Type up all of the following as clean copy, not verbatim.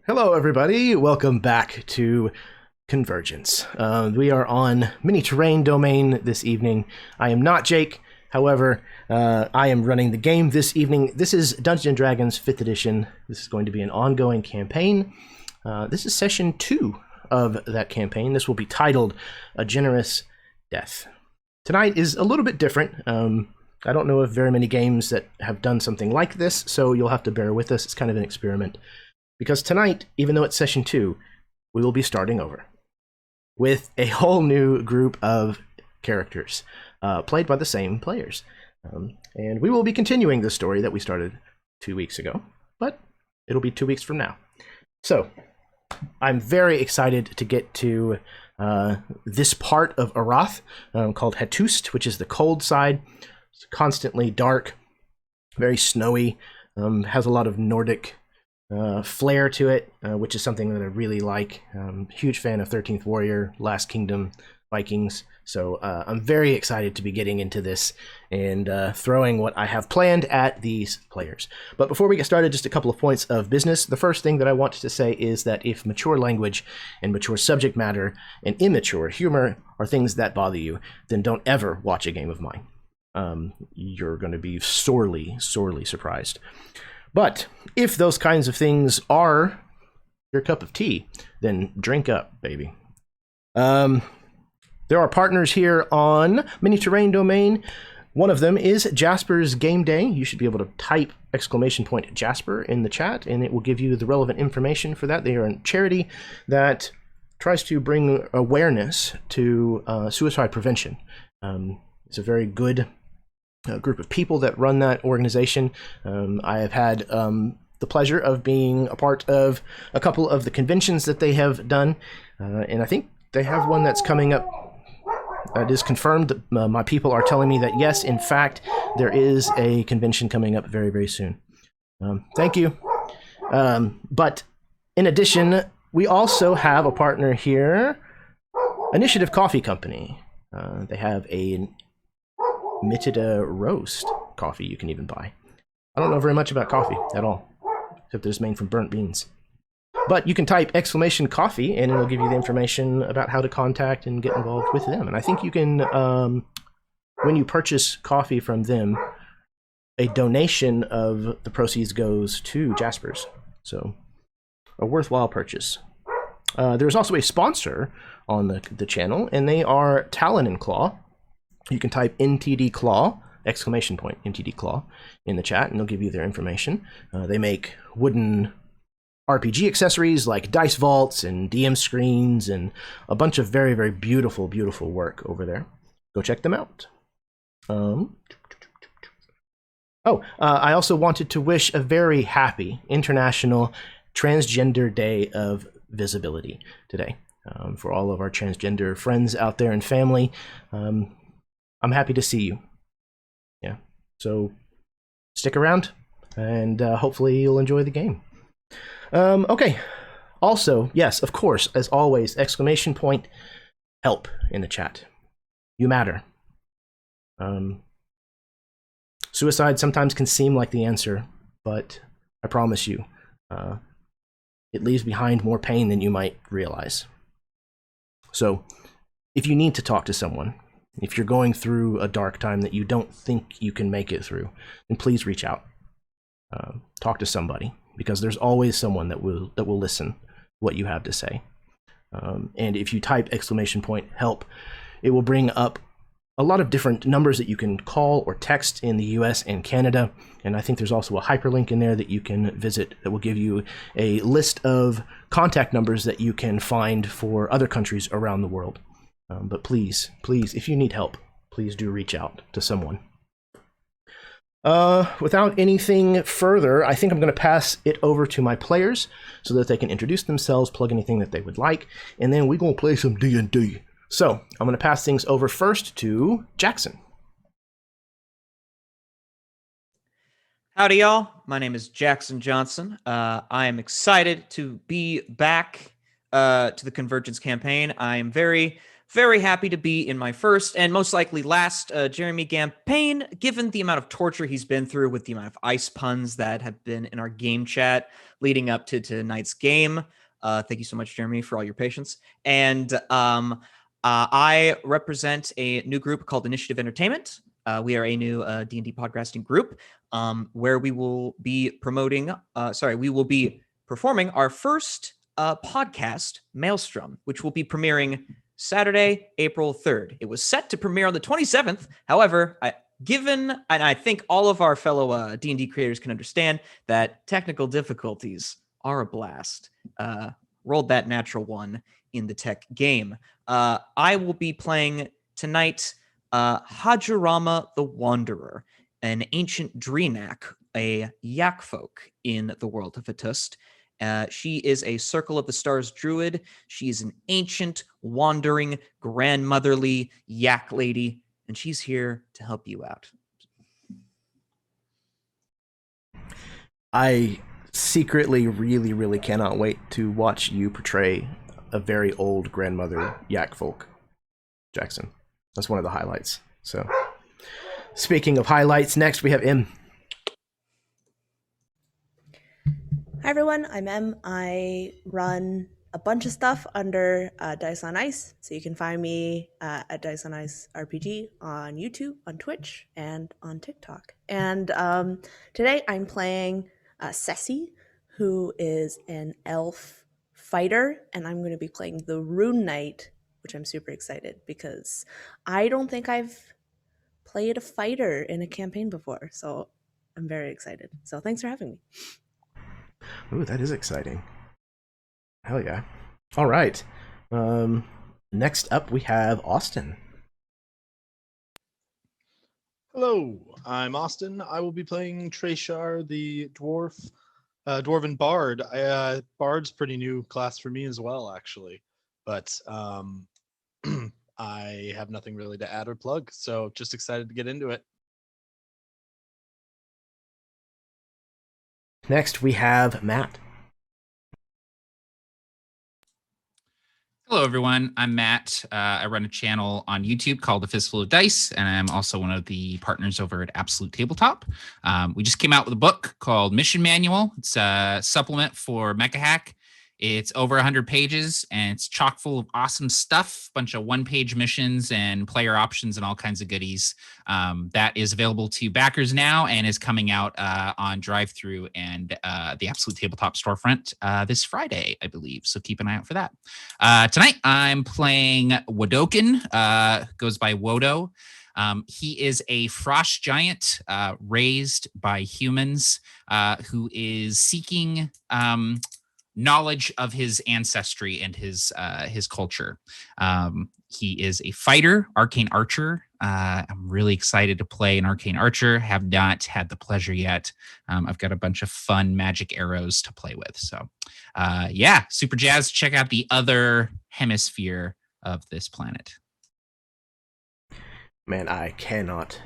Hello, everybody. Welcome back to Convergence. We are on MiniTerrainDomain this evening. I am not Jake. However, I am running the game this evening. This is Dungeons & Dragons 5th edition. This is going to be an ongoing campaign. This is session 2 of that campaign. This will be titled A Generous Death. Tonight is a little bit different. I don't know of very many games that have done something like this, so you'll have to bear with us. It's kind of an experiment. Because tonight, even though it's session 2, we will be starting over with a whole new group of characters played by the same players. And we will be continuing the story that we started 2 weeks ago, but it'll be 2 weeks from now. So, I'm very excited to get to this part of Arrath called Hettust, which is the cold side. It's constantly dark, very snowy, has a lot of Nordic flair to it, which is something that I really like. Huge fan of 13th Warrior, Last Kingdom, Vikings. So I'm very excited to be getting into this and throwing what I have planned at these players. But before we get started, just a couple of points of business. The first thing that I want to say is that if mature language and mature subject matter and immature humor are things that bother you, then don't ever watch a game of mine. You're going to be sorely, sorely surprised. But if those kinds of things are your cup of tea, then drink up, baby. There are partners here on MiniTerrainDomain. One of them is Jasper's Game Day. You should be able to type !Jasper in the chat, and it will give you the relevant information for that. They are a charity that tries to bring awareness to suicide prevention. It's a very good group of people that run that organization. I have had the pleasure of being a part of a couple of the conventions that they have done, and I think they have one that's coming up. It is confirmed. My people are telling me that yes, in fact, there is a convention coming up very, very soon. Thank you. But in addition, we also have a partner here, Initiative Coffee Company. They have a mitted roast coffee you can even buy. I don't know very much about coffee at all, except that it's made from burnt beans. But you can type !Coffee and it'll give you the information about how to contact and get involved with them. And I think you can, when you purchase coffee from them, a donation of the proceeds goes to Jasper's. So, a worthwhile purchase. There's also a sponsor on the channel, and they are Talon and Claw. You can type NTD Claw, !NTD Claw, in the chat, and they'll give you their information. They make wooden RPG accessories like dice vaults and DM screens and a bunch of very, very beautiful, beautiful work over there. Go check them out. I also wanted to wish a very happy International Transgender Day of Visibility today. For all of our transgender friends out there and family, I'm happy to see you. Yeah, so stick around, and hopefully you'll enjoy the game. Okay. Also, yes, of course, as always, !Help in the chat. You matter. Suicide sometimes can seem like the answer, but I promise you, it leaves behind more pain than you might realize. So, if you need to talk to someone, if you're going through a dark time that you don't think you can make it through, then please reach out. Talk to somebody, because there's always someone that will listen to what you have to say. And if you type !Help, it will bring up a lot of different numbers that you can call or text in the US and Canada. And I think there's also a hyperlink in there that you can visit that will give you a list of contact numbers that you can find for other countries around the world. But please, if you need help, please do reach out to someone. Without anything further, I think I'm going to pass it over to my players so that they can introduce themselves, plug anything that they would like, and then we're going to play some D&D. So, I'm going to pass things over first to Jackson. Howdy, y'all. My name is Jackson Johnson. I am excited to be back to the Convergence campaign. I am very very happy to be in my first and most likely last Jeremy campaign, given the amount of torture he's been through with the amount of ice puns that have been in our game chat leading up to tonight's game. Thank you so much, Jeremy, for all your patience. And I represent a new group called Initiative Entertainment. We are a new D&D podcasting group where we will be performing our first podcast, Maelstrom, which will be premiering Saturday, April 3rd. It was set to premiere on the 27th. However, I think all of our fellow D&D creators can understand that technical difficulties are a blast. Rolled that natural one in the tech game. I will be playing tonight Hajarama the Wanderer, an ancient Dreenak, a yak folk in the world of Hettust. She is a Circle of the Stars druid. She is an ancient, wandering, grandmotherly yak lady, and she's here to help you out. I secretly really, really cannot wait to watch you portray a very old grandmother yak folk, Jackson. That's one of the highlights. So, speaking of highlights, next we have M. Hi everyone, I'm Em. I run a bunch of stuff under Dice on Ice, so you can find me at Dice on Ice RPG on YouTube, on Twitch, and on TikTok. And today I'm playing Ceci, who is an elf fighter, and I'm going to be playing the Rune Knight, which I'm super excited because I don't think I've played a fighter in a campaign before, so I'm very excited. So thanks for having me. Ooh, that is exciting. Hell yeah. All right. Next up, we have Austin. Hello, I'm Austin. I will be playing Treshar, the dwarven bard. Bard's pretty new class for me as well, actually. But I have nothing really to add or plug, so just excited to get into it. Next, we have Matt. Hello, everyone. I'm Matt. I run a channel on YouTube called The Fistful of Dice, and I'm also one of the partners over at Absolute Tabletop. We just came out with a book called Mission Manual. It's a supplement for Mecha Hack. It's over 100 pages, and it's chock full of awesome stuff, bunch of one-page missions and player options and all kinds of goodies. That is available to backers now and is coming out on Drive-Thru and the Absolute Tabletop storefront this Friday, I believe. So keep an eye out for that. Tonight, I'm playing Wodokin, goes by Wodo. He is a frost giant raised by humans who is seeking knowledge of his ancestry and his culture. He is a fighter, arcane archer. I'm really excited to play an arcane archer. Have not had the pleasure yet. I've got a bunch of fun magic arrows to play with. So yeah, super jazzed. Check out the other hemisphere of this planet. Man, I cannot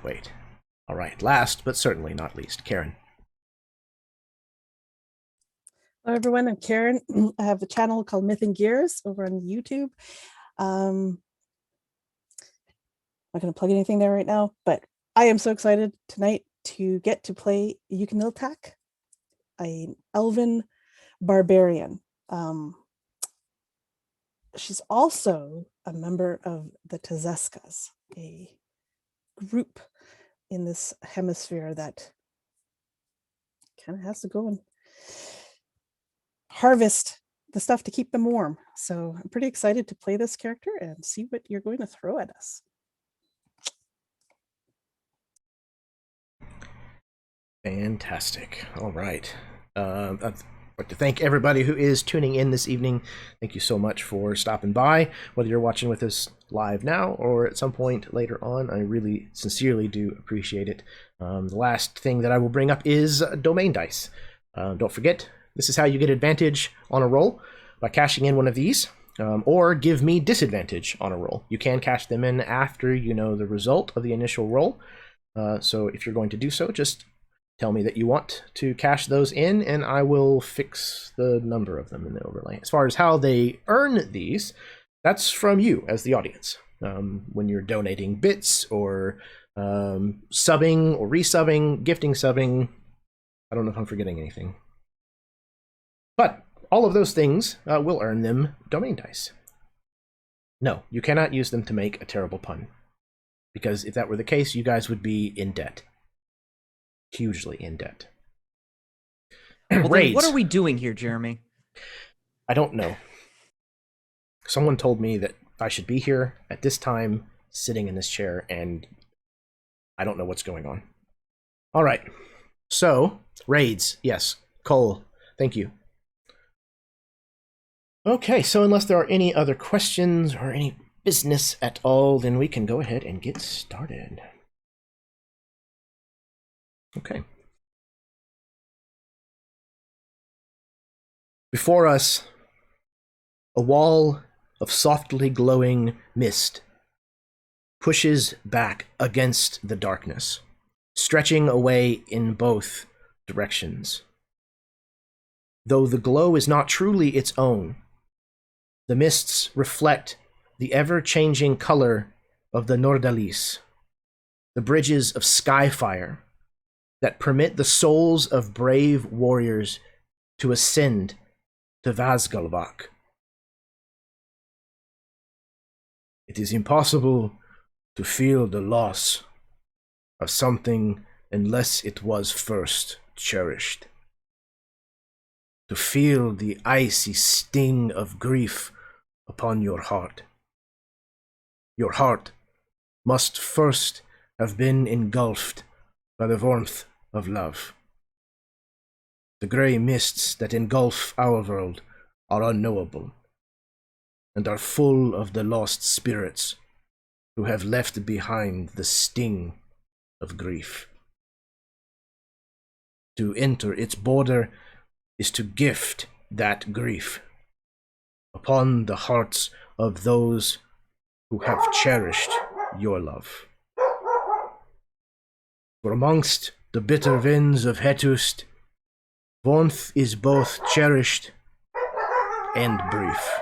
wait. All right, last but certainly not least, Karen. Hello everyone, I'm Karen. I have a channel called Myth and Gears over on YouTube. I'm not going to plug anything there right now, but I am so excited tonight to get to play Yukiniltak, an elven barbarian. She's also a member of the Tezescas, a group in this hemisphere that kind of has to go and harvest the stuff to keep them warm. So I'm pretty excited to play this character and see what you're going to throw at us. Fantastic. All right. I'd like to thank everybody who is tuning in this evening. Thank you so much for stopping by, whether you're watching with us live now or at some point later on. I really sincerely do appreciate it. The last thing that I will bring up is domain dice. Don't forget, this is how you get advantage on a roll, by cashing in one of these, or give me disadvantage on a roll. You can cash them in after you know the result of the initial roll. So if you're going to do so, just tell me that you want to cash those in, and I will fix the number of them in the overlay. As far as how they earn these, That's from you as the audience. When you're donating bits or subbing or resubbing, gifting subbing. I don't know if I'm forgetting anything. But all of those things will earn them domain dice. No, you cannot use them to make a terrible pun. Because if that were the case, you guys would be in debt. Hugely in debt. Well, Raids. then what are we doing here, Jeremy? I don't know. Someone told me that I should be here at this time, sitting in this chair, and I don't know what's going on. All right. So, raids. Yes. Cole, thank you. Okay, so unless there are any other questions or any business at all, then we can go ahead and get started. Okay. Before us, a wall of softly glowing mist pushes back against the darkness, stretching away in both directions. Though the glow is not truly its own, the mists reflect the ever-changing color of the Nordalis, the bridges of skyfire that permit the souls of brave warriors to ascend to Vazgalvak. It is impossible to feel the loss of something unless it was first cherished. To feel the icy sting of grief upon your heart. Your heart must first have been engulfed by the warmth of love. The grey mists that engulf our world are unknowable, and are full of the lost spirits who have left behind the sting of grief. To enter its border is to gift that grief upon the hearts of those who have cherished your love. For amongst the bitter winds of Hettust, warmth is both cherished and brief.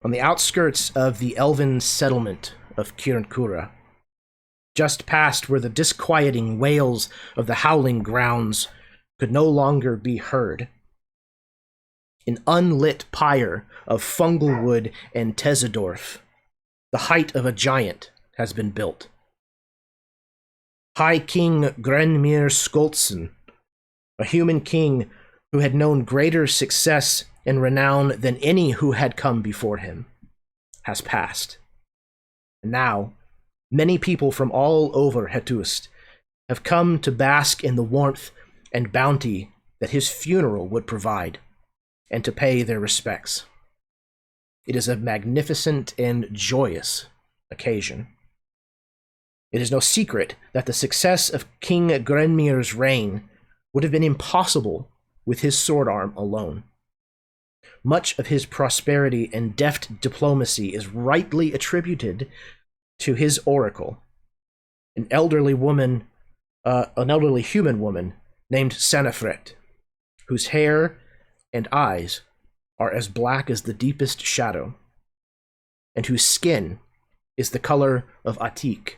On the outskirts of the elven settlement of Kirankura, just past where the disquieting wails of the howling grounds could no longer be heard, an unlit pyre of fungal wood and Tezadorf, the height of a giant, has been built. High King Grenmir Skoltson, a human king who had known greater success and renown than any who had come before him, has passed. And now, many people from all over Hettust have come to bask in the warmth and bounty that his funeral would provide, and to pay their respects. It is a magnificent and joyous occasion. It is no secret that the success of King Grenmir's reign would have been impossible with his sword arm alone. Much of his prosperity and deft diplomacy is rightly attributed to his oracle, an elderly human woman named Sanafret, whose hair and eyes are as black as the deepest shadow, and whose skin is the color of Atik,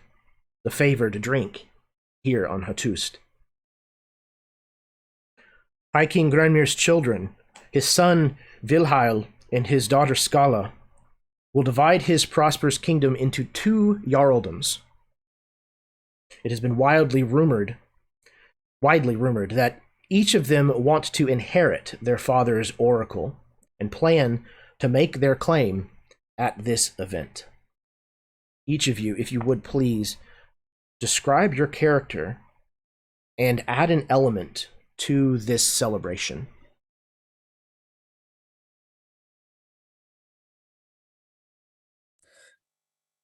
the favored drink here on Hettust. High King Grenmir's children, his son Vilhail and his daughter Skala, will divide his prosperous kingdom into 2 jarldoms. It has been widely rumored that each of them want to inherit their father's oracle and plan to make their claim at this event. Each of you, if you would please, describe your character and add an element to this celebration.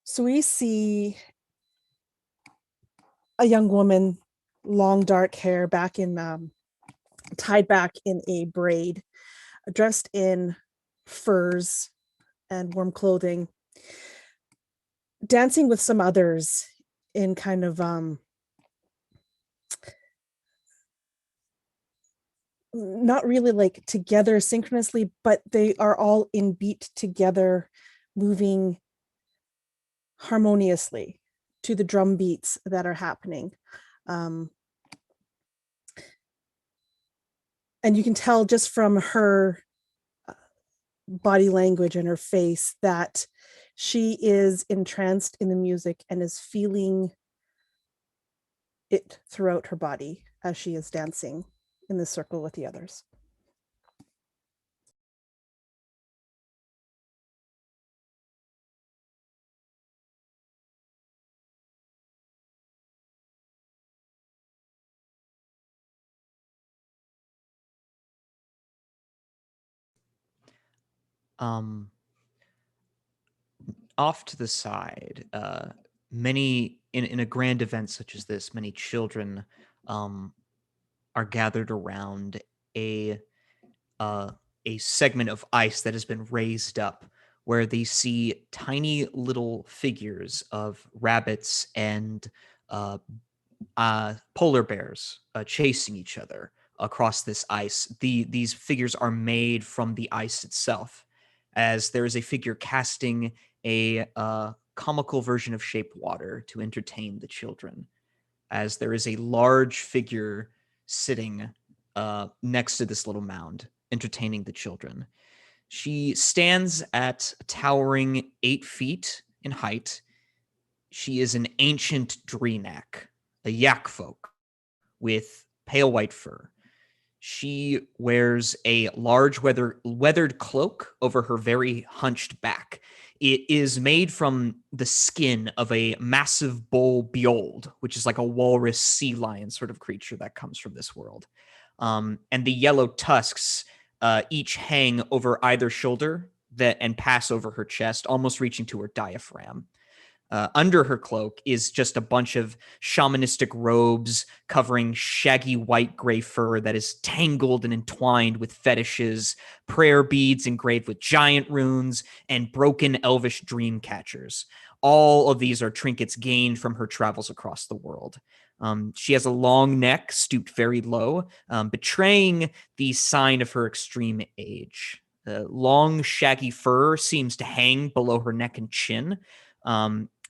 So we see a young woman, long dark hair, back in tied back in a braid, dressed in furs and warm clothing, dancing with some others in kind of not really like together synchronously, but they are all in beat together, moving harmoniously to the drum beats that are happening. And you can tell just from her body language and her face that she is entranced in the music and is feeling it throughout her body as she is dancing in the circle with the others. Off to the side, many in a grand event such as this, many children are gathered around a segment of ice that has been raised up, where they see tiny little figures of rabbits and polar bears chasing each other across this ice. These figures are made from the ice itself, as there is a figure casting a comical version of shape water to entertain the children, as there is a large figure sitting next to this little mound, entertaining the children. She stands at a towering 8 feet in height. She is an ancient Dreenak, a yak folk with pale white fur. She wears a large weathered cloak over her very hunched back. It is made from the skin of a massive bull beold, which is like a walrus sea lion sort of creature that comes from this world. And the yellow tusks each hang over either shoulder and pass over her chest, almost reaching to her diaphragm. Under her cloak is just a bunch of shamanistic robes covering shaggy white gray fur that is tangled and entwined with fetishes, prayer beads engraved with giant runes, and broken elvish dream catchers. All of these are trinkets gained from her travels across the world. She has a long neck, stooped very low, betraying the sign of her extreme age. Long, shaggy fur seems to hang below her neck and chin.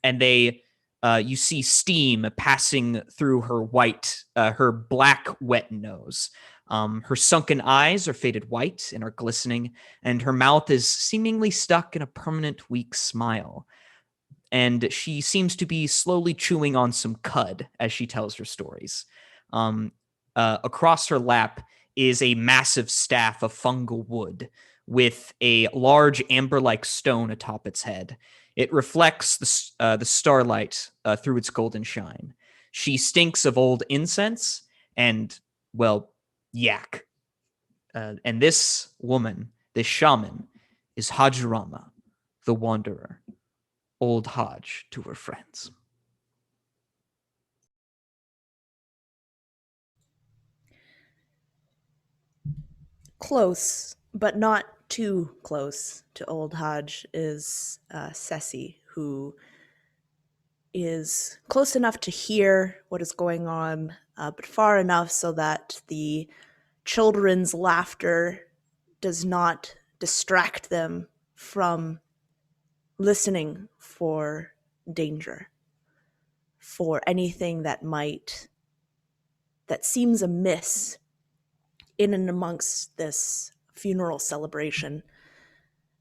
And you see steam passing through her black, wet nose. Her sunken eyes are faded white and are glistening, and her mouth is seemingly stuck in a permanent, weak smile. And she seems to be slowly chewing on some cud as she tells her stories. Across her lap is a massive staff of fungal wood with a large amber-like stone atop its head. It reflects the starlight through its golden shine. She stinks of old incense and, well, yak. And this woman, this shaman, is Hajrama, the wanderer. Old Hodge to her friends. Close, but not too close to Old Hodge is Ceci, who is close enough to hear what is going on, but far enough so that the children's laughter does not distract them from listening for danger, for anything that seems amiss in and amongst this funeral celebration.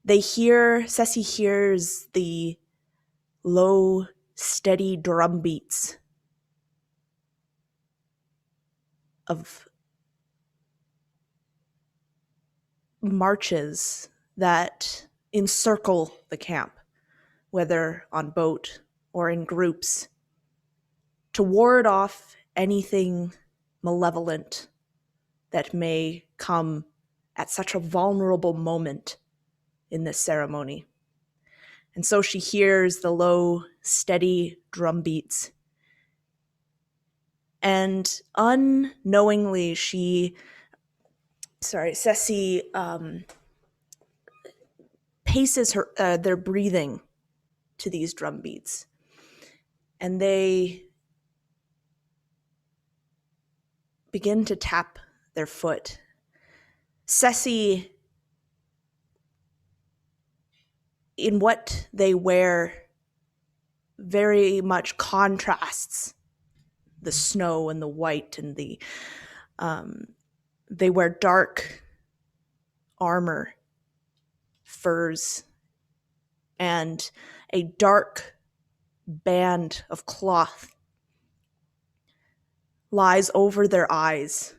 Ceci hears the low, steady drum beats of marches that encircle the camp, whether on boat or in groups, to ward off anything malevolent that may come at such a vulnerable moment in this ceremony. And so she hears the low, steady drum beats. And unknowingly, Ceci paces their breathing to these drum beats. And they begin to tap their foot Ceci, in what they wear, very much contrasts the snow and the white and the they wear dark armor, furs, and a dark band of cloth lies over their eyes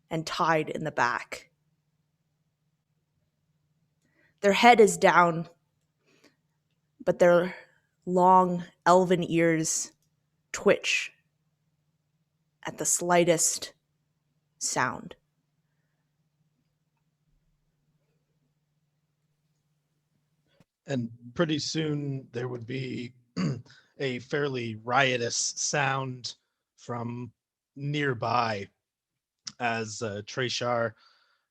and tied in the back. Their head is down, but their long elven ears twitch at the slightest sound. And pretty soon there would be a fairly riotous sound from nearby as Treshar,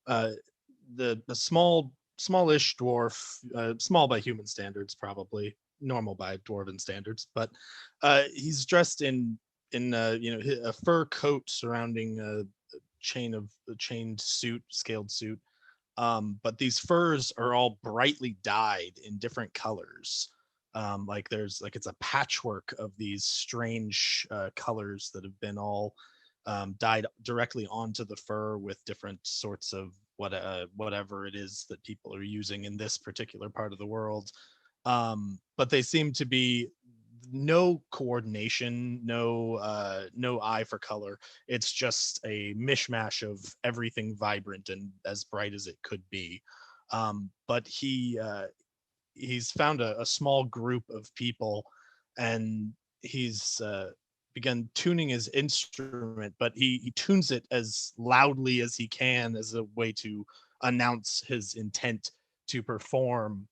the smallish dwarf, small by human standards, probably normal by dwarven standards, but he's dressed in a fur coat surrounding a chained suit, scaled suit. But these furs are all brightly dyed in different colors. It's a patchwork of these strange colors that have been all dyed directly onto the fur with different sorts of whatever it is that people are using in this particular part of the world. But they seem to be no coordination, no eye for color. It's just a mishmash of everything vibrant and as bright as it could be. But he's found a small group of people, and he's begun tuning his instrument, but he tunes it as loudly as he can as a way to announce his intent to perform.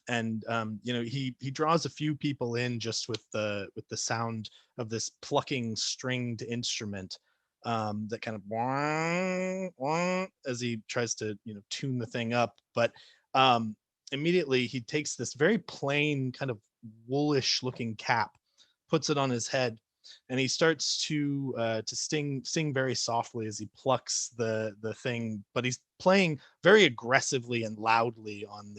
And he draws a few people in just with the sound of this plucking stringed instrument that kind of wah, wah, as he tries to tune the thing up. But immediately he takes this very plain kind of woolish looking cap, puts it on his head, and he starts to sing very softly as he plucks the thing. But he's playing very aggressively and loudly on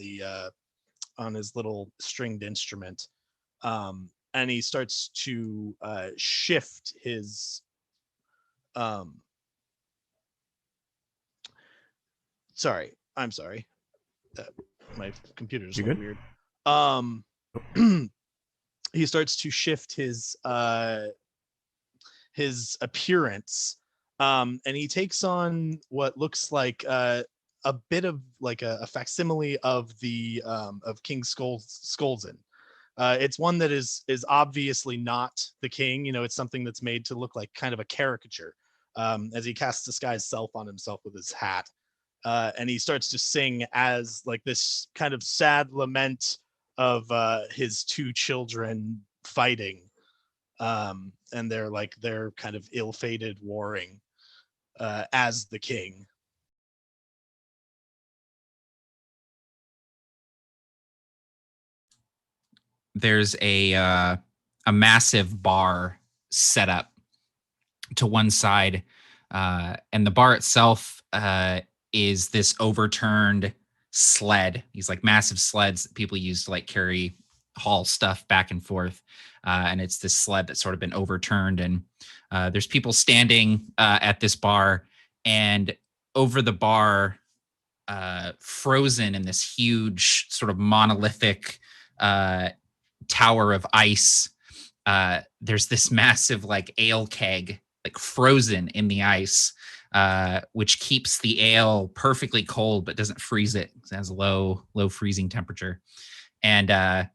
his little stringed instrument, and he starts to shift his I'm sorry, my computer's You a good? weird. He starts to shift his appearance, and he takes on what looks like a bit of like a facsimile of the of King Skolzin. It's one that is obviously not the king. It's something that's made to look like kind of a caricature, as he casts disguise self on himself with his hat. And he starts to sing as like this kind of sad lament of his two children fighting. And they're kind of ill-fated warring as the king. There's a massive bar set up to one side, and the bar itself is this overturned sled. These like massive sleds that people use to like haul stuff back and forth, and it's this sled that's sort of been overturned, and there's people standing at this bar, and over the bar, frozen in this huge sort of monolithic tower of ice, there's this massive like ale keg like frozen in the ice, which keeps the ale perfectly cold but doesn't freeze it. It has low freezing temperature. And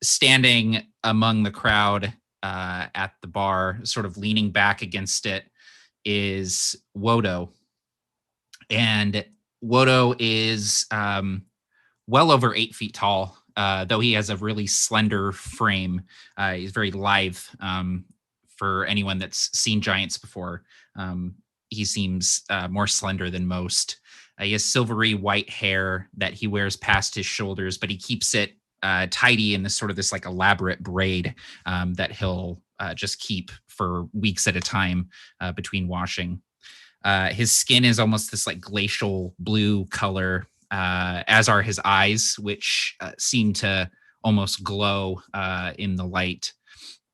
standing among the crowd at the bar, sort of leaning back against it, is Wodo. And Wodo is well over 8 feet tall, though he has a really slender frame. He's very lithe. For anyone that's seen giants before, he seems more slender than most. He has silvery white hair that he wears past his shoulders, but he keeps it tidy in this like elaborate braid that he'll just keep for weeks at a time between washing. His skin is almost this like glacial blue color, as are his eyes, which seem to almost glow in the light.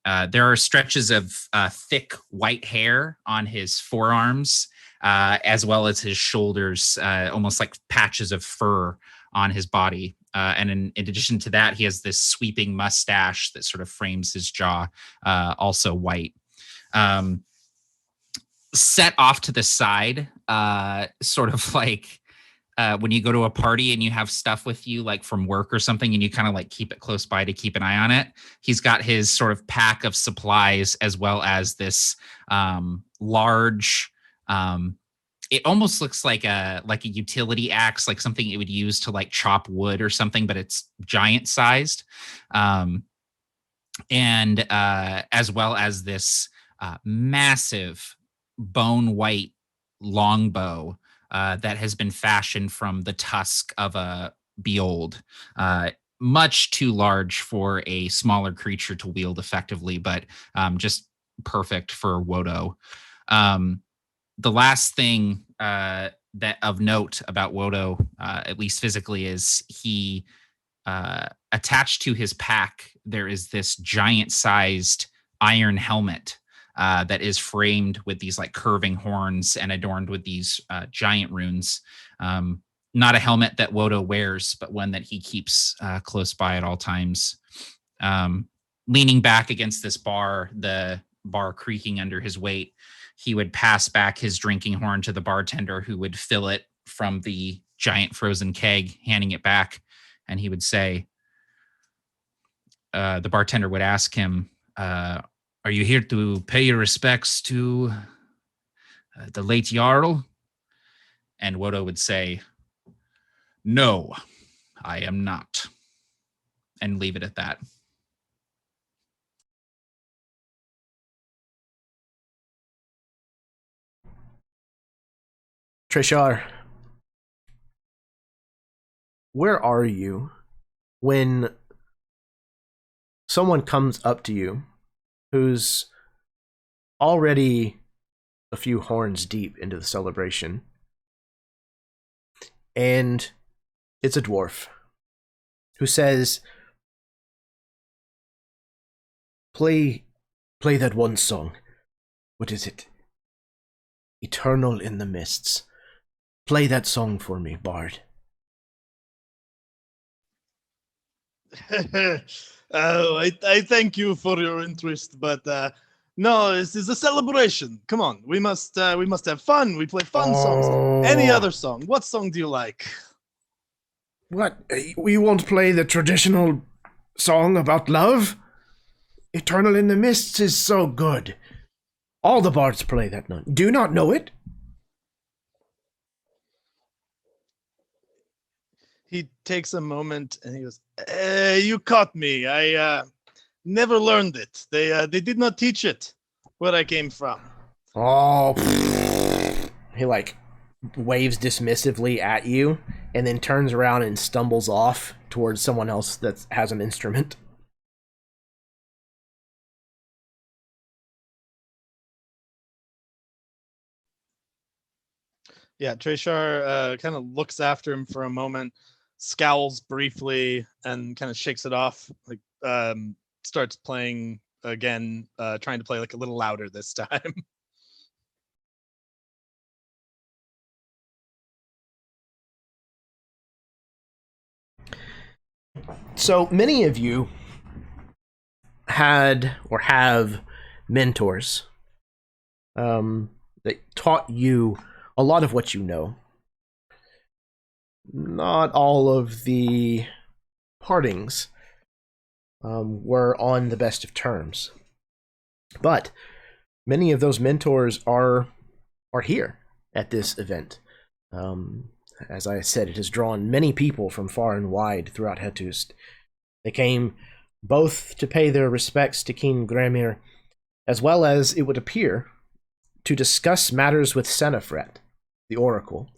There are stretches of thick white hair on his forearms, as well as his shoulders, almost like patches of fur on his body. And in addition to that, he has this sweeping mustache that sort of frames his jaw, also white. Set off to the side, sort of like when you go to a party and you have stuff with you, like from work or something, and you kind of like keep it close by to keep an eye on it. He's got his sort of pack of supplies, as well as this large, it almost looks like a utility axe, like something it would use to like chop wood or something, but it's giant sized. And as well as this massive bone white longbow that has been fashioned from the tusk of a beold. Much too large for a smaller creature to wield effectively, but just perfect for Wodo. The last thing that of note about Wodo, at least physically, is he attached to his pack, there is this giant-sized iron helmet that is framed with these like curving horns and adorned with these giant runes. Not a helmet that Wodo wears, but one that he keeps close by at all times. Leaning back against this bar, the bar creaking under his weight, he would pass back his drinking horn to the bartender, who would fill it from the giant frozen keg, handing it back. And he would say, the bartender would ask him, are you here to pay your respects to the late Jarl? And Wodo would say, no, I am not. And leave it at that. Trishar, where are you when someone comes up to you who's already a few horns deep into the celebration, and it's a dwarf who says, play that one song. What is it? Eternal in the Mists. Play that song for me, Bard. Oh, I thank you for your interest, but no, this is a celebration. Come on, we must have fun. We play fun songs. Any other song? What song do you like? What? We won't play the traditional song about love? Eternal in the Mists is so good. All the bards play that note. Do you not know it? He takes a moment and he goes, you caught me. I never learned it. They did not teach it where I came from. Oh, he like waves dismissively at you and then turns around and stumbles off towards someone else that has an instrument. Yeah, Trishar kind of looks after him for a moment, scowls briefly, and kind of shakes it off. Like starts playing again, trying to play like a little louder this time. So many of you had or have mentors that taught you a lot of what you know. Not all of the partings were on the best of terms, but many of those mentors are here at this event. As I said, it has drawn many people from far and wide throughout Hettust. They came both to pay their respects to King Gramir, as well as, it would appear, to discuss matters with Senefret, the Oracle.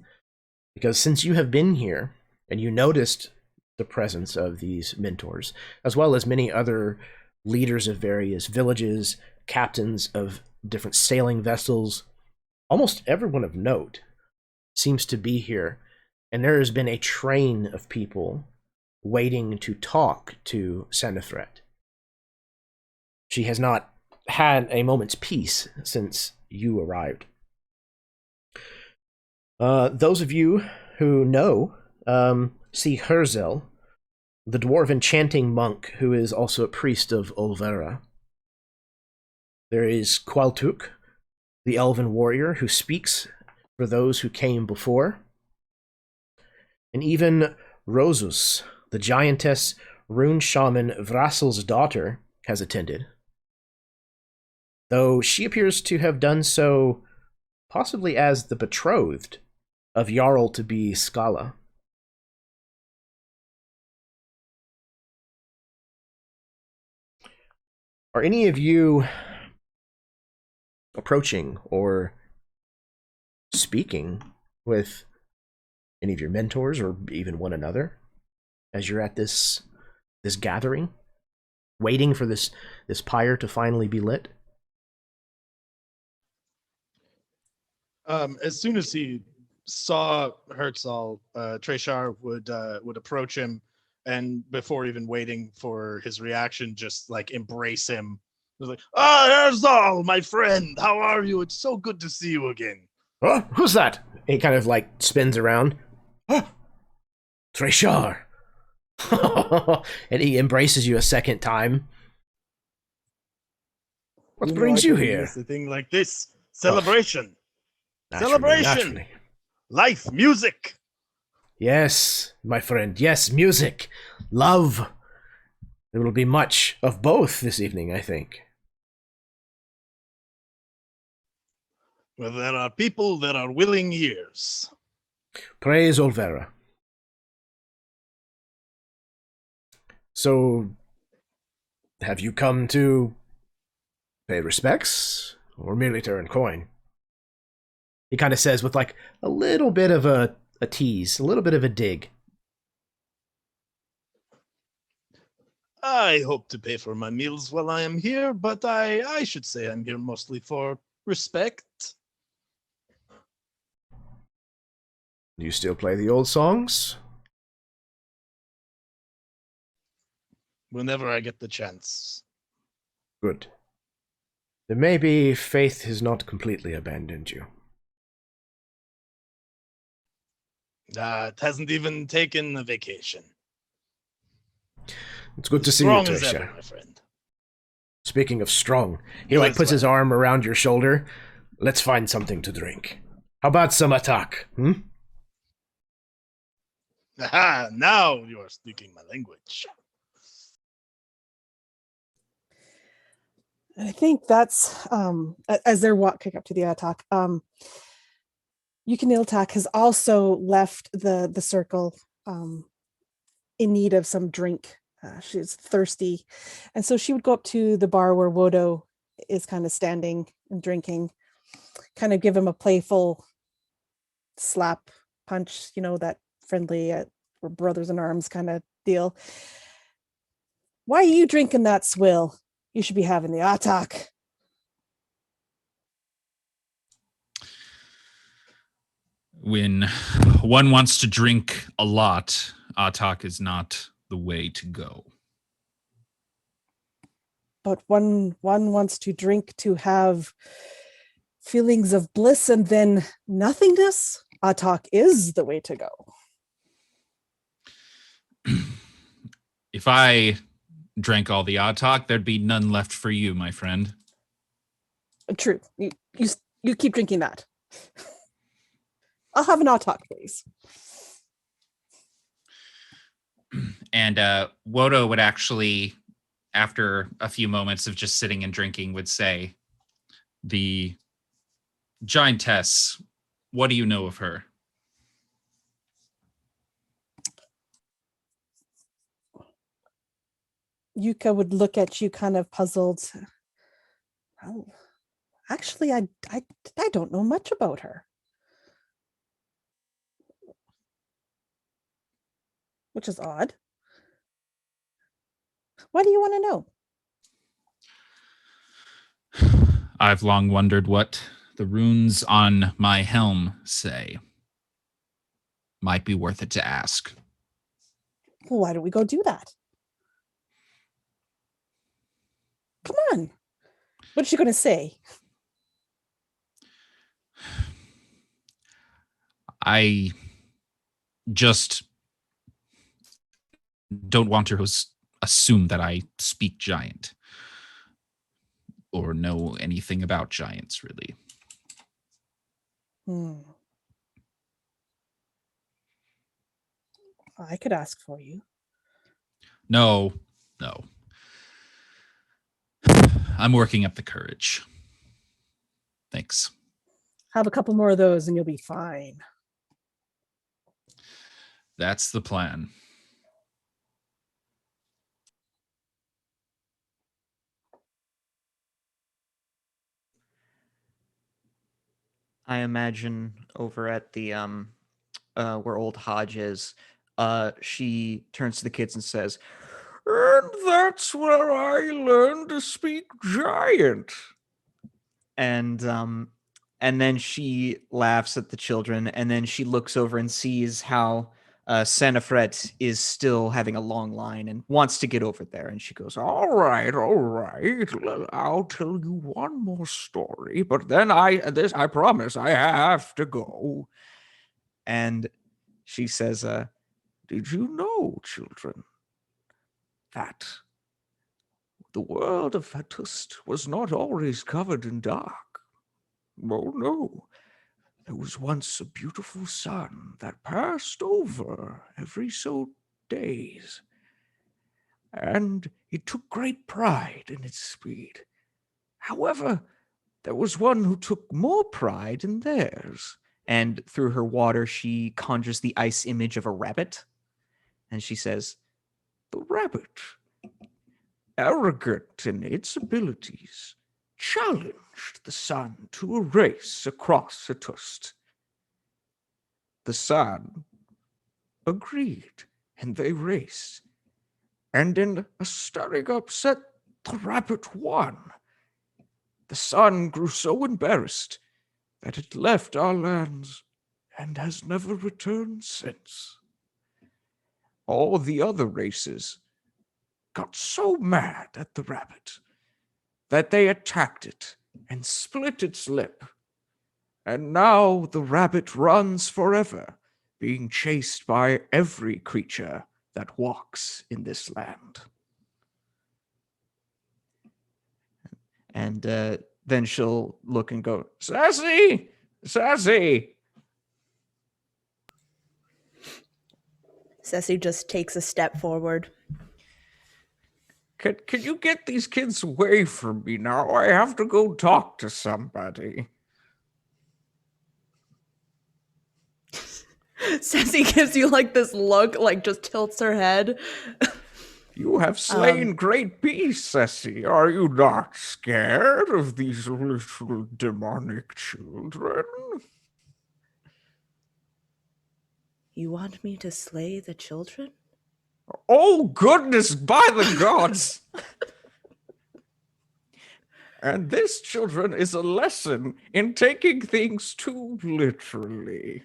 Because since you have been here, and you noticed the presence of these mentors, as well as many other leaders of various villages, captains of different sailing vessels, almost everyone of note seems to be here, and there has been a train of people waiting to talk to Senethret. She has not had a moment's peace since you arrived. Those of you who know see Herzel, the dwarven enchanting monk who is also a priest of Olvera. There is Qualtuk, the elven warrior who speaks for those who came before. And even Rosus, the giantess rune shaman Vrassel's daughter, has attended. Though she appears to have done so possibly as the betrothed of Jarl to be Scala. Are any of you approaching or speaking with any of your mentors or even one another as you're at this gathering, waiting for this pyre to finally be lit? As soon as he saw Herzl, Treshar would approach him, and before even waiting for his reaction, just like embrace him. He was like, Herzl, my friend, how are you? It's so good to see you again. Oh, who's that? He kind of like spins around. Oh, Treshar. And he embraces you a second time. What brings you here? It's a thing like this. Celebration. Naturally, Celebration. naturally. Life, music. Yes, my friend. Yes, music. Love. There will be much of both this evening, I think. Well, there are people that are willing ears. Praise Olvera. So, have you come to pay respects, or merely to earn coin? He kind of says with like a little bit of a tease, a little bit of a dig. I hope to pay for my meals while I am here, but I should say I'm here mostly for respect. Do you still play the old songs? Whenever I get the chance. Good. Then maybe faith has not completely abandoned you. It hasn't even taken a vacation. It's good to see you, Strong as ever, Trisha. my friend. Speaking of strong, he You like as puts his well. arm around your shoulder. Let's find something to drink. How about some attack? Aha, now you are speaking my language. I think that's as they're walking up to the attack. Yukaniltak has also left the circle in need of some drink. She's thirsty, and so she would go up to the bar where Wodo is kind of standing and drinking, kind of give him a playful slap punch, that friendly we're brothers in arms kind of deal. Why are you drinking that swill? You should be having the attack. When one wants to drink a lot, attack is not the way to go. But one wants to drink to have feelings of bliss and then nothingness. Attack is the way to go. If I drank all the attack, there'd be none left for you, my friend. True. You keep drinking that. I'll have an attack, please. And Wodo would actually, after a few moments of just sitting and drinking, would say, the giantess, what do you know of her? Yuka would look at you kind of puzzled. Well, actually, I don't know much about her. Which is odd. Why do you want to know? I've long wondered what the runes on my helm say. Might be worth it to ask. Well, why don't we go do that? Come on. What's she going to say? I just don't want her to assume that I speak giant or know anything about giants, really. I could ask for you. No. I'm working up the courage. Thanks. Have a couple more of those and you'll be fine. That's the plan. I imagine over at the where old Hodge is, she turns to the kids and says, "And that's where I learned to speak giant." And then she laughs at the children, and then she looks over and sees how Senefret is still having a long line and wants to get over there. And she goes, all right. I'll tell you one more story, but then I promise I have to go. And she says, did you know, children, that the world of Hettust was not always covered in dark? Oh, no. There was once a beautiful sun that passed over every so days, and it took great pride in its speed. However, there was one who took more pride in theirs. And through her water, she conjures the ice image of a rabbit. And she says, the rabbit, arrogant in its abilities, challenged the sun to a race across Hettust. The sun agreed, and they raced. And in a stirring upset, the rabbit won. The sun grew so embarrassed that it left our lands and has never returned since. All the other races got so mad at the rabbit that they attacked it and split its lip. And now the rabbit runs forever, being chased by every creature that walks in this land. And then she'll look and go, Sassy! Sassy! Ceci just takes a step forward. Can you get these kids away from me now? I have to go talk to somebody. Ceci gives you like this look, like just tilts her head. You have slain great beasts, Ceci. Are you not scared of these little demonic children? You want me to slay the children? Oh, goodness, by the gods! And this, children, is a lesson in taking things too literally.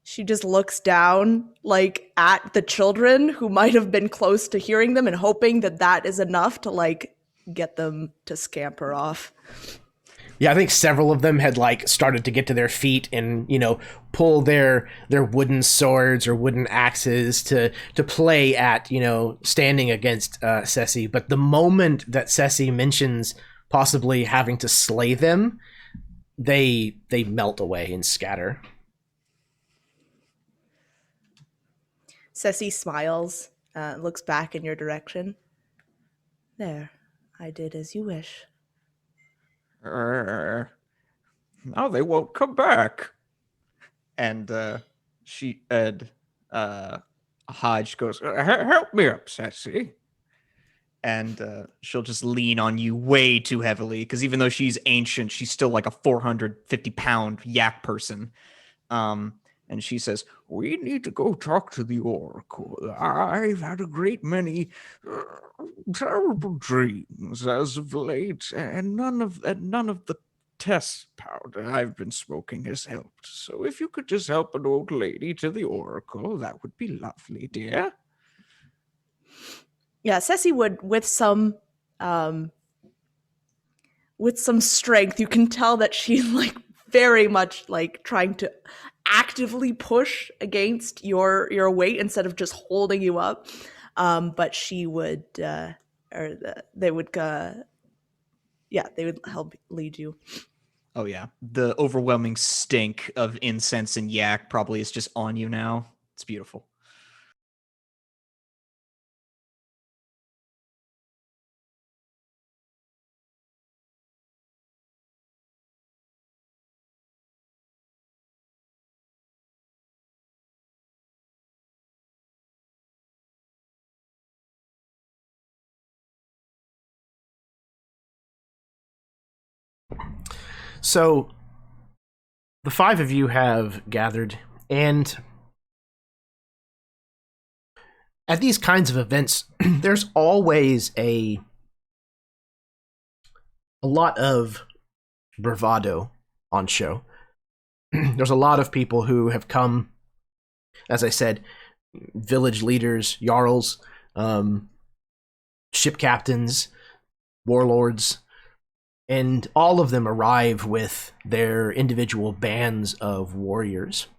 She just looks down, like, at the children who might have been close to hearing them and hoping that that is enough to, like, get them to scamper off. Yeah, I think several of them had like started to get to their feet and, you know, pull their wooden swords or wooden axes to play at, you know, standing against Ceci. But the moment that Ceci mentions possibly having to slay them, they melt away and scatter. Ceci smiles, looks back in your direction. There, I did as you wish. Now they won't come back. And Hodge goes, help me up, Ceci. And she'll just lean on you way too heavily, because even though she's ancient, she's still like a 450-pound yak person. And she says, "We need to go talk to the Oracle. I've had a great many terrible dreams as of late, and none of the test powder I've been smoking has helped. So if you could just help an old lady to the Oracle, that would be lovely, dear." Yeah, Ceci would, with some strength, you can tell that she's like very much like trying to actively push against your weight instead of just holding you up. But she would, they would, they would help lead you. Oh yeah, the overwhelming stink of incense and yak probably is just on you now. It's beautiful. So, the five of you have gathered, and at these kinds of events, there's always a lot of bravado on show. There's a lot of people who have come, as I said, village leaders, jarls, ship captains, warlords, and all of them arrive with their individual bands of warriors,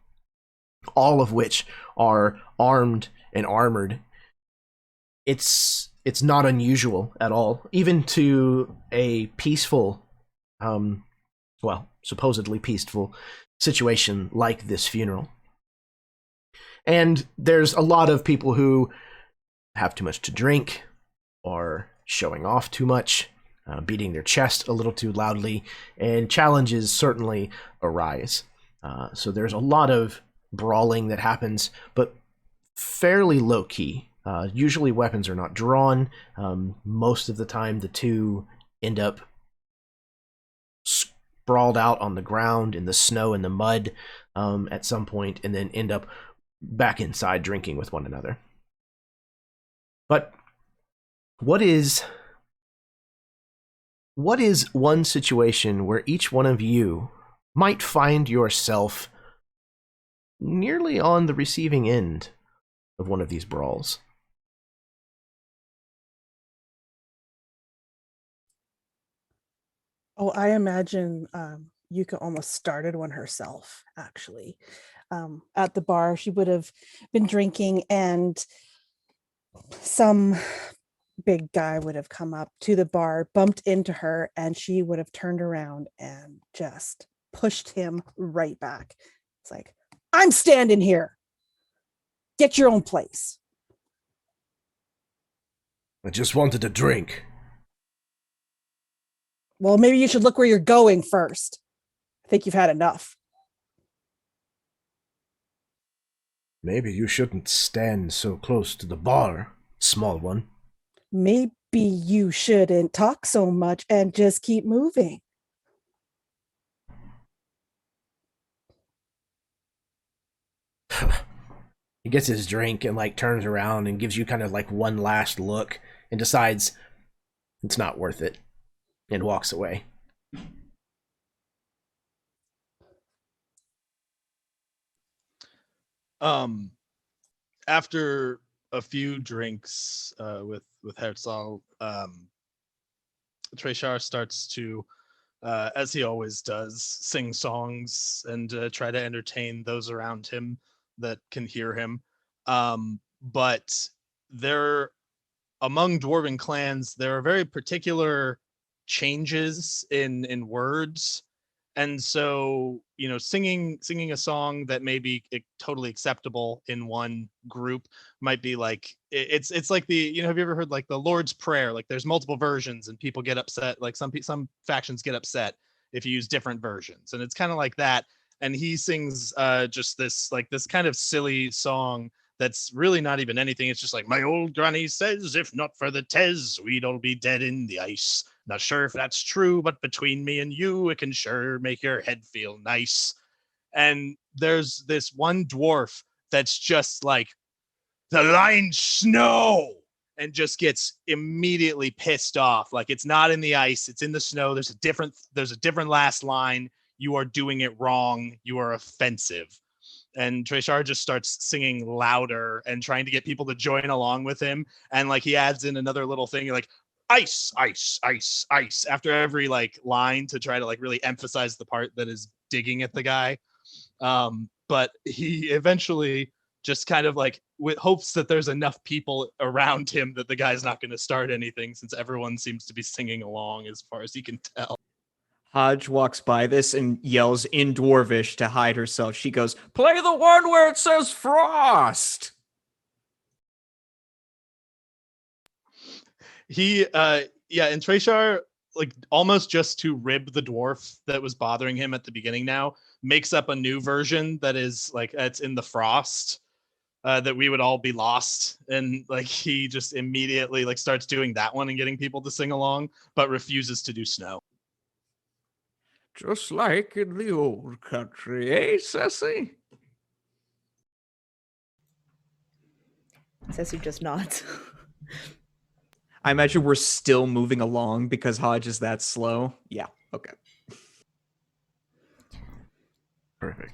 all of which are armed and armored. It's not unusual at all, even to a peaceful, supposedly peaceful situation like this funeral. And there's a lot of people who have too much to drink, or showing off too much, beating their chest a little too loudly, and challenges certainly arise. So there's a lot of brawling that happens, but fairly low-key. Usually weapons are not drawn. Most of the time the two end up sprawled out on the ground in the snow and the mud at some point, and then end up back inside drinking with one another. But what is one situation where each one of you might find yourself nearly on the receiving end of one of these brawls? Oh, I imagine Yuka almost started one herself, actually. At the bar, she would have been drinking, and some big guy would have come up to the bar, bumped into her, and she would have turned around and just pushed him right back. It's like, "I'm standing here. Get your own place." I just wanted a drink. Well, maybe you should look where you're going first. I think you've had enough. Maybe you shouldn't stand so close to the bar, small one. Maybe you shouldn't talk so much and just keep moving. He gets his drink and turns around and gives you kind of one last look and decides it's not worth it and walks away. After a few drinks with Herzl, Treshar starts to, as he always does, sing songs and try to entertain those around him that can hear him. But there, among dwarven clans, there are very particular changes in words. And so, singing a song that may be totally acceptable in one group might be like, it's like the, have you ever heard the Lord's Prayer? There's multiple versions and people get upset. Some factions get upset if you use different versions, and it's kind of like that. And he sings just this kind of silly song that's really not even anything. It's just like, "My old granny says, if not for the Tez, we'd all be dead in the ice. Not sure if that's true, but between me and you, it can sure make your head feel nice." And there's this one dwarf that's just like, the line snow, and just gets immediately pissed off. Like, it's not in the ice, it's in the snow. There's a different last line. You are doing it wrong. You are offensive. And Treshar just starts singing louder and trying to get people to join along with him. And like he adds in another little thing like ice, ice, ice, ice after every like line to try to like really emphasize the part that is digging at the guy. But he eventually just kind of like with hopes that there's enough people around him that the guy's not going to start anything, since everyone seems to be singing along as far as he can tell. Hodge walks by this and yells in Dwarvish to hide herself. She goes, "Play the one where it says frost." He and Treshar, like almost just to rib the dwarf that was bothering him at the beginning, now makes up a new version that is like it's in the frost, that we would all be lost. And like he just immediately like starts doing that one and getting people to sing along, but refuses to do snow. Just like in the old country, eh, Ceci? Ceci just nods. I imagine we're still moving along because Hodge is that slow. Yeah, okay. Perfect.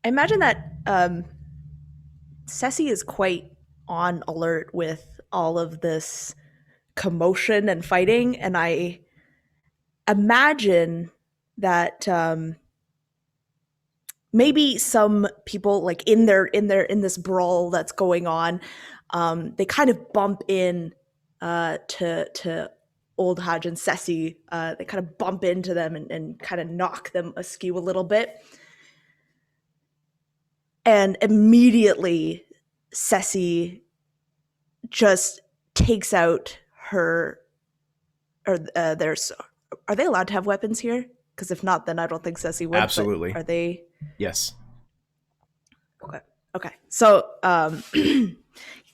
I imagine that Ceci is quite on alert with all of this commotion and fighting, and I imagine that maybe some people like in this brawl that's going on, they kind of bump in to Old Hodge and Ceci. They kind of bump into them and kind of knock them askew a little bit. And immediately Ceci just takes out her, or there's, are they allowed to have weapons here? Because if not, then I don't think Ceci would. Absolutely. Are they? Yes. Okay. So,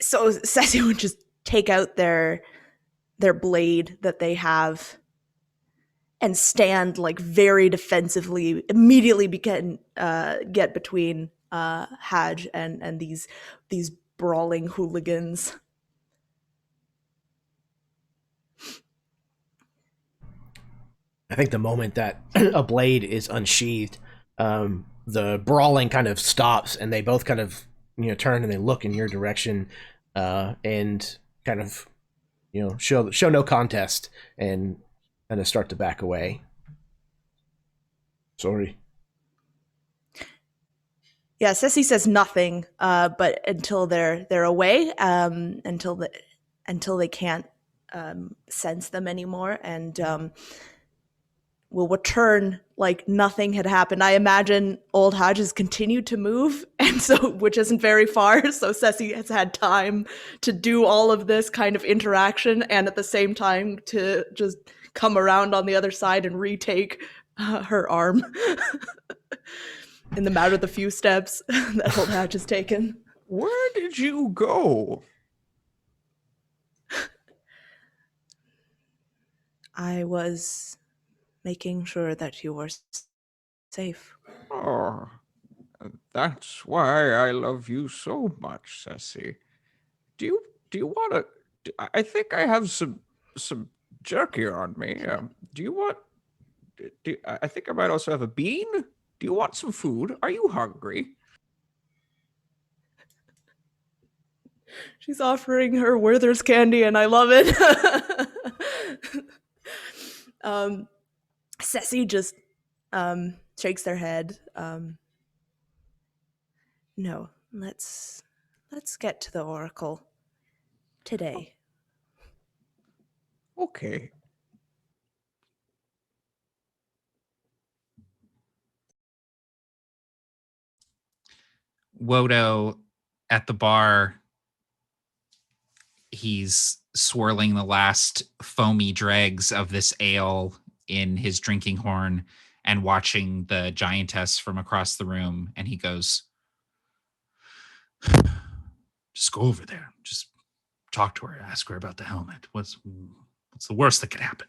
so Ceci would just take out their blade that they have and stand like very defensively. Immediately get between Hodge and these brawling hooligans. I think the moment that a blade is unsheathed, the brawling kind of stops, and they both kind of turn and they look in your direction, and kind of show no contest and kind of start to back away. Sorry. Yeah, Ceci says nothing, but until they're away, until they can't sense them anymore, and will return like nothing had happened. I imagine Old Hodge has continued to move, and so which isn't very far. So Ceci has had time to do all of this kind of interaction, and at the same time to just come around on the other side and retake her arm. In the matter of the few steps that Old Hodge has taken. Where did you go? I was making sure that you were safe. Oh, that's why I love you so much, Ceci. Do you want to? I think I have some jerky on me. Do you want? I think I might also have a bean. Do you want some food? Are you hungry? She's offering her Werther's candy, and I love it. Ceci just shakes their head. No, let's get to the Oracle today. Okay. Wodo at the bar, he's swirling the last foamy dregs of this ale in his drinking horn and watching the giantess from across the room, and he goes, just go over there, just talk to her, ask her about the helmet. What's the worst that could happen?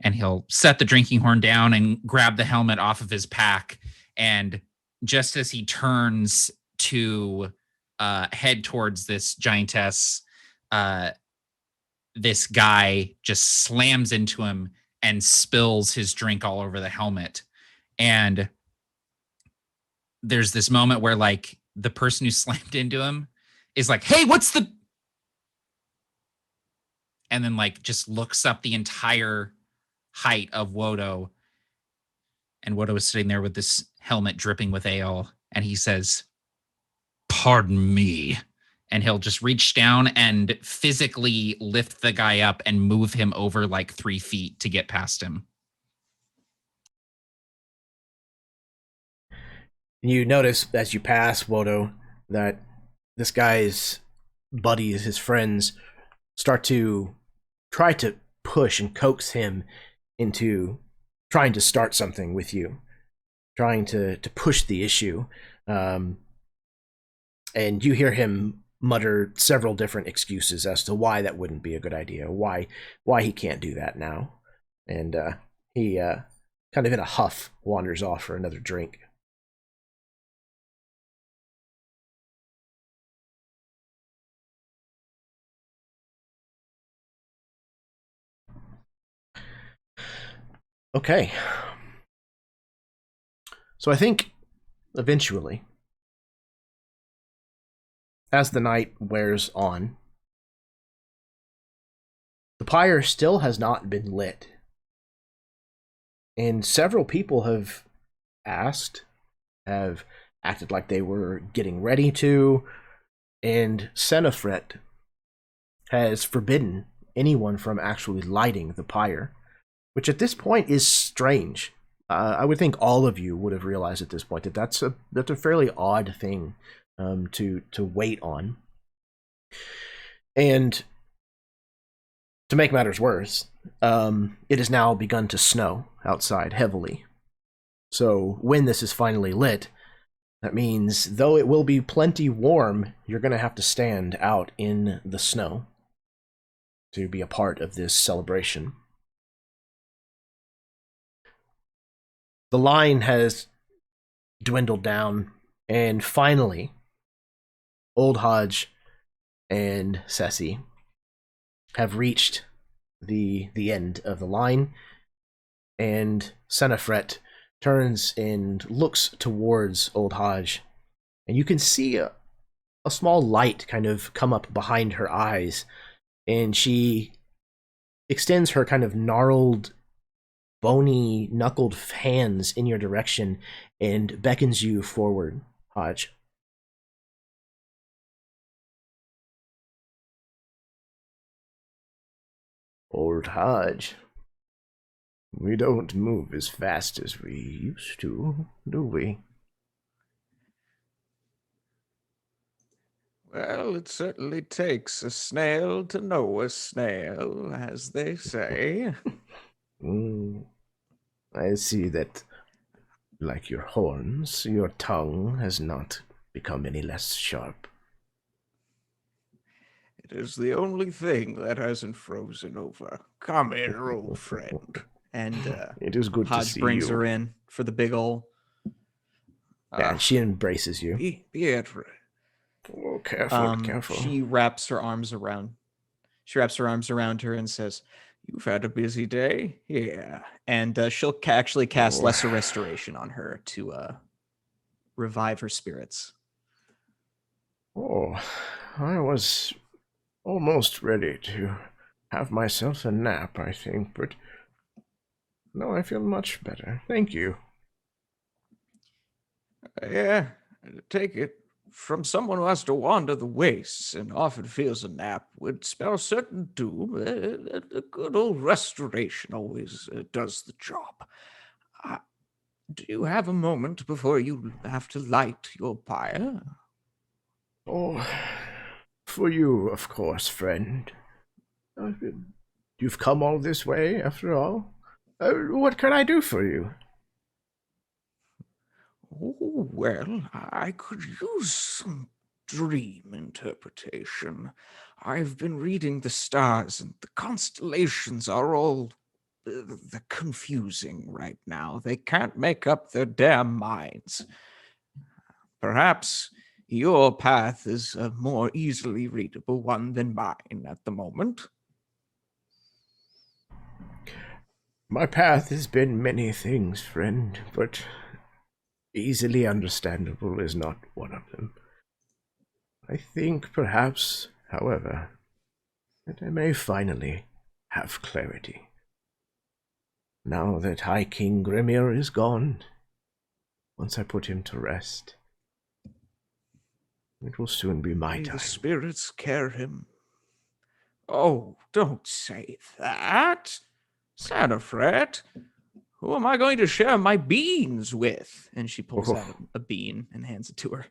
and he'll set the drinking horn down and grab the helmet off of his pack. And just as he turns to head towards this giantess, this guy just slams into him and spills his drink all over the helmet. And there's this moment where like the person who slammed into him is like, hey, what's the... And then like just looks up the entire height of Wodo. And Wodo is sitting there with this helmet dripping with ale. And he says, pardon me. And he'll just reach down and physically lift the guy up and move him over like 3 feet to get past him. You notice as you pass Wodo that this guy's buddies, his friends, start to try to push and coax him into trying to start something with you, trying to push the issue. And you hear him mutter several different excuses as to why that wouldn't be a good idea, why he can't do that now. And he kind of in a huff wanders off for another drink. Okay. So I think eventually, as the night wears on, the pyre still has not been lit. And several people have asked, have acted like they were getting ready to, and Senefret has forbidden anyone from actually lighting the pyre, which at this point is strange. I would think all of you would have realized at this point that that's a fairly odd thing to wait on. And to make matters worse, it has now begun to snow outside heavily. So when this is finally lit, that means though it will be plenty warm, you're going to have to stand out in the snow to be a part of this celebration. The line has dwindled down, and finally, Old Hodge and Ceci have reached the end of the line, and Senefret turns and looks towards Old Hodge, and you can see a small light kind of come up behind her eyes, and she extends her kind of gnarled, bony, knuckled hands in your direction and beckons you forward, Hodge. Old Hodge, we don't move as fast as we used to, do we? Well, it certainly takes a snail to know a snail, as they say. I see that, like your horns, your tongue has not become any less sharp. It is the only thing that hasn't frozen over. Come here, old friend. And it is good to Hodge see brings you. her in for the big ol'. Yeah, and she embraces you. Be at rest. Oh, careful. She wraps her arms around her and says, "You've had a busy day." Yeah. And she'll actually cast Lesser Restoration on her to revive her spirits. Oh, I was almost ready to have myself a nap, I think, but no, I feel much better. Thank you. Yeah, take it from someone who has to wander the wastes and often feels a nap would spell certain doom. A good old restoration always does the job. Do you have a moment before you have to light your pyre? Oh, for you, of course, friend. You've come all this way, after all. What can I do for you? Oh, well, I could use some dream interpretation. I've been reading the stars, and the constellations are all they're confusing right now. They can't make up their damn minds. Perhaps your path is a more easily readable one than mine at the moment. My path has been many things, friend, but easily understandable is not one of them. I think perhaps, however, that I may finally have clarity. Now that High King Grimir is gone, once I put him to rest, it will soon be my May time. the spirits care him. Oh, don't say that. Sanafret, who am I going to share my beans with? And she pulls out a bean and hands it to her.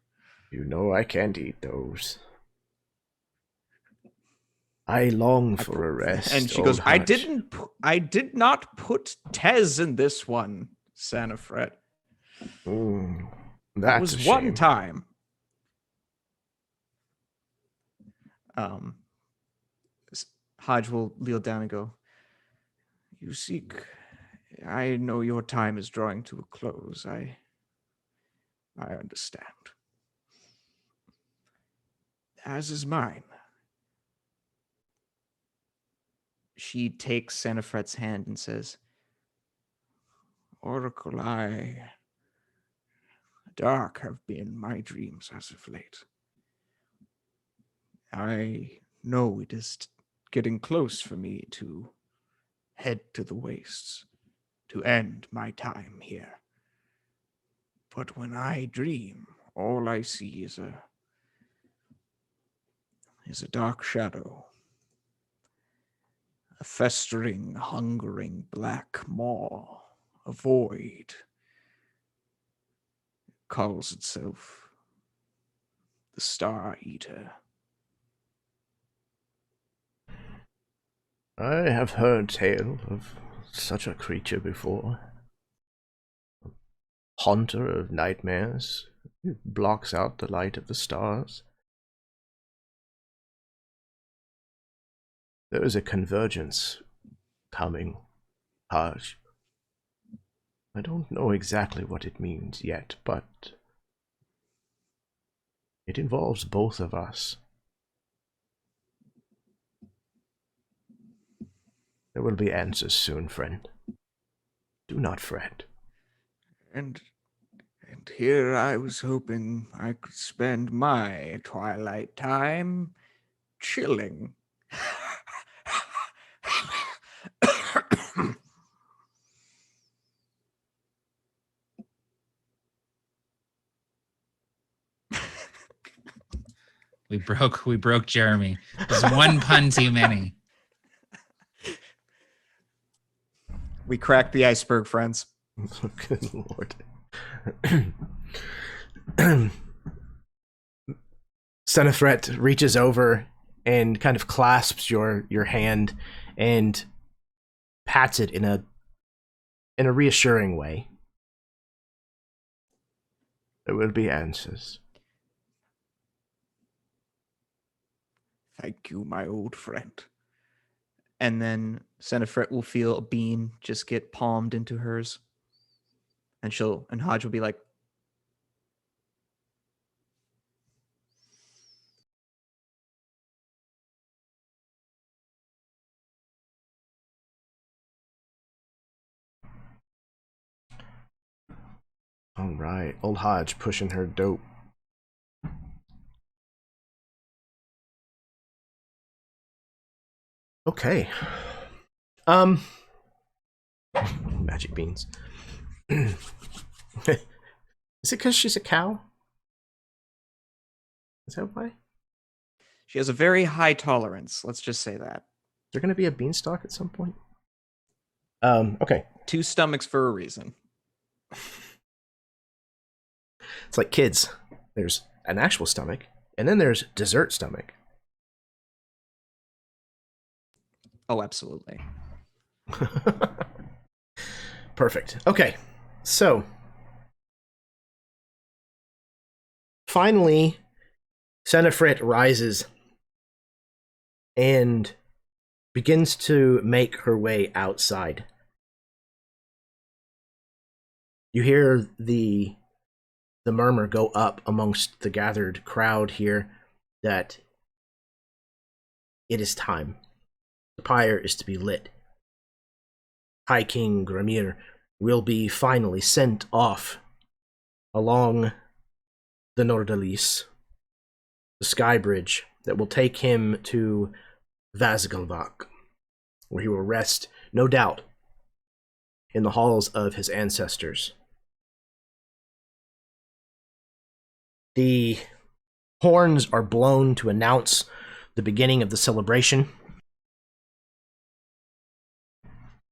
You know I can't eat those. I long for a rest. And she old goes, heart. I did not put Tez in this one, Sanafret. It That's was a shame. one time. Hodge will kneel down and go, You seek. I know your time is drawing to a close. I understand. As is mine. she takes Sanafret's hand and says, Oracle, dark have been my dreams as of late. I know it is getting close for me to head to the wastes, to end my time here. But when I dream, all I see is a dark shadow, a festering, hungering black maw, a void. It calls itself the Star Eater. I have heard tale of such a creature before. A haunter of nightmares, who blocks out the light of the stars. There is a convergence coming, Hajj. I don't know exactly what it means yet, but it involves both of us. There will be answers soon, friend. Do not fret. And here I was hoping I could spend my twilight time chilling. We broke Jeremy. There's one pun too many. we cracked the iceberg, friends. Good lord. Sanafret reaches over and kind of clasps your hand and pats it in a reassuring way. There will be answers. Thank you, my old friend. And then Sanafret will feel a bean just get palmed into hers. And Hodge will be like, All right, old Hodge pushing her dope. Okay. Magic beans. Is it because she's a cow? Is that why? she has a very high tolerance. Let's just say that. Is there going to be a beanstalk at some point? Okay. 2 stomachs for a reason. It's like kids. There's an actual stomach, and then there's dessert stomach. Oh, absolutely. Perfect. Okay. So, finally, Sanafret rises and begins to make her way outside You hear the murmur go up amongst the gathered crowd here that it is time. The pyre is to be lit. High King Gramir will be finally sent off along the Nordalis, the sky bridge that will take him to Vazgalvak, where he will rest, no doubt, in the halls of his ancestors. The horns are blown to announce the beginning of the celebration,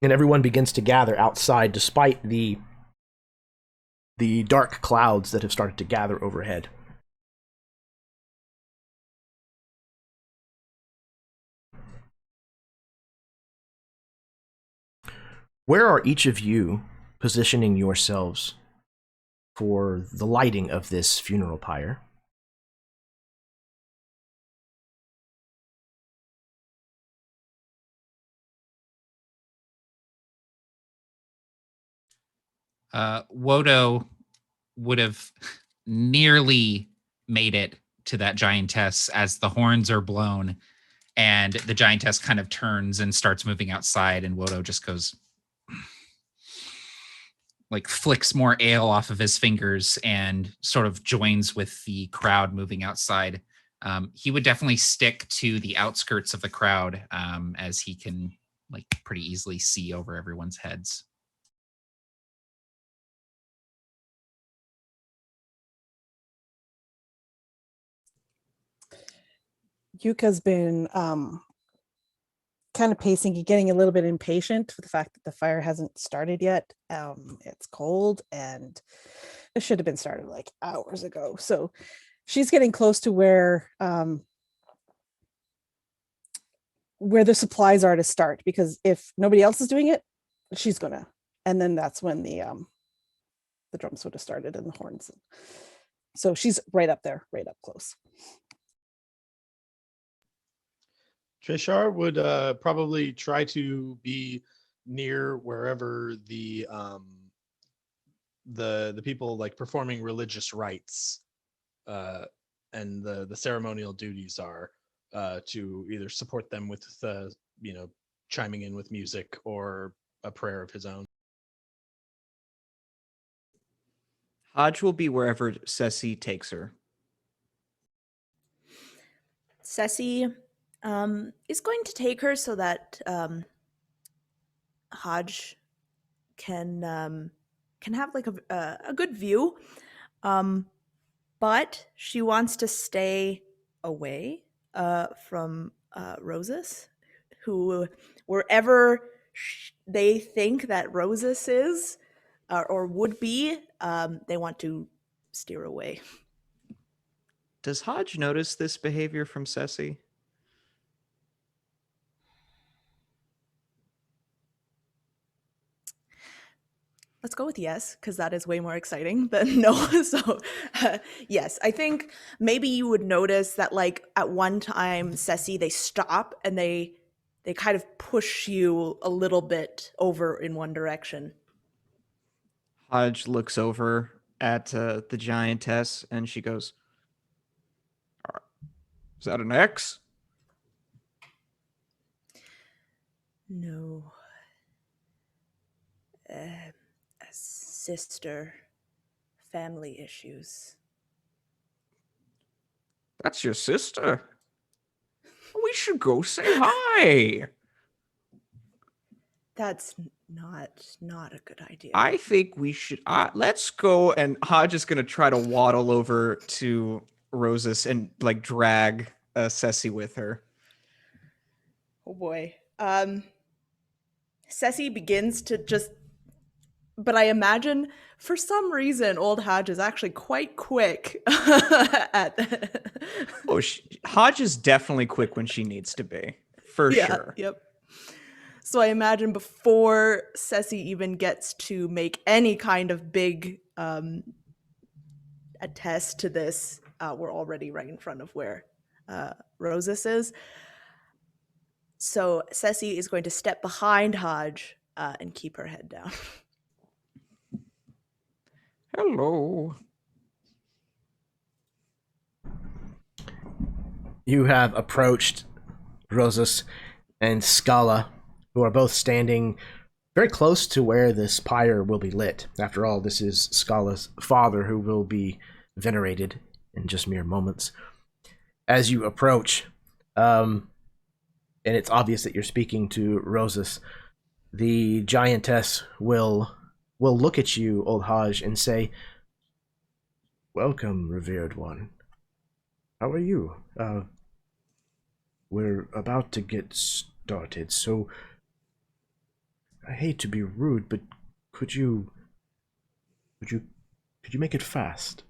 and everyone begins to gather outside despite the dark clouds that have started to gather overhead. Where are each of you positioning yourselves for the lighting of this funeral pyre? Wodo would have nearly made it to that giantess as the horns are blown, and the giantess kind of turns and starts moving outside, and Wodo just goes, like, flicks more ale off of his fingers and sort of joins with the crowd moving outside. He would definitely stick to the outskirts of the crowd, as he can, like, pretty easily see over everyone's heads. Yuka's been kind of pacing, getting a little bit impatient with the fact that the fire hasn't started yet. It's cold and it should have been started like hours ago. So she's getting close to where the supplies are to start, because if nobody else is doing it, she's gonna. And then that's when the drums would have started and the horns. So she's right up there, right up close. Trishar would probably try to be near wherever the people like performing religious rites and the ceremonial duties are, to either support them with chiming in with music or a prayer of his own. Hodge will be wherever Ceci takes her. Ceci is going to take her so that Hodge can have like a good view, but she wants to stay away from Roses, who wherever they think that Roses is or would be, they want to steer away. Does Hodge notice this behavior from Ceci? Let's go with yes, because that is way more exciting than no. So yes, I think maybe you would notice that, like, at one time, Ceci, they stop and they kind of push you a little bit over in one direction. Hodge looks over at the giantess and she goes, "Is that an X?" No. A sister. Family issues. That's your sister. We should go say hi. That's not a good idea. I think we should. Let's go. And Hodge is going to try to waddle over to Roses and like drag Ceci with her. Oh boy. Ceci begins to just, but I imagine for some reason old Hodge is actually quite quick at that. Oh, Hodge is definitely quick when she needs to be, for sure. Yep. So I imagine before Ceci even gets to make any kind of big attest to this, we're already right in front of where Roses is. So Ceci is going to step behind Hodge and keep her head down. Hello. You have approached Rosas and Scala, who are both standing very close to where this pyre will be lit. After all, this is Scala's father, who will be venerated in just mere moments. As you approach, and it's obvious that you're speaking to Rosas, the giantess will look at you, old Hajj, and say, "Welcome, revered one. How are you? We're about to get started, so I hate to be rude, but could you make it fast?"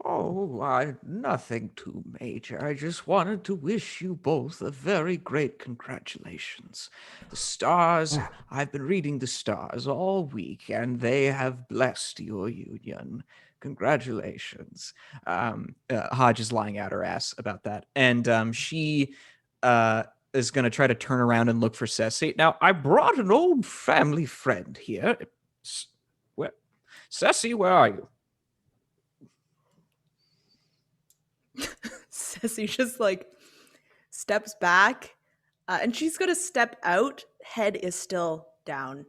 Oh, nothing too major. I just wanted to wish you both a very great congratulations. The stars, I've been reading the stars all week, and they have blessed your union. Congratulations. Hodge is lying out her ass about that. And she is going to try to turn around and look for Ceci. Now, I brought an old family friend here. Where, Ceci, where are you? Ceci just like steps back, and she's gonna step out. Head is still down.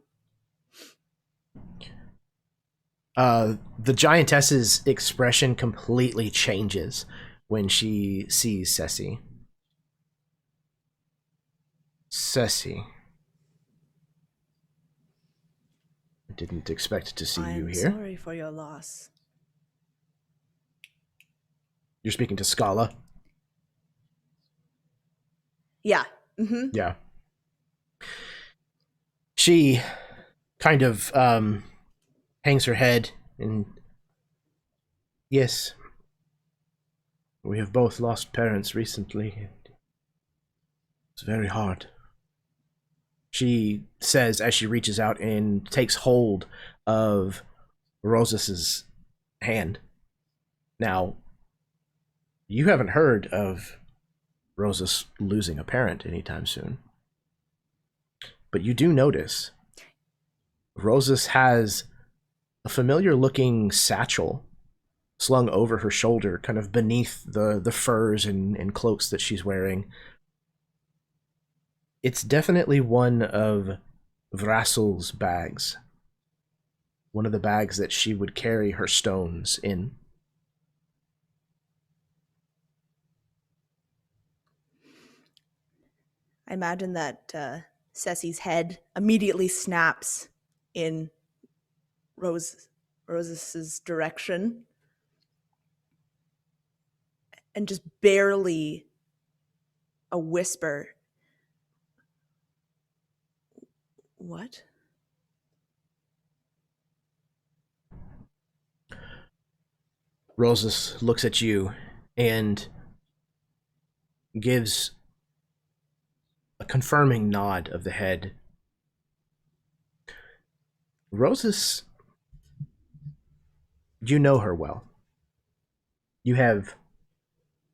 The giantess's expression completely changes when she sees Ceci. Ceci. I didn't expect to see you I'm here. sorry for your loss. You're speaking to Scala? Yeah. Mm-hmm. Yeah. She kind of hangs her head and, yes, we have both lost parents recently. It's very hard. She says as she reaches out and takes hold of Rosas's hand. Now, you haven't heard of Rosas losing a parent anytime soon. But you do notice Rosas has a familiar-looking satchel slung over her shoulder, kind of beneath the furs and cloaks that she's wearing. It's definitely one of Vrassel's bags. One of the bags that she would carry her stones in. I imagine that Ceci's head immediately snaps in Rosas's direction, and just barely a whisper. What? Rosas looks at you and gives a confirming nod of the head. Rosas, you know her well. You have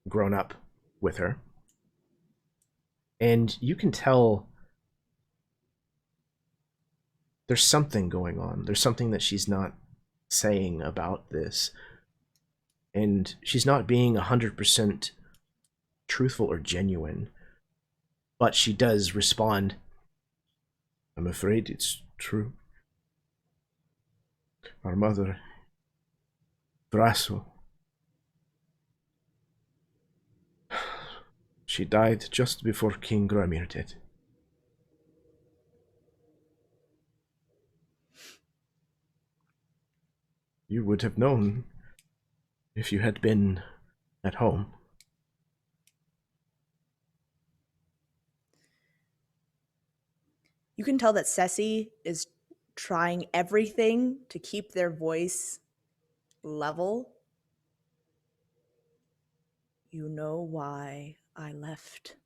grown up with her. And you can tell there's something going on. There's something that she's not saying about this. And she's not being 100% truthful or genuine. But she does respond, "I'm afraid it's true. Our mother, Brasso, she died just before King Gramir did. You would have known if you had been at home." You can tell that Ceci is trying everything to keep their voice level. You know why I left,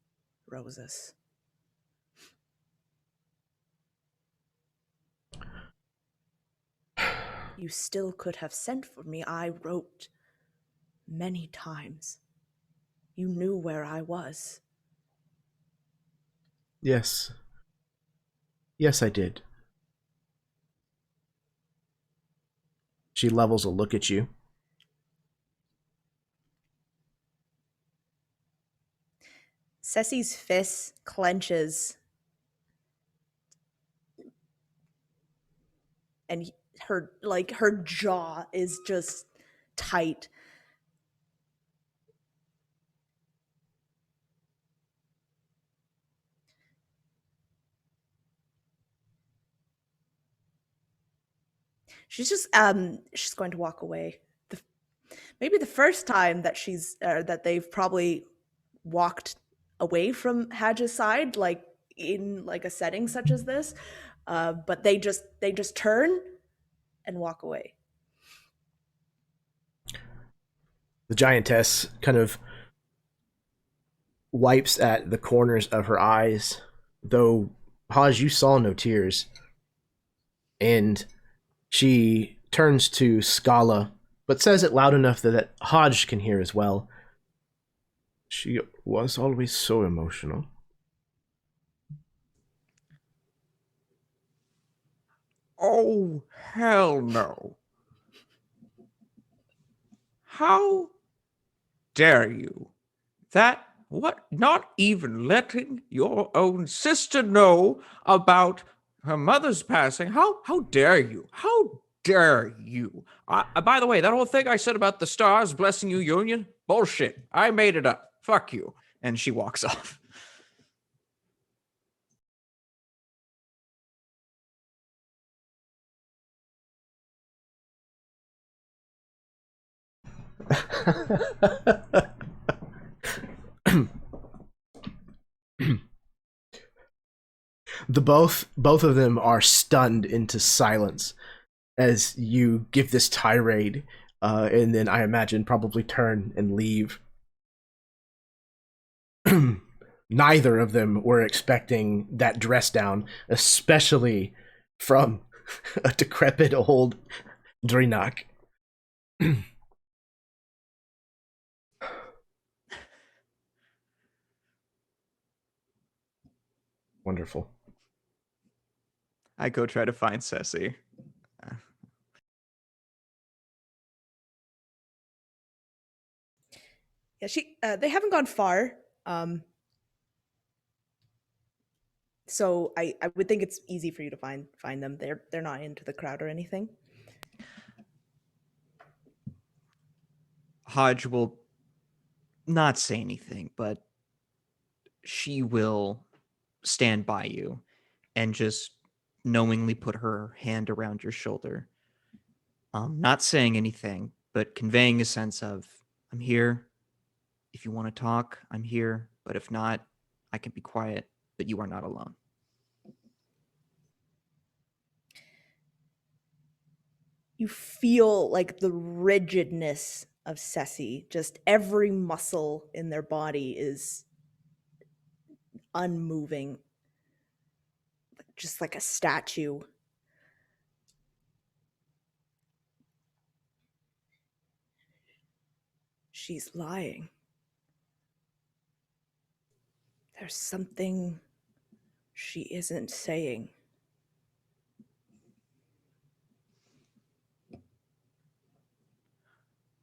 Rosas. You still could have sent for me. I wrote many times. You knew where I was. Yes. Yes, I did. She levels a look at you. Ceci's fist clenches, and her jaw is just tight. She's going to walk away. Maybe the first time that that they've probably walked away from Hadge's side, like in like a setting such as this, but they just turn and walk away. The giantess kind of wipes at the corners of her eyes, though, Haj, you saw no tears. And she turns to Scala, but says it loud enough that Hodge can hear as well. She was always so emotional. Oh, hell no. How dare you? What? Not even letting your own sister know about her mother's passing? How dare you? How dare you? By the way, that whole thing I said about the stars blessing you union, bullshit. I made it up. Fuck you. And she walks off. Both of them are stunned into silence as you give this tirade, and then I imagine probably turn and leave. Neither of them were expecting that dress down, especially from a decrepit old Drinak. Wonderful. I go try to find Ceci. Yeah, they haven't gone far. So I would think it's easy for you to find them. They're not into the crowd or anything. Hodge will not say anything, but she will stand by you and just knowingly put her hand around your shoulder. Not saying anything, but conveying a sense of, I'm here. If you want to talk, I'm here. But if not, I can be quiet, but you are not alone. You feel like the rigidness of Ceci. Just every muscle in their body is unmoving, just like a statue. She's lying. There's something she isn't saying.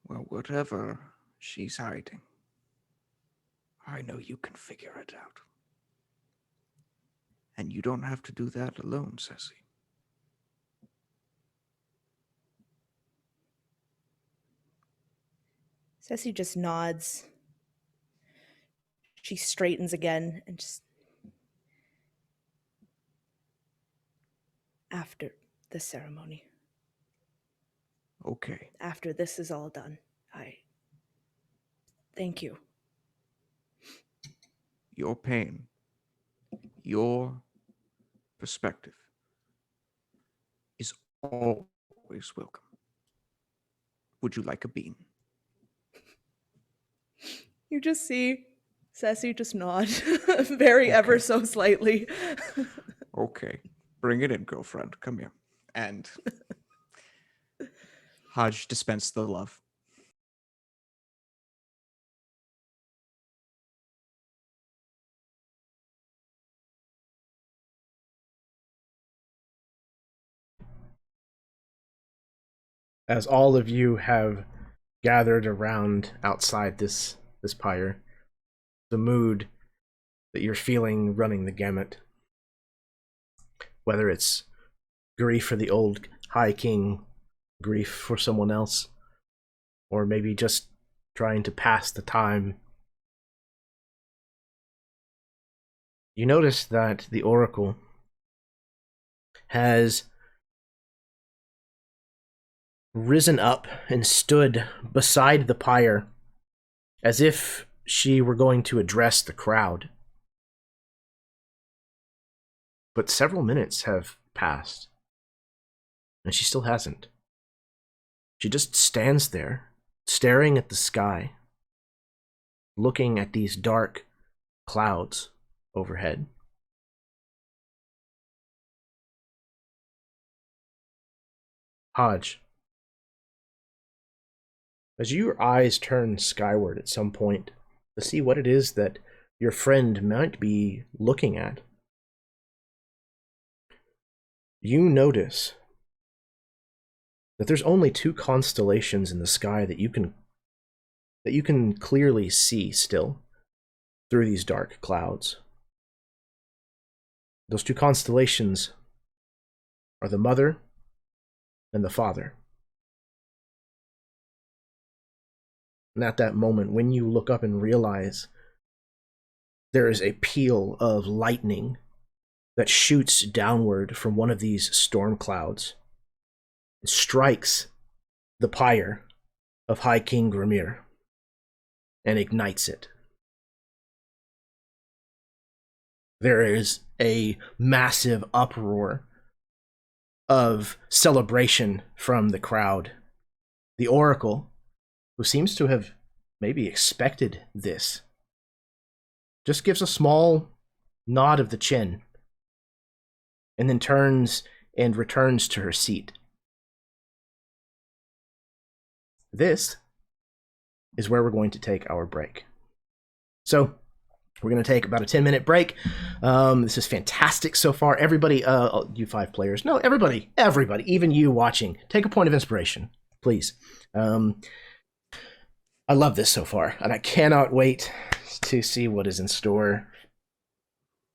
Well, whatever she's hiding, I know you can figure it out. And you don't have to do that alone, Ceci. Ceci just nods. She straightens again and just... After the ceremony. Okay. After this is all done, thank you. Your pain, your perspective is always welcome. Would you like a bean? You just see Ceci just nod very ever so slightly. Okay. Bring it in, girlfriend. Come here. And Hodge dispensed the love. as all of you have gathered around outside this pyre, the mood that you're feeling running the gamut, whether it's grief for the old High King, grief for someone else, or maybe just trying to pass the time. You notice that the Oracle has risen up and stood beside the pyre as if she were going to address the crowd. But several minutes have passed, and she still hasn't. She just stands there, staring at the sky, looking at these dark clouds overhead. Hodge, as your eyes turn skyward at some point to see what it is that your friend might be looking at, you notice that there's only 2 constellations in the sky that you can clearly see still through these dark clouds. Those 2 constellations are the Mother and the Father. And at that moment, when you look up and realize there is a peal of lightning that shoots downward from one of these storm clouds and strikes the pyre of High King Grimir and ignites it. There is a massive uproar of celebration from the crowd. The Oracle, who seems to have maybe expected this, just gives a small nod of the chin and then turns and returns to her seat. This is where we're going to take our break. So, we're going to take about a 10-minute break. This is fantastic so far. Everybody, you 5 players, no, everybody, even you watching, take a point of inspiration, please. I love this so far, and I cannot wait to see what is in store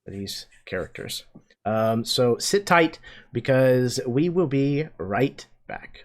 for these characters. So sit tight, because we will be right back.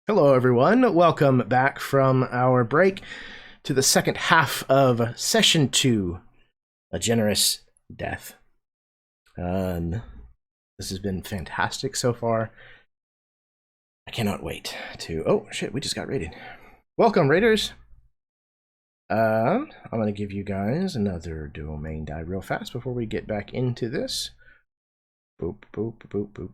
Hello, everyone. Welcome back from our break to the second half of Session 2, A Generous Death. This has been fantastic so far. I cannot wait to... Oh, shit, we just got raided. Welcome, raiders. I'm going to give you guys another domain die real fast before we get back into this. Boop, boop, boop, boop.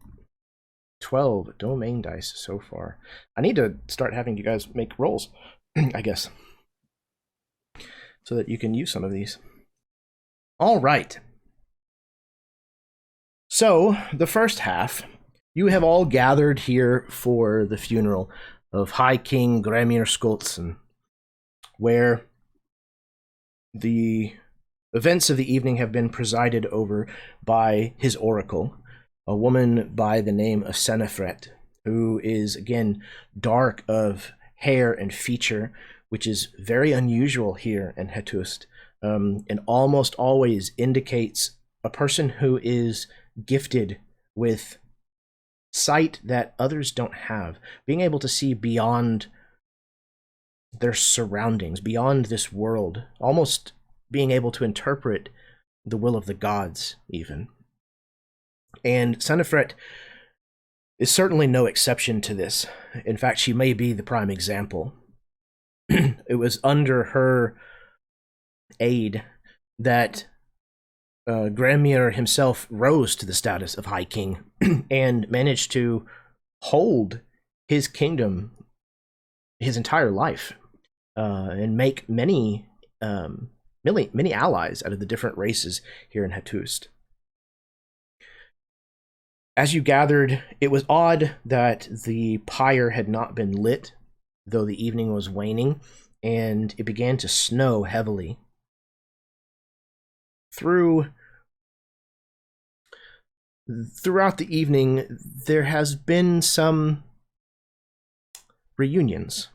12 domain dice so far. I need to start having you guys make rolls, I guess, so that you can use some of these. All right. So, the first half, you have all gathered here for the funeral of High King Gramir Skoltson, where the events of the evening have been presided over by his oracle, a woman by the name of Senefret, who is, again, dark of hair and feature, which is very unusual here in Hettust, and almost always indicates a person who is gifted with sight that others don't have, being able to see beyond their surroundings, beyond this world, almost being able to interpret the will of the gods, even. And Senefret is certainly no exception to this. In fact, she may be the prime example. It was under her aid that Gramir himself rose to the status of High King and managed to hold his kingdom his entire life and make many allies out of the different races here in Hettust. As you gathered, it was odd that the pyre had not been lit, though the evening was waning, and it began to snow heavily. Throughout the evening, there has been some reunions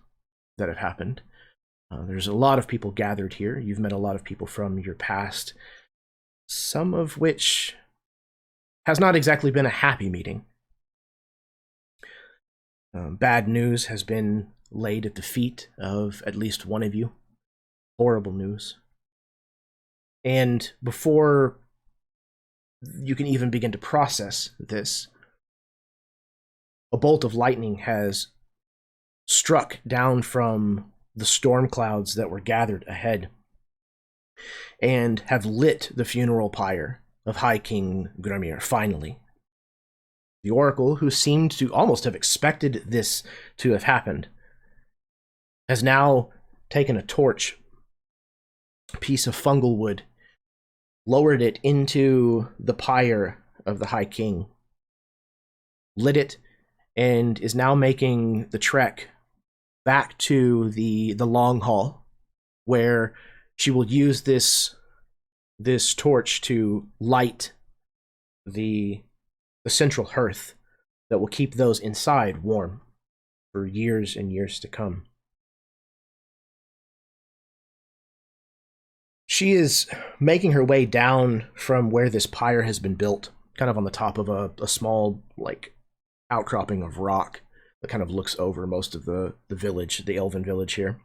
that have happened. There's a lot of people gathered here. You've met a lot of people from your past, some of which has not exactly been a happy meeting. Bad news has been laid at the feet of at least one of you. Horrible news. And before you can even begin to process this, a bolt of lightning has struck down from the storm clouds that were gathered ahead and have lit the funeral pyre of High King Gramir, finally. The oracle, who seemed to almost have expected this to have happened, has now taken a torch, a piece of fungal wood, lowered it into the pyre of the High King, lit it, and is now making the trek back to the long hall, where she will use this torch to light the central hearth that will keep those inside warm for years and years to come. She is making her way down from where this pyre has been built, kind of on the top of a small, like, outcropping of rock that kind of looks over most of the village, the elven village here.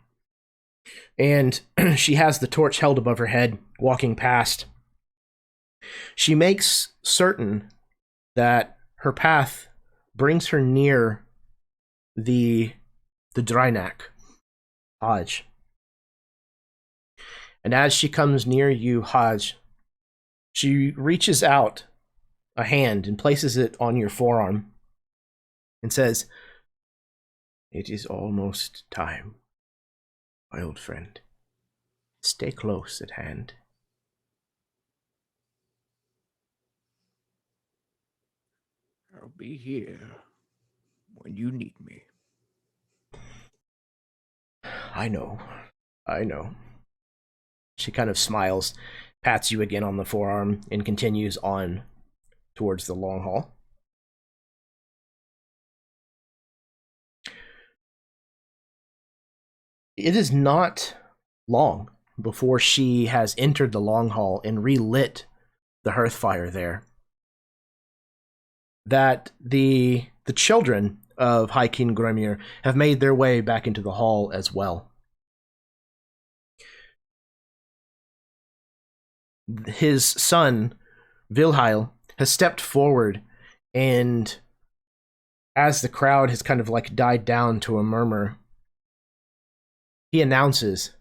And she has the torch held above her head, walking past. She makes certain that her path brings her near the Drynak Hodge. And as she comes near you, Hodge, she reaches out a hand and places it on your forearm and says, "It is almost time, my old friend. Stay close at hand." I'll be here when you need me. I know. She kind of smiles, pats you again on the forearm, and continues on towards the long hall. It is not long before she has entered the long hall and relit the hearth fire there, that the children of High King Gremir have made their way back into the hall as well. His son, Vilheil, has stepped forward, and as the crowd has kind of like died down to a murmur, he announces,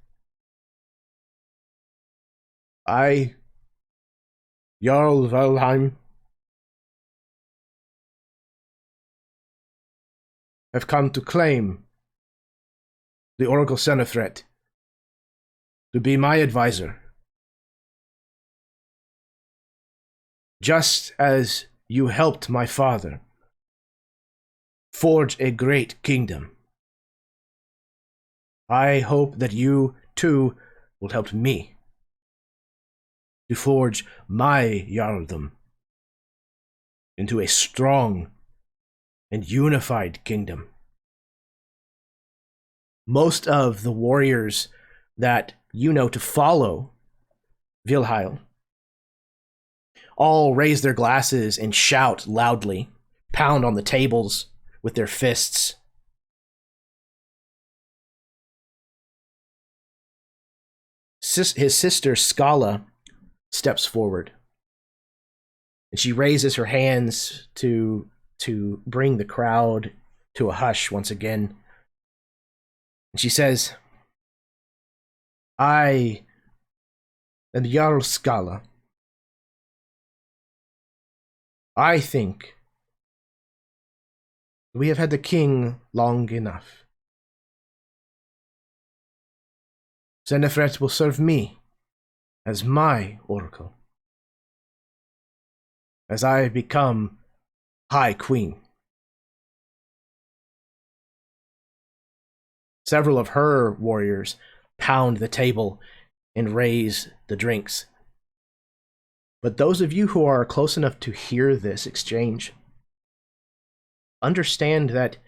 I, Jarl Valheim, have come to claim the Oracle Senethret to be my advisor. Just as you helped my father forge a great kingdom, I hope that you, too, will help me to forge my Jarldom into a strong and unified kingdom. Most of the warriors that you know to follow Vilheil all raise their glasses and shout loudly, pound on the tables with their fists. His sister Scala steps forward, and she raises her hands to bring the crowd to a hush once again. And she says, I am Jarl Scala. I think we have had the king long enough. Senefret will serve me as my oracle, as I become High Queen. Several of her warriors pound the table and raise the drinks. But those of you who are close enough to hear this exchange understand that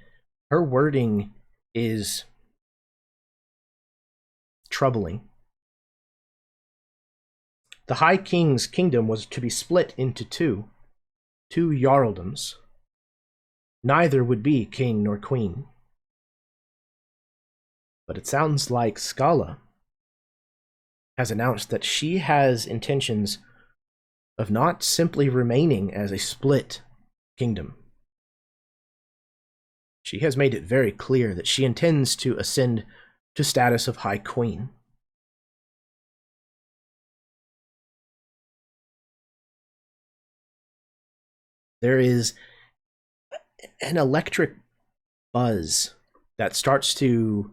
her wording is troubling. The High King's kingdom was to be split into two jarldoms. Neither would be king nor queen. But it sounds like Scala has announced that she has intentions of not simply remaining as a split kingdom. She has made it very clear that she intends to ascend to status of High Queen. There is an electric buzz that starts to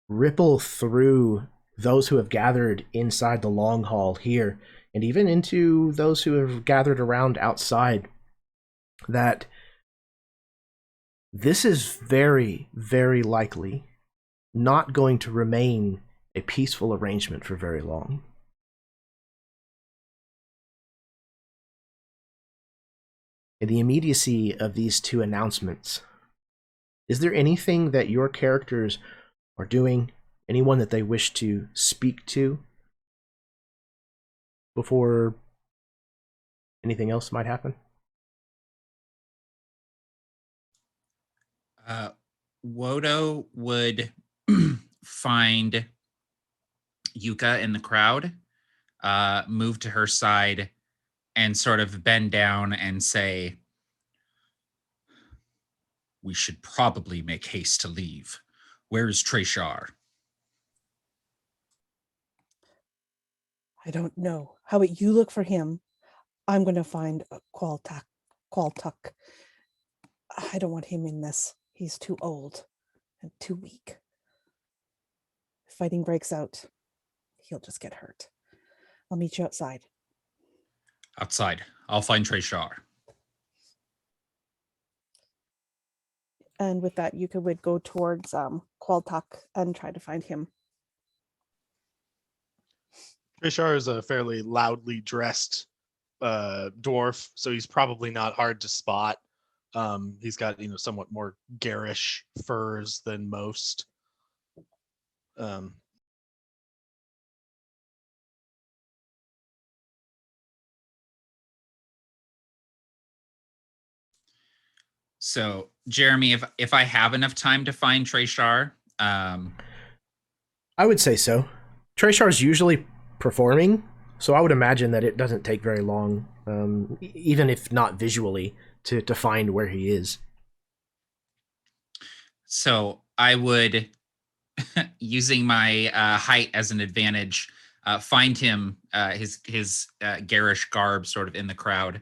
ripple through those who have gathered inside the long hall here, and even into those who have gathered around outside, that this is very, very likely not going to remain a peaceful arrangement for very long. In the immediacy of these two announcements, is there anything that your characters are doing, anyone that they wish to speak to before anything else might happen? Wodo would find Yuka in the crowd, move to her side, and sort of bend down and say, we should probably make haste to leave. Where is Treshar? I don't know. How about you look for him? I'm going to find Qualtuck. I don't want him in this. He's too old and too weak. If fighting breaks out, he'll just get hurt. I'll meet you outside. Outside. I'll find Treshar. And with that, Yuka would go towards Qualtuck and try to find him. Trishar is a fairly loudly dressed dwarf, so he's probably not hard to spot. He's got, somewhat more garish furs than most. So, Jeremy, if I have enough time to find Treshar, I would say so. Treshar's usually performing, so I would imagine that it doesn't take very long, even if not visually, to find where he is. so I would, using my height as an advantage, find him, his garish garb sort of in the crowd,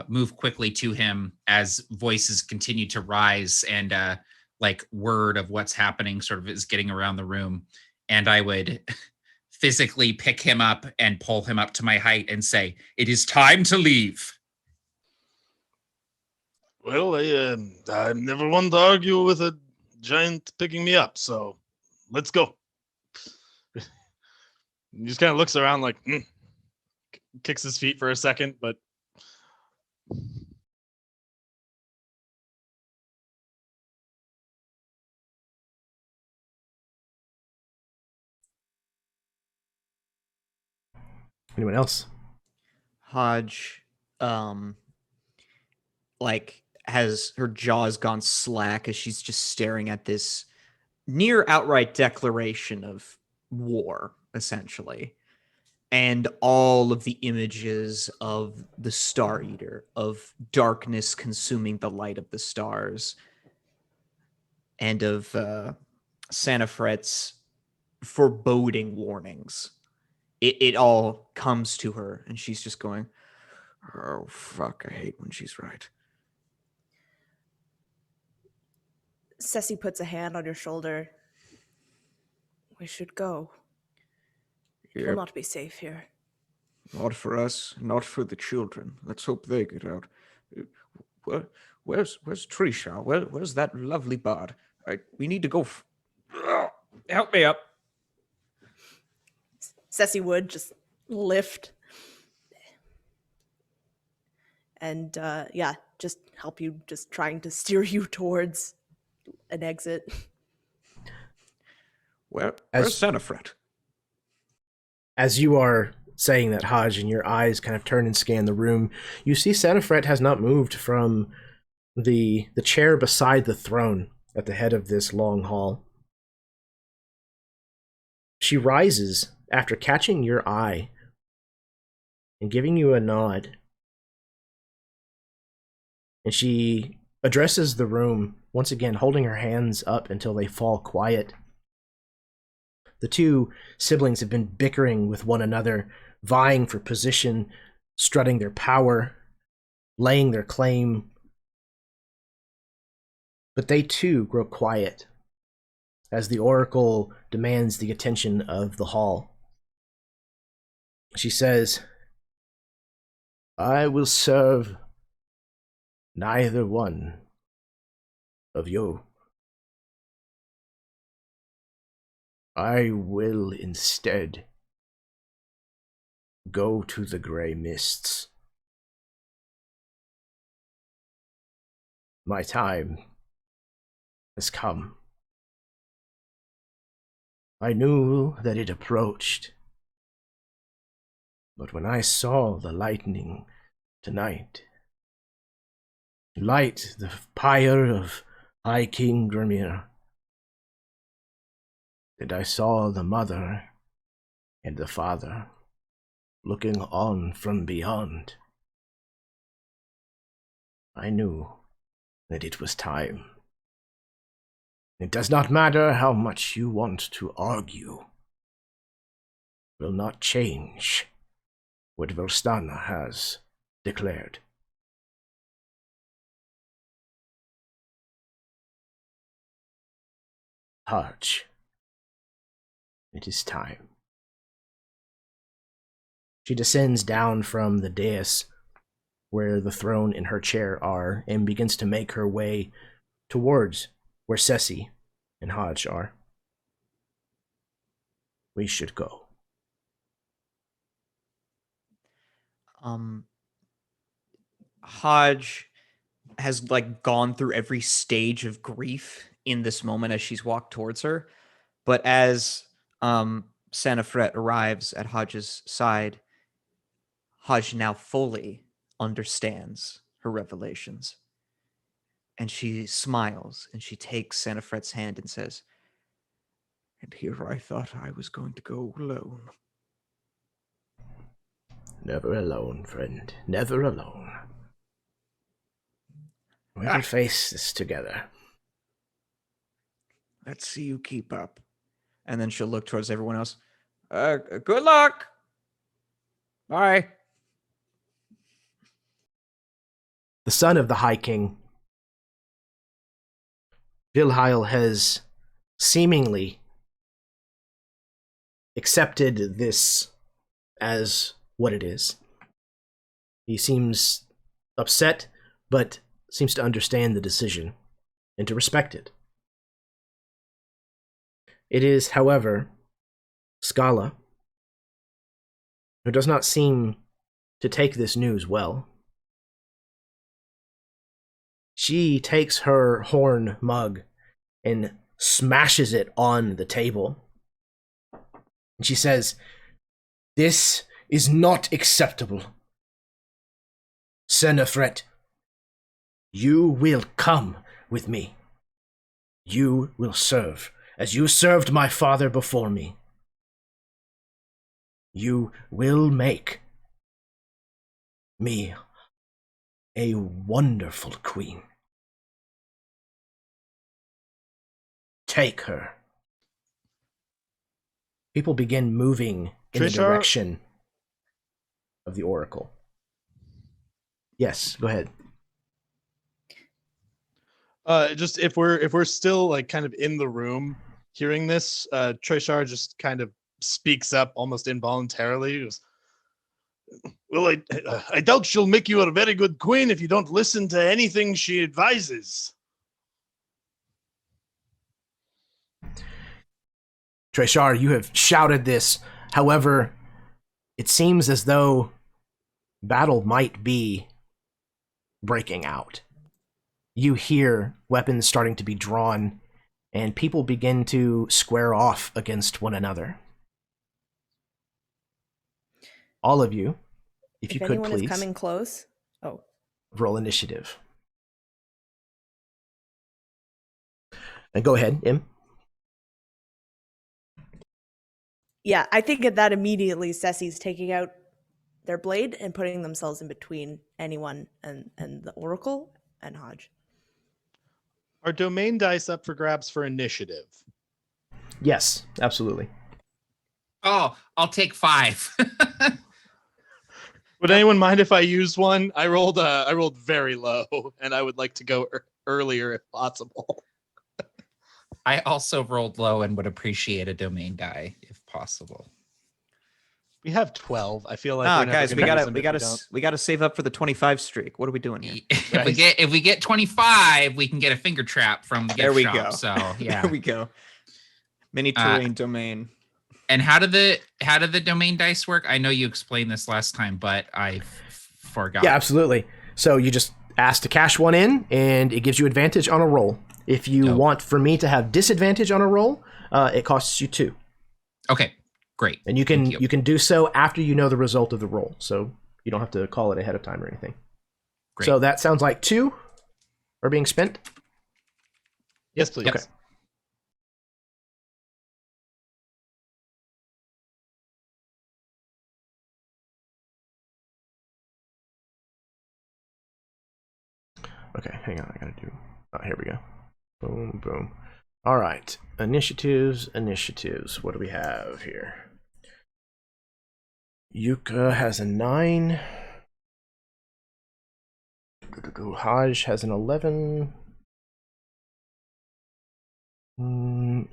move quickly to him as voices continue to rise and like word of what's happening sort of is getting around the room. And I would physically pick him up and pull him up to my height and say, "It is time to leave." Well, I'm never one to argue with a giant picking me up, so let's go. He just kind of looks around like, kicks his feet for a second, but Anyone else? Hodge, like has her jaws gone slack as she's just staring at this near outright declaration of war, essentially. And all of the images of the Star Eater, of darkness consuming the light of the stars, and of Sanafret's foreboding warnings. It all comes to her, and she's just going, "Oh, fuck, I hate when she's right." Ceci puts a hand on your shoulder. We should go. It will Yep. not be safe here. Not for us, not for the children. Let's hope they get out. Where's Trisha? Where's that lovely bard? We need to go. Help me up. Ceci would just lift and just help you, just trying to steer you towards an exit. Where's As- Sanafret? As you are saying that, Hodge, and your eyes kind of turn and scan the room, you see Sanafret has not moved from the chair beside the throne at the head of this long hall. She rises after catching your eye and giving you a nod. And she addresses the room, once again holding her hands up until they fall quiet. The two siblings have been bickering with one another, vying for position, strutting their power, laying their claim. But they too grow quiet as the oracle demands the attention of the hall. She says, "I will serve neither one of you. I will instead go to the gray mists. My time has come. I knew that it approached, but when I saw the lightning tonight, light the pyre of High King Grimir, and I saw the mother and the father looking on from beyond, I knew that it was time. It does not matter how much you want to argue. It will not change what Verstana has declared. Hodge, it is time." She descends down from the dais where the throne and her chair are and begins to make her way towards where Ceci and Hodge are. We should go. Hodge has like gone through every stage of grief in this moment as she's walked towards her. But as Sanafret arrives at Hodge's side, Hodge now fully understands her revelations. And she smiles and she takes Sanafret's hand and says, And here I thought I was going to go alone. Never alone, friend. Never alone. We will face this together. Let's see you keep up. and then she'll look towards everyone else. Good luck. Bye. The son of the High King, Vilheil, has seemingly accepted this as what it is. He seems upset, but seems to understand the decision and to respect it. It is, however, Scala who does not seem to take this news well. She takes her horn mug and smashes it on the table. And she says, "This is not acceptable. Senefret, you will come with me. You will serve, as you served my father before me. You will make me a wonderful queen. Take her." People begin moving in the Trisha? direction of the oracle. Yes, go ahead. Just if we're still like kind of in the room hearing this, Trishar just kind of speaks up almost involuntarily. He goes, "Well, I doubt she'll make you a very good queen if you don't listen to anything she advises." Treshar, you have shouted this. However, it seems as though battle might be breaking out. You hear weapons starting to be drawn, and people begin to square off against one another. All of you, if you could anyone please is coming close. Oh, roll initiative. And go ahead, Im. yeah, I think at that immediately Ceci's taking out their blade and putting themselves in between anyone and the Oracle and Hodge. Are domain dice up for grabs for initiative? Yes, absolutely. Oh, I'll take 5. Would anyone mind if I used one? I rolled very low, and I would like to go earlier if possible. I also rolled low and would appreciate a domain die if possible. We have 12. I feel like we're never guys, gonna use them we if don't. gotta save up for the 25 streak. What are we doing here? If we get 25, we can get a finger trap from the gift There we shop. go. So yeah, There we go. Mini terrain domain. And how do the domain dice work? I know you explained this last time, but I forgot. Yeah, absolutely. So you just ask to cash one in, and it gives you advantage on a roll. If you want for me to have disadvantage on a roll, it costs you 2. Okay, great. And you can do so after you know the result of the roll. So you don't have to call it ahead of time or anything. Great. So that sounds like 2 are being spent. Yes, please. Okay. Okay, hang on. I gotta do. Oh, here we go. Boom, boom. All right. Initiatives. What do we have here? Yuka has a 9. Haj has an 11.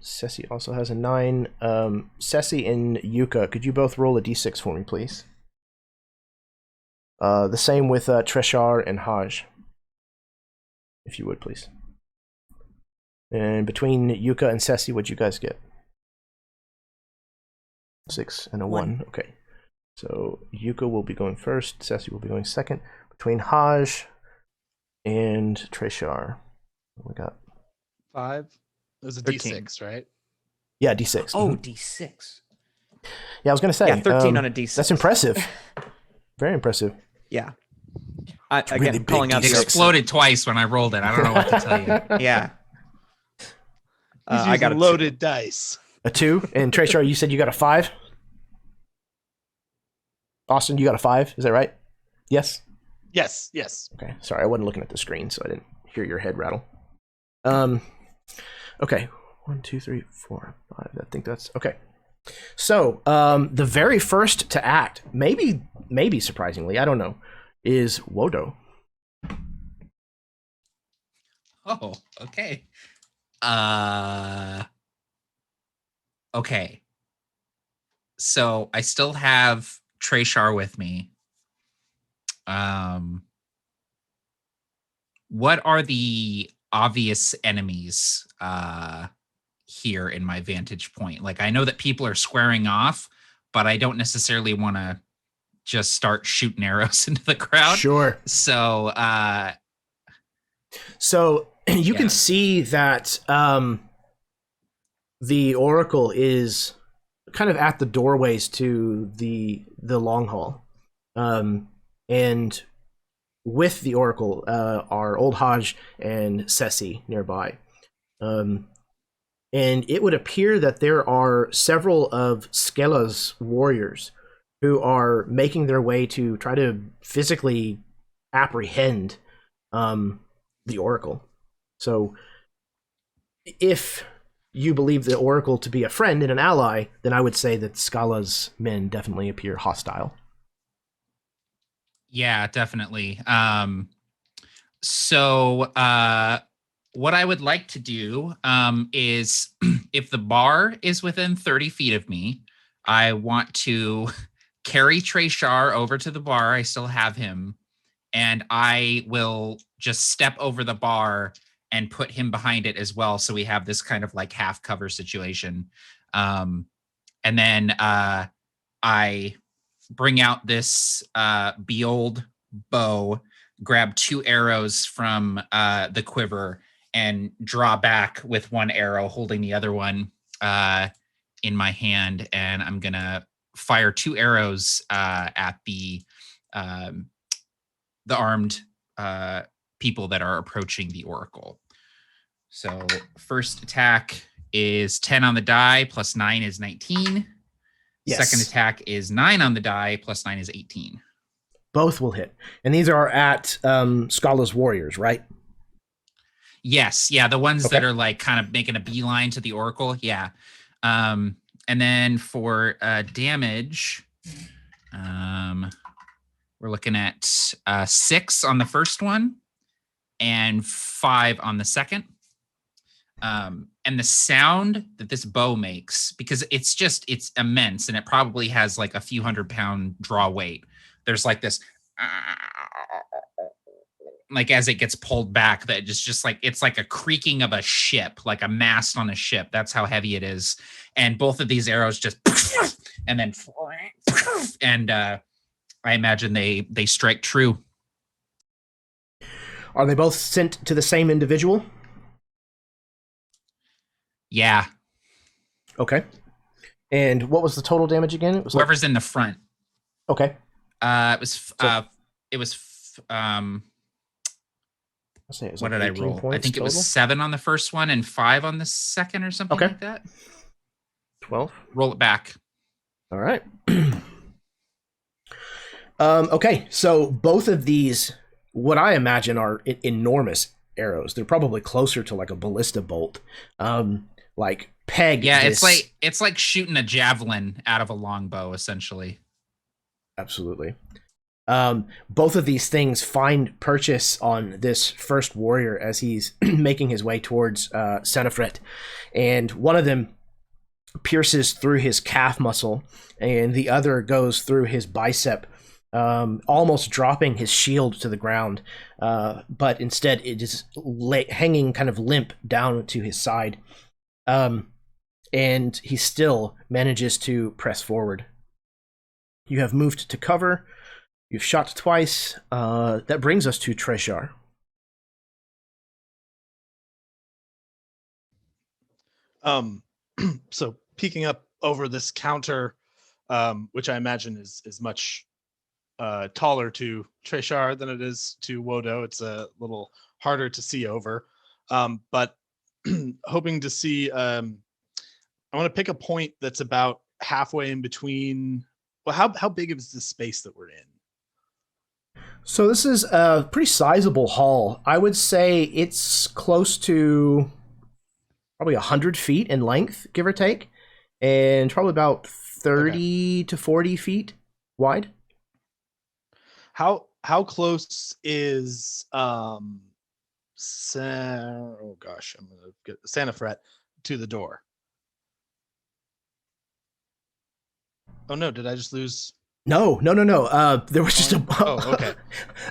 Ceci also has a 9. Ceci and Yuka, could you both roll a d6 for me, please? The same with Treshar and Haj. If you would, please. And between Yuka and Ceci, what'd you guys get? 6 and a 1. Okay. So Yuka will be going first. Ceci will be going second. Between Haj and Treshar, what we got? 5. It was a 13. D6, right? Yeah, D6. Oh, Mhm. D6. Yeah, I was gonna say. Yeah, 13 on a D6. That's impressive. Very impressive. Yeah. again, really big calling out It D6. the exploded twice when I rolled it. I don't know what to tell you. Yeah. He's I got using a 2. loaded dice. A 2. And Trashar, you said you got a 5? Austin, you got a 5? Is that right? Yes? Yes, yes. Okay. Sorry, I wasn't looking at the screen, so I didn't hear your head rattle. Okay. 1, 2, 3, 4, 5. I think that's okay. So, the very first to act, maybe surprisingly, I don't know, is Wodo. Oh, okay. Okay. So I still have Trashar with me. What are the obvious enemies here in my vantage point? Like, I know that people are squaring off, but I don't necessarily want to just start shooting arrows into the crowd. Sure. So you can see that the Oracle is kind of at the doorways to the long hall. And with the Oracle are Old Hodge and Ceci nearby. And it would appear that there are several of Skella's warriors who are making their way to try to physically apprehend the Oracle. So if you believe the Oracle to be a friend and an ally, then I would say that Scala's men definitely appear hostile. yeah, definitely. So what I would like to do is if the bar is within 30 feet of me, I want to carry Trashar over to the bar. I still have him. And I will just step over the bar and put him behind it as well. So we have this kind of like half cover situation. And then I bring out this Behold bow, grab 2 arrows from the quiver, and draw back with 1 arrow, holding the other one in my hand. And I'm going to fire 2 arrows at the armed people that are approaching the Oracle. So first attack is 10 on the die, plus 9 is 19. Yes. Second attack is 9 on the die, plus 9 is 18. Both will hit. And these are at Scala's warriors, right? Yes, yeah, the ones Okay. that are like kind of making a beeline to the Oracle, yeah. And then for damage, we're looking at 6 on the first one and 5 on the second. And the sound that this bow makes, because it's immense and it probably has like a few 100-pound draw weight. There's like this, like as it gets pulled back, that just like, it's like a creaking of a ship, like a mast on a ship. That's how heavy it is. And both of these arrows just, and then, and I imagine they strike true. Are they both sent to the same individual? Yeah. Okay. And what was the total damage again? It was Whoever's in the front. okay. It was I'll say it was what like did I 18 roll? I points think it was total? 7 on the first one and 5 on the second or something Okay. like that. 12. Roll it back. All right. Okay, so both of these, what I imagine are enormous arrows. They're probably closer to like a ballista bolt. Like peg. Yeah, this. it's like shooting a javelin out of a longbow, essentially. Absolutely. Both of these things find purchase on this first warrior as he's making his way towards Senefret, and one of them pierces through his calf muscle, and the other goes through his bicep, almost dropping his shield to the ground. But instead, it is hanging kind of limp down to his side, and he still manages to press forward. You have moved to cover. You've shot twice. That brings us to Treshar. So peeking up over this counter, which I imagine is much taller to Trishar than it is to Wodo. It's a little harder to see over. But hoping to see, I want to pick a point that's about halfway in between. Well, how big is the space that we're in? So this is a pretty sizable hall. I would say it's close to probably 100 feet in length, give or take, and probably about 30 to 40 feet wide. How close is oh gosh, I'm gonna get Sanafret to the door? Oh no, did I just lose? No. There was just okay.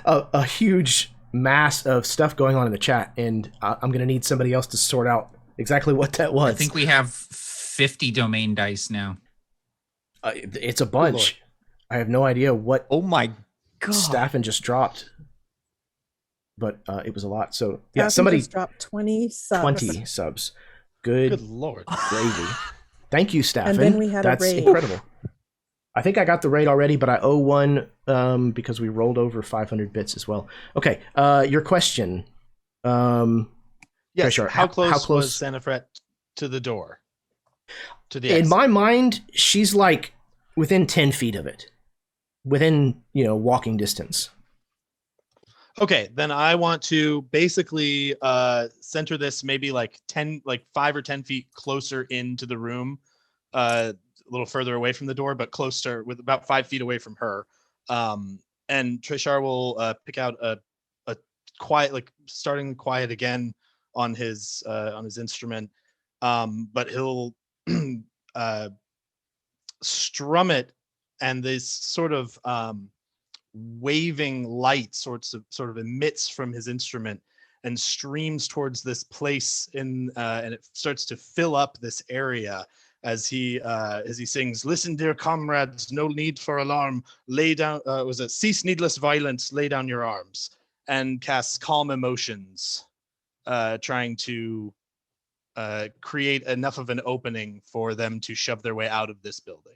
a huge mass of stuff going on in the chat, and I'm going to need somebody else to sort out exactly what that was. I think we have 50 domain dice now. It's a bunch. I have no idea what Oh my god. Staffin just dropped, but it was a lot. So yeah, Staffin somebody just dropped 20 subs. 20 subs. Good Lord. gravy. Thank you, Staffin. And then we had a That's raid. incredible. I think I got the raid already, but I owe one because we rolled over 500 bits as well. Okay, your question. Yes. Sure. How close was Sanafret to the door? To the In exit? my mind, she's like within 10 feet of it. Within, walking distance. Okay, then I want to basically center this maybe like 5 or 10 feet closer into the room, a little further away from the door, but closer, with about 5 feet away from her. And Trishar will pick out a quiet, like starting quiet again on his instrument, but he'll strum it, and this sort of waving light sort of emits from his instrument and streams towards this place and it starts to fill up this area as he sings, "Listen, dear comrades, no need for alarm. Lay down, cease needless violence, lay down your arms," and casts calm emotions, trying to create enough of an opening for them to shove their way out of this building.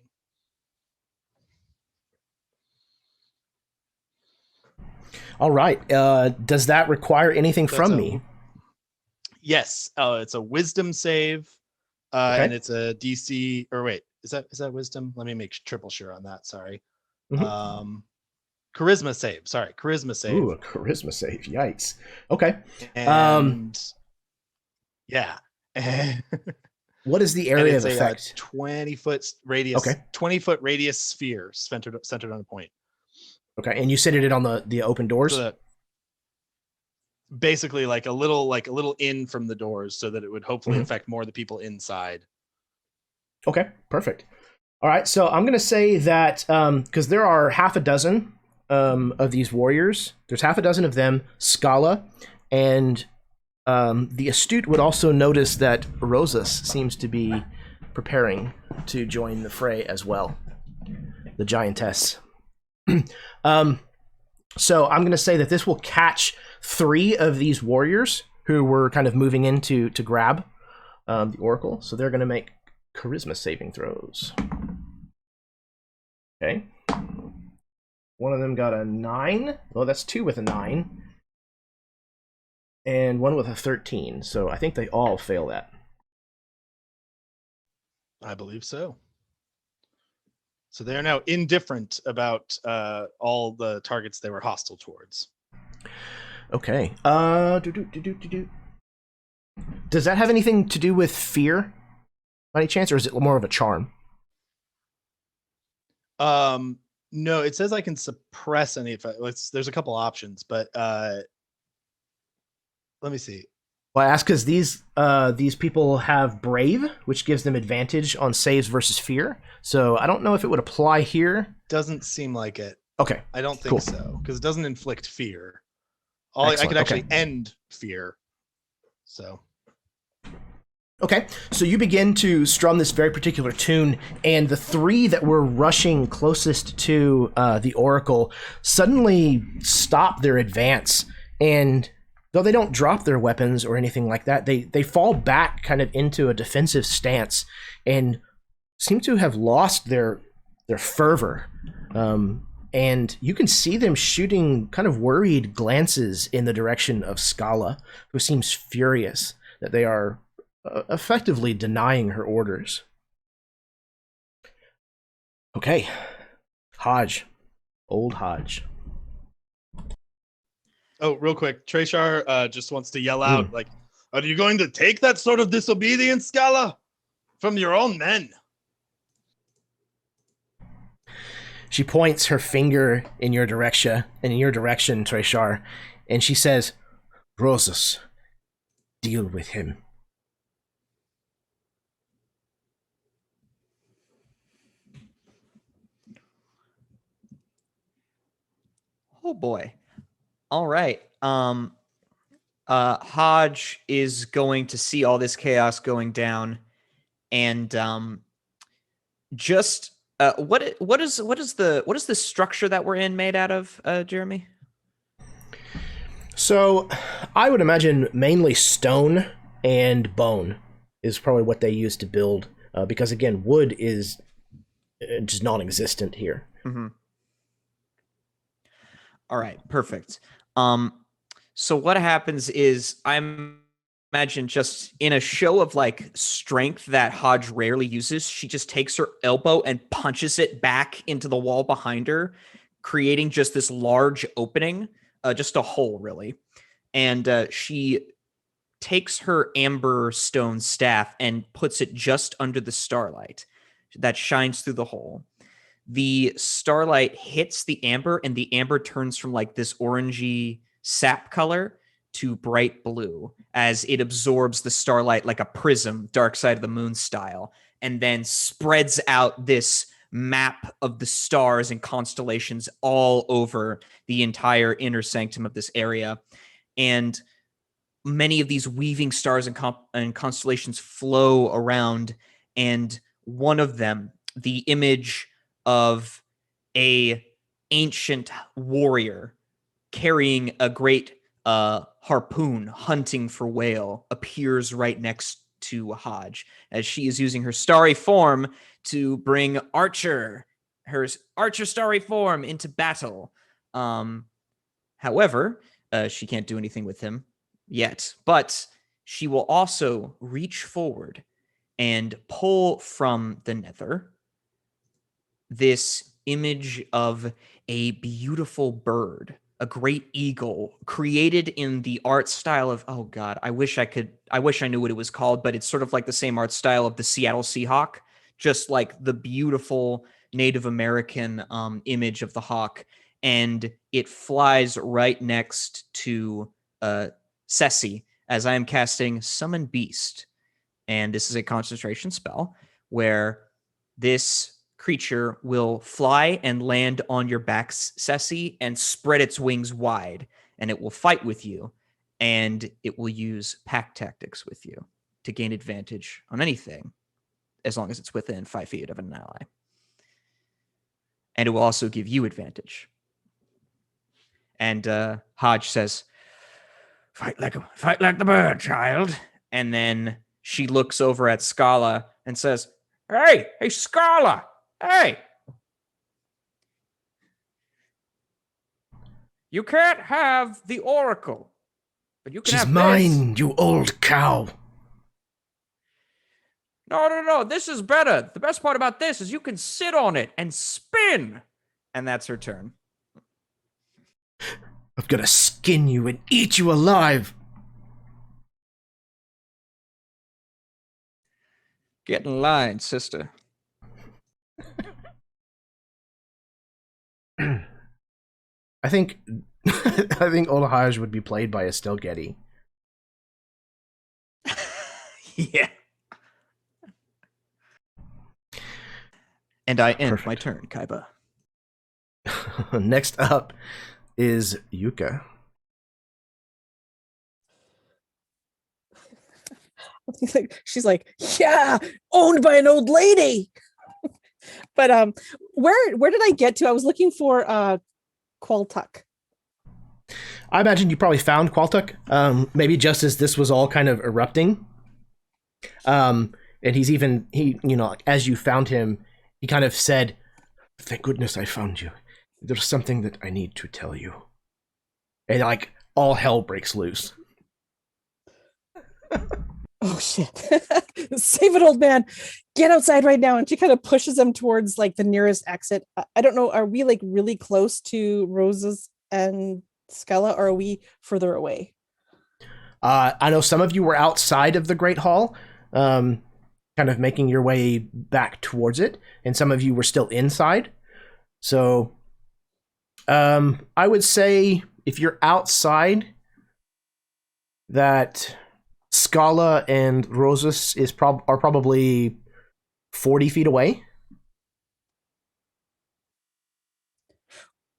All right. Does that require anything from me? Yes. It's a wisdom save, Okay. and it's a DC. Or wait, is that wisdom? Let me make triple sure on that. Sorry. Mhm. Charisma save. Sorry, charisma save. Ooh, a charisma save. Yikes. Okay. And yeah. What is the And area it's of a effect? 20-foot radius. Okay. 20-foot radius sphere centered on a point. Okay, and you centered it on the open doors? So that basically like a little in from the doors, so that it would hopefully Mhm. affect more of the people inside. Okay, perfect. All right, so I'm going to say that because there are half a dozen of these warriors, there's half a dozen of them, Scala, and the astute would also notice that Rosas seems to be preparing to join the fray as well, the giantess. So I'm going to say that this will catch 3 of these warriors who were kind of moving in to grab the oracle. So they're going to make charisma saving throws. Okay. One of them got a 9. Well, that's 2 with a 9. And 1 with a 13. So I think they all fail that. I believe so. So they are now indifferent about all the targets they were hostile towards. Okay. Does that have anything to do with fear, by any chance, or is it more of a charm? No, it says I can suppress any effect. There's a couple options, but let me see. Well, I ask because these people have brave, which gives them advantage on saves versus fear. So I don't know if it would apply here. Doesn't seem like it. Okay. I don't think Cool. so, because it doesn't inflict fear. I Excellent, could actually okay. end fear. So Okay, so you begin to strum this very particular tune, and the 3 that were rushing closest to the oracle suddenly stop their advance, and though they don't drop their weapons or anything like that, they fall back kind of into a defensive stance and seem to have lost their fervor. and you can see them shooting kind of worried glances in the direction of Scala, who seems furious that they are effectively denying her orders. Okay, Hodge. Old Hodge. Oh, real quick, Treshar just wants to yell out, like, are you going to take that sort of disobedience, Scala? From your own men? She points her finger in your direction, Treshar, and she says, Rosas, deal with him. Oh boy. All right. Hodge is going to see all this chaos going down, and just what is the structure that we're in made out of, Jeremy? So, I would imagine mainly stone and bone is probably what they use to build, because again, wood is just non-existent here. Mm-hmm. All right, perfect. So what happens is, I imagine, just in a show of like strength that Hodge rarely uses, she just takes her elbow and punches it back into the wall behind her, creating just this large opening, just a hole really. And she takes her amber stone staff and puts it just under the starlight that shines through the hole. The starlight hits the amber, and the amber turns from like this orangey sap color to bright blue as it absorbs the starlight like a prism, dark side of the moon style, and then spreads out this map of the stars and constellations all over the entire inner sanctum of this area. And many of these weaving stars and constellations flow around, and one of them, the image of a ancient warrior carrying a great harpoon hunting for whale, appears right next to Hodge as she is using her starry form to bring her archer starry form into battle. However, she can't do anything with him yet, but she will also reach forward and pull from the nether this image of a beautiful bird, a great eagle, created in the art style of, oh God, I wish I knew what it was called, but it's sort of like the same art style of the Seattle Seahawk, just like the beautiful Native American image of the hawk. And it flies right next to Ceci as I am casting Summon Beast. And this is a concentration spell where this creature will fly and land on your back, Ceci, and spread its wings wide, and it will fight with you, and it will use pack tactics with you to gain advantage on anything, as long as it's within 5 feet of an ally. And it will also give you advantage. And Hodge says, fight like the bird, child. And then she looks over at Scala and says, hey, Scala! Hey! You can't have the oracle, but you can She's have mine, this. you old cow. No. This is better. The best part about this is you can sit on it and spin. And that's her turn. I'm gonna skin you and eat you alive. Get in line, sister. I think Old Hodge would be played by Estelle Getty. Yeah. And I end Perfect. my turn, Kaiba. Next up is Yuka. She's like, yeah, owned by an old lady. But where did I get to? I was looking for Qualtuck. I imagine you probably found Qualtuck, maybe just as this was all kind of erupting. And he, as you found him, he kind of said, "Thank goodness I found you. There's something that I need to tell you. And like all hell breaks loose. Oh shit. Save it, old man. Get outside right now. And she kind of pushes him towards like the nearest exit. I don't know. Are we like really close to Roses and Skella, or are we further away? I know some of you were outside of the Great Hall, kind of making your way back towards it, and some of you were still inside. So I would say if you're outside, that Scala and Roses are probably 40 feet away.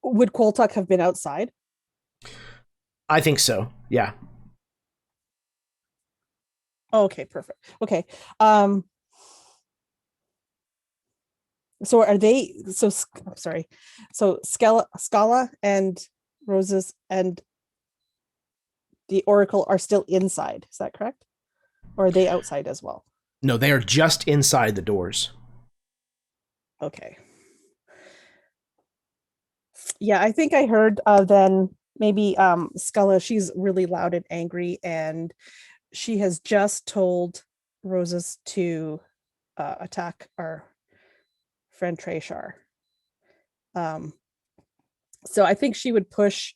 Would Quoltuck have been outside? I think so, yeah. Oh, okay, perfect. Okay. So are they, so I'm sorry. So Scala and Roses and the Oracle are still inside. Is that correct? Or are they outside as well? No, they are just inside the doors. Okay. Yeah, I think I heard then maybe Scala, she's really loud and angry, and she has just told Roses to attack our friend Treshar. So I think she would push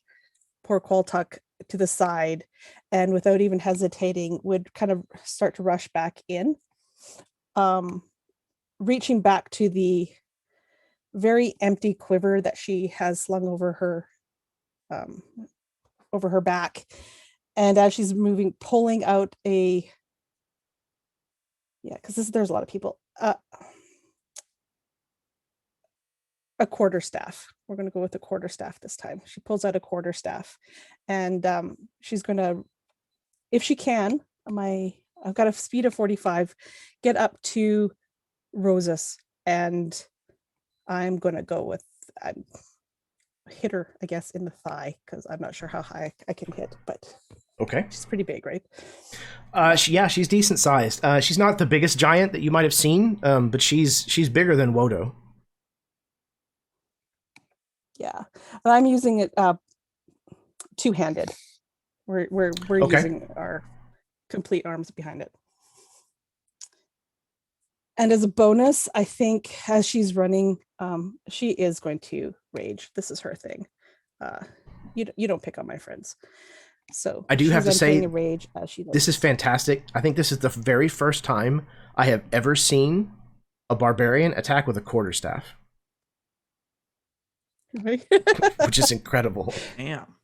poor Quoltuck to the side, and without even hesitating would kind of start to rush back in, reaching back to the very empty quiver that she has slung over her back. And as she's moving, pulling out a, because there's a lot of people, a quarterstaff. We're going to go with a quarterstaff this time. She pulls out a quarterstaff, and she's going to, if she can, I've got a speed of 45, get up to Roses, and I'm going to go with hit her, I guess, in the thigh, because I'm not sure how high I can hit, but okay, she's pretty big, right? She's decent sized. She's not the biggest giant that you might have seen, but she's bigger than Wodo. Yeah, and I'm using it two-handed. We're Okay. using our complete arms behind it. And as a bonus, I think as she's running, she is going to rage. This is her thing. You don't pick on my friends. So I do have to say, a rage as she this is fantastic. I think this is the very first time I have ever seen a barbarian attack with a quarterstaff. Right? Which is incredible. Damn.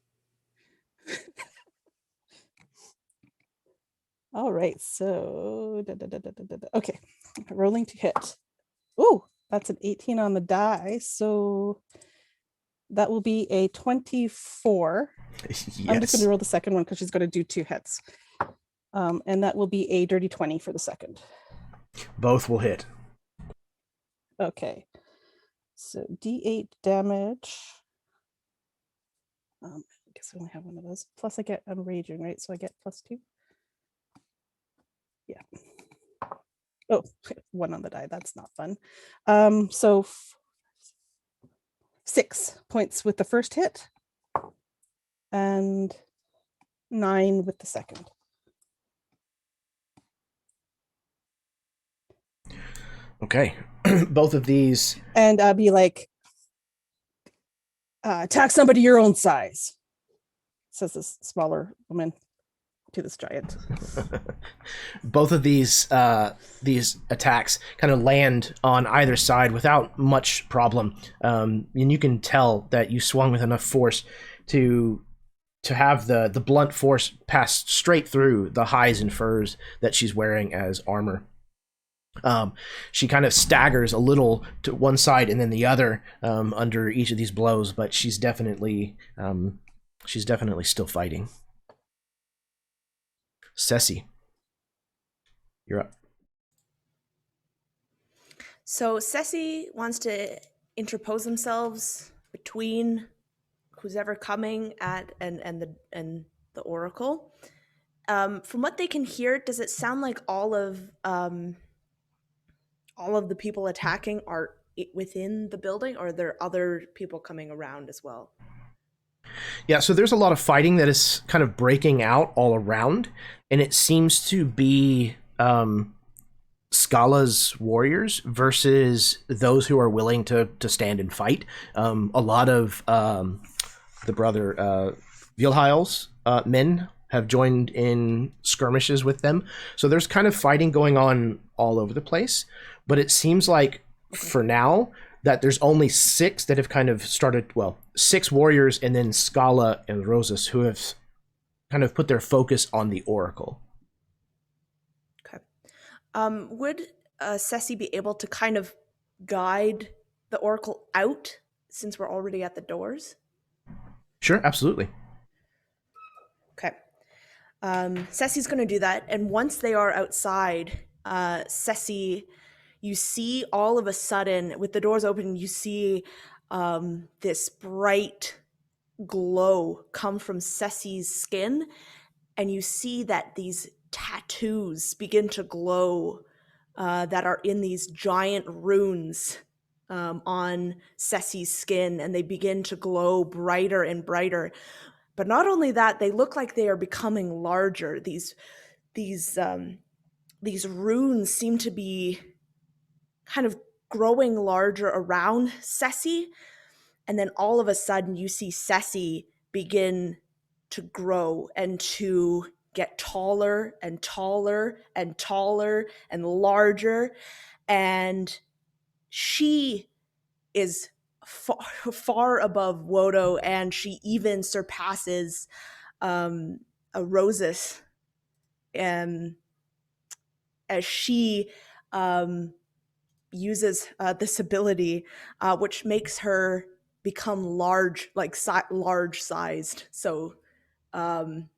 All right, so okay, rolling to hit. Oh, that's an 18 on the die, so that will be a 24. Yes. I'm just going to roll the second one because she's going to do 2 hits, and that will be a dirty 20 for the second. Both will hit. Okay, so D8 damage. I guess I only have one of those. Plus, I'm raging, right? So I get +2. Yeah. Oh, 1 on the die. That's not fun. So 6 points with the first hit, and 9 with the second. Okay. Both of these. And I'll be like, attack somebody your own size, says this smaller woman to this giant. Both of these attacks kind of land on either side without much problem, and you can tell that you swung with enough force to have the blunt force pass straight through the hides and furs that she's wearing as armor. She kind of staggers a little to one side and then the other under each of these blows, but she's definitely still fighting. Ceci, you're up. So Ceci wants to interpose themselves between who's ever coming at and the Oracle. From what they can hear, does it sound like all of the people attacking are within the building, or are there other people coming around as well? Yeah, so there's a lot of fighting that is kind of breaking out all around, and it seems to be Scala's warriors versus those who are willing to stand and fight. A lot of the brother Vilheil's men have joined in skirmishes with them. So there's kind of fighting going on all over the place, but it seems like for now that there's only 6 that have kind of started, well, 6 warriors and then Scala and Rosas who have kind of put their focus on the Oracle. Okay. Would Ceci be able to kind of guide the Oracle out since we're already at the doors? Sure, absolutely. Okay. Ceci's going to do that. And once they are outside, Ceci, you see all of a sudden, with the doors open, you see this bright glow come from Ceci's skin. And you see that these tattoos begin to glow that are in these giant runes on Ceci's skin. And they begin to glow brighter and brighter. But not only that, they look like they are becoming larger. These runes seem to be kind of growing larger around Ceci. And then all of a sudden you see Ceci begin to grow and to get taller and taller and taller and larger. And she is far above Wodo, and she even surpasses a Rosas as she uses this ability, which makes her become large, like large sized. So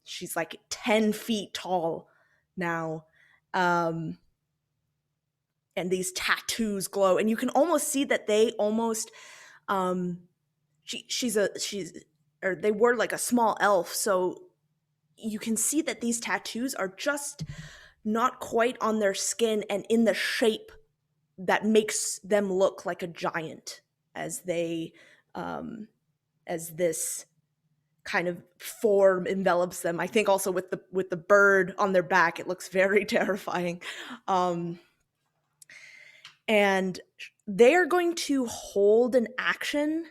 she's like 10 feet tall now. And these tattoos glow, and you can almost see that they almost they were like a small elf, so you can see that these tattoos are just not quite on their skin and in the shape that makes them look like a giant as they as this kind of form envelops them. I think also with the bird on their back, it looks very terrifying. And they are going to hold an action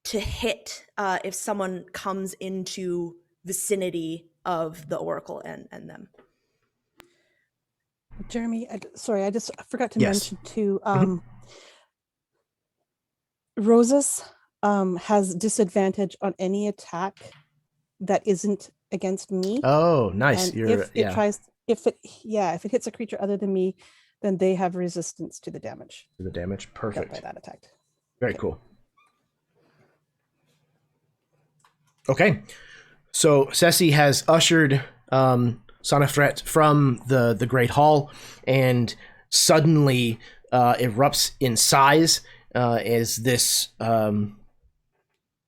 to hit if someone comes into vicinity of the Oracle and them. Jeremy, sorry, I just forgot to Yes. mention too. Rosas has disadvantage on any attack that isn't against me. Oh, nice. And if it hits a creature other than me, then they have resistance to the damage. The damage, perfect. By that attack. Very cool. Okay, so Ceci has ushered Sonafret from the Great Hall, and suddenly erupts in size as this kind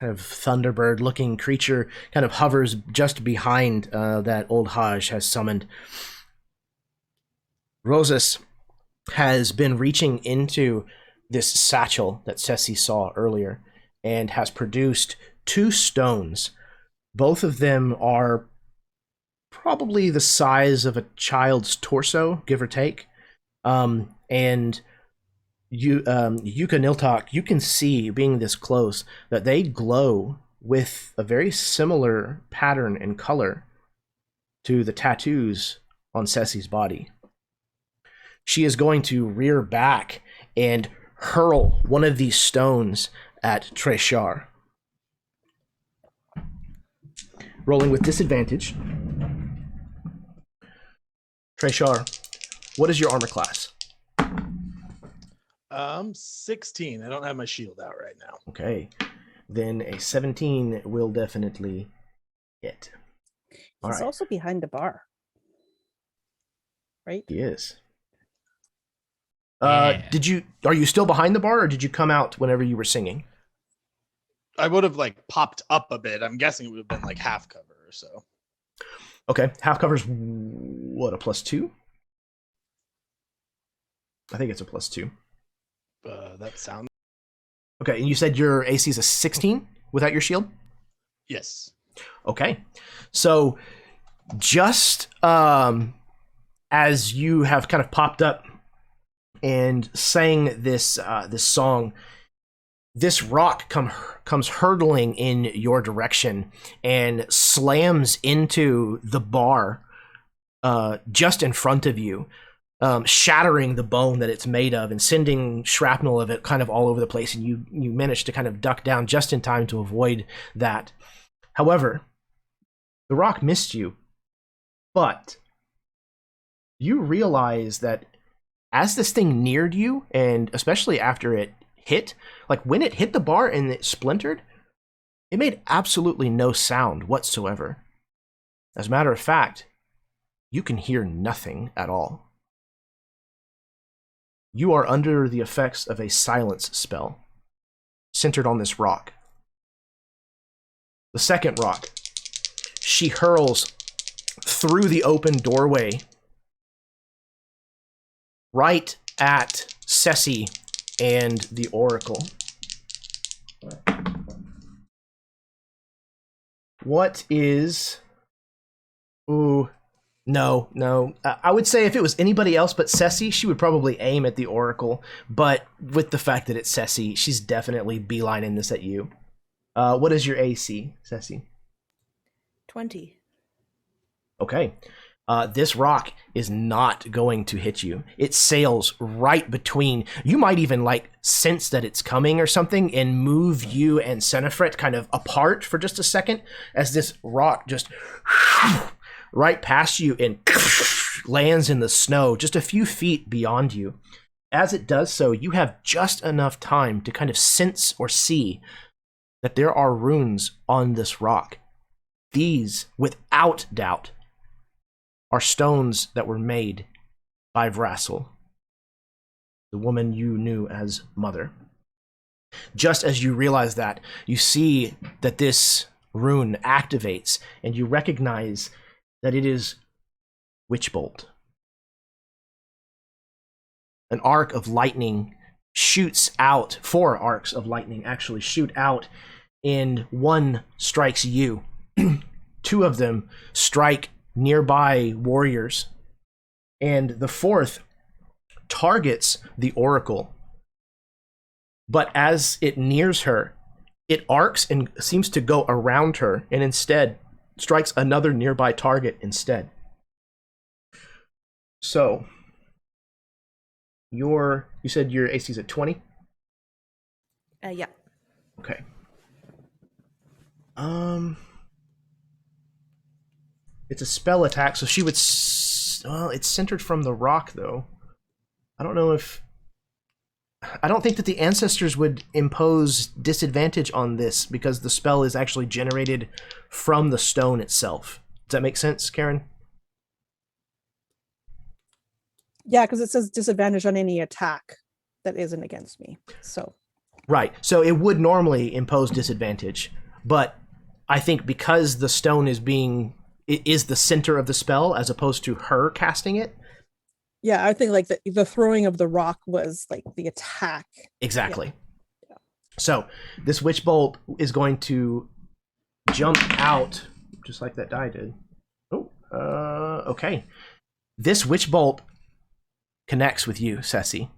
of Thunderbird-looking creature kind of hovers just behind that old Hajj has summoned. Rosas has been reaching into this satchel that Ceci saw earlier and has produced 2 stones. Both of them are probably the size of a child's torso, give or take. And Yuka Niltok, you can see, being this close, that they glow with a very similar pattern and color to the tattoos on Ceci's body. She is going to rear back and hurl one of these stones at Treshar. Rolling with disadvantage. Treshar, what is your armor class? 16. I don't have my shield out right now. Okay. Then a 17 will definitely hit. He's also behind the bar. Right? He is. Yeah. Are you still behind the bar, or did you come out whenever you were singing? I would have like popped up a bit. I'm guessing it would have been like half cover or so. Okay, half cover's what, a +2? I think it's a +2. That sounds... Okay, and you said your AC is a 16 without your shield? Yes. Okay. So just as you have kind of popped up and sang this this song, this rock comes hurtling in your direction and slams into the bar just in front of you, shattering the bone that it's made of and sending shrapnel of it kind of all over the place. And you manage to kind of duck down just in time to avoid that. However, the rock missed you, but you realize that as this thing neared you, and especially after it hit, like when it hit the bar and it splintered, it made absolutely no sound whatsoever. As a matter of fact, you can hear nothing at all. You are under the effects of a silence spell centered on this rock. The second rock, she hurls through the open doorway right at Ceci and the Oracle. What is... Ooh, no. I would say if it was anybody else but Ceci, she would probably aim at the Oracle. But with the fact that it's Ceci, she's definitely beelining this at you. What is your AC, Ceci? 20. Okay. This rock is not going to hit you. It sails right between. You might even like sense that it's coming or something and move you and Senefret kind of apart for just a second as this rock just right past you and lands in the snow just a few feet beyond you. As it does so, you have just enough time to kind of sense or see that there are runes on this rock. These, without doubt, are stones that were made by Vrassel, the woman you knew as Mother. Just as you realize that, you see that this rune activates, and you recognize that it is Witchbolt. An arc of lightning shoots out, 4 arcs of lightning actually shoot out, and one strikes you. 2 of them strike nearby warriors, and the 4th targets the Oracle. But as it nears her, it arcs and seems to go around her, and instead strikes another nearby target instead. So, you said your AC is at 20? Yeah. Okay. It's a spell attack, so she would... Well, it's centered from the rock, though. I don't think that the ancestors would impose disadvantage on this because the spell is actually generated from the stone itself. Does that make sense, Karen? Yeah, because it says disadvantage on any attack that isn't against me. So Right. So it would normally impose disadvantage, but I think because the stone is the center of the spell as opposed to her casting it. yeah, I think like the throwing of the rock was like the attack. Exactly. Yeah. So this witch bolt is going to jump out just like that die did. Oh, okay. This witch bolt connects with you, Ceci.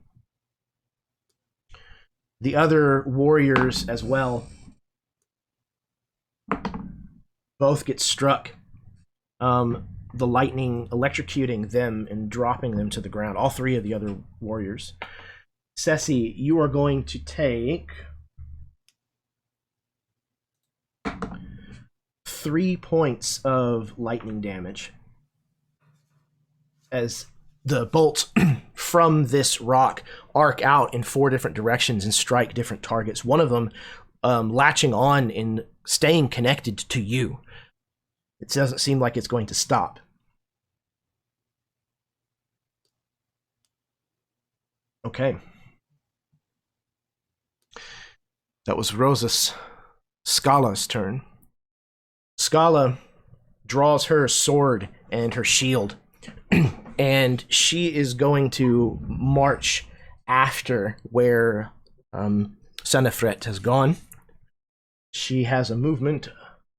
The other warriors as well both get struck. The lightning electrocuting them and dropping them to the ground. All 3 of the other warriors. Ceci, you are going to take 3 points of lightning damage as the bolts from this rock arc out in 4 different directions and strike different targets. One of them latching on and staying connected to you. It doesn't seem like it's going to stop. Okay. That was Rosa's Scala's turn. Scala draws her sword and her shield, and she is going to march after where Senefret has gone. She has a movement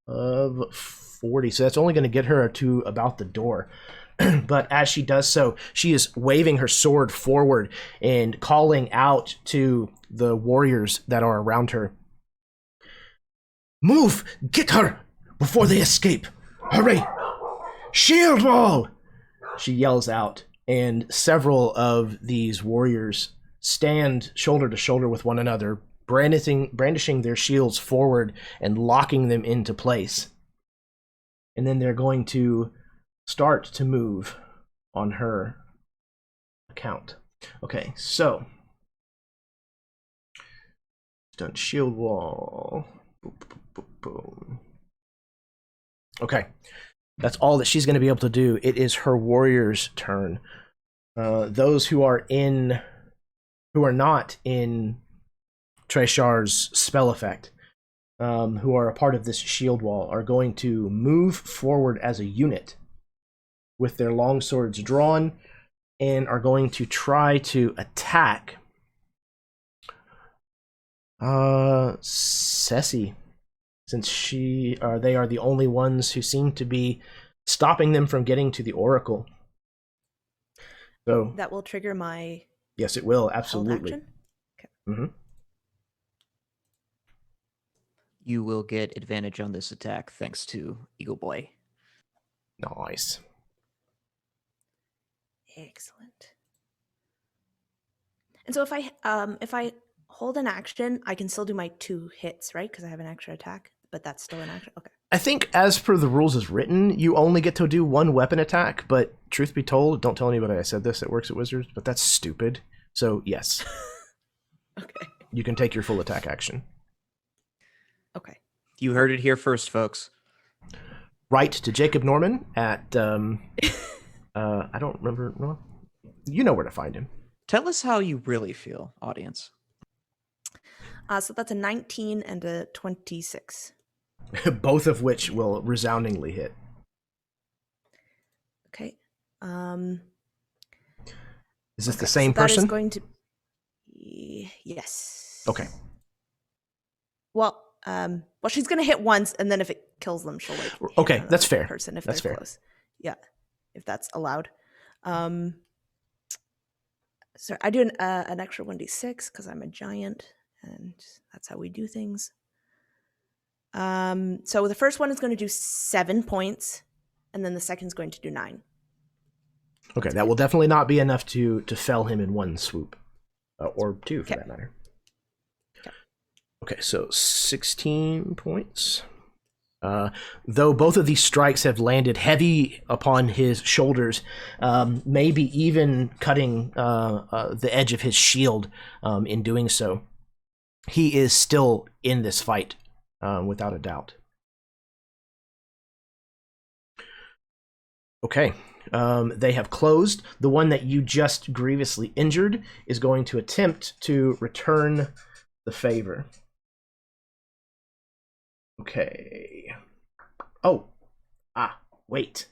of 40, so that's only going to get her to about the door. But as she does so, she is waving her sword forward and calling out to the warriors that are around her. Move! Get her! Before they escape! Hurry! Shield wall! She yells out, and several of these warriors stand shoulder to shoulder with one another, brandishing their shields forward and locking them into place. And then they're going to start to move on her account. Okay, so done shield wall. Boom, boom, boom, boom. Okay, that's all that she's going to be able to do. It is her warrior's turn. Those who are not in Treshar's spell effect, who are a part of this shield wall, are going to move forward as a unit with their long swords drawn and are going to try to attack Ceci, since they are the only ones who seem to be stopping them from getting to the Oracle. So that will trigger my yes, it will, absolutely. action? Okay. Mm-hmm. You will get advantage on this attack thanks to Eagle Boy. Nice. Excellent. And so if I hold an action, I can still do my 2 hits, right? Because I have an extra attack, but that's still an action. Okay. I think as per the rules as written, you only get to do 1 weapon attack, but truth be told, don't tell anybody I said this that works at Wizards, but that's stupid. So yes. Okay. You can take your full attack action. Okay. You heard it here first, folks. Write to Jacob Norman at I don't remember. Well, you know where to find him. Tell us how you really feel, audience. So that's a 19 and a 26. Both of which will resoundingly hit. Okay. Is this the same that person? Is going to. Yes. Okay. Well, she's gonna hit once, and then if it kills them, she'll hit okay, another that's fair. Person, if that's they're fair. Close. Yeah, if that's allowed. So I do an extra 1d6 because I'm a giant, and that's how we do things. So the first one is going to do 7 points, and then the second is going to do 9. Okay, that will definitely not be enough to fell him in one swoop, or 2 for that matter. Okay, so 16 points. Though both of these strikes have landed heavy upon his shoulders, maybe even cutting the edge of his shield in doing so, he is still in this fight, without a doubt. Okay, they have closed. The one that you just grievously injured is going to attempt to return the favor. Okay. Oh. Wait.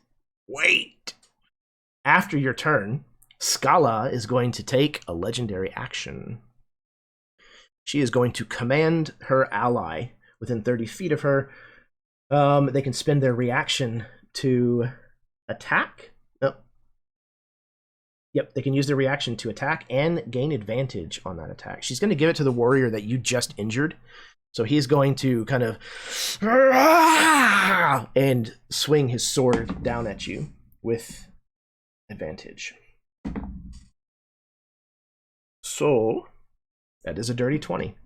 After your turn, Scala is going to take a legendary action. She is going to command her ally within 30 feet of her. They can spend their reaction to attack. Oh. Yep, they can use their reaction to attack and gain advantage on that attack. She's going to give it to the warrior that you just injured. So he's going to kind of and swing his sword down at you with advantage. So that is a dirty 20.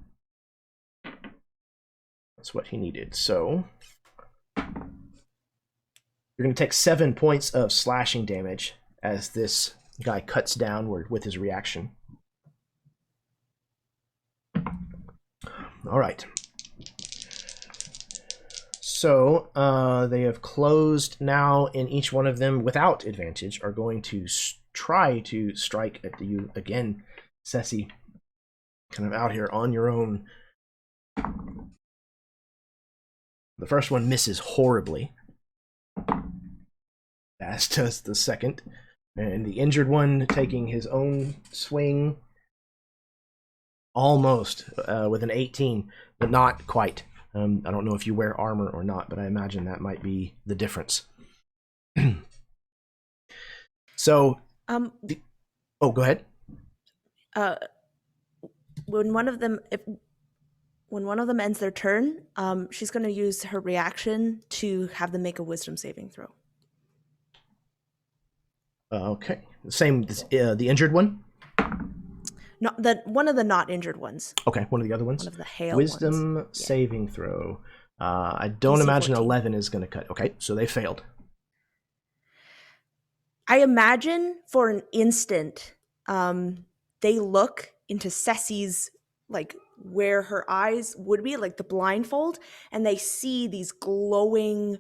That's what he needed. So you're going to take 7 points of slashing damage as this guy cuts downward with his reaction. All right. So they have closed now, and each one of them, without advantage, are going to try to strike at you again. Ceci, kind of out here on your own. The first one misses horribly, as does the second. And the injured one taking his own swing Almost with an 18, but not quite. I don't know if you wear armor or not, but I imagine that might be the difference. So, oh, go ahead. When one of them ends their turn, she's going to use her reaction to have them make a wisdom saving throw. Okay. Same, the injured one? Not one of the not injured ones. Okay, one of the other ones. One of the hail Wisdom ones. saving throw. I don't DC imagine 14. 11 is going to cut. Okay, so they failed. I imagine for an instant, they look into Ceci's, like where her eyes would be, like the blindfold, and they see these glowing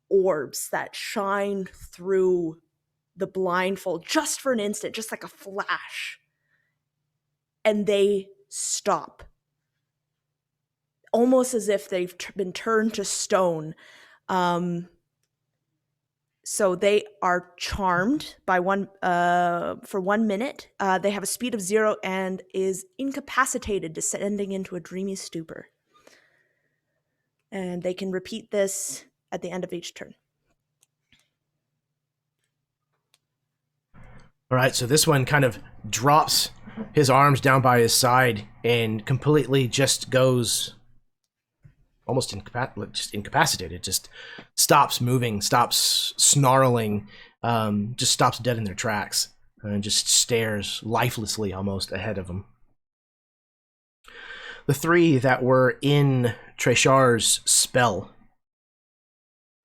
orbs that shine through the blindfold just for an instant, just like a flash. And they stop. Almost as if they've been turned to stone. So they are charmed by for 1 minute. They have a speed of 0 and is incapacitated, descending into a dreamy stupor. And they can repeat this at the end of each turn. All right, so this one kind of drops his arms down by his side and completely just goes almost incapacitated, just stops moving, stops snarling, just stops dead in their tracks, and just stares lifelessly almost ahead of them. The three that were in Treshar's spell,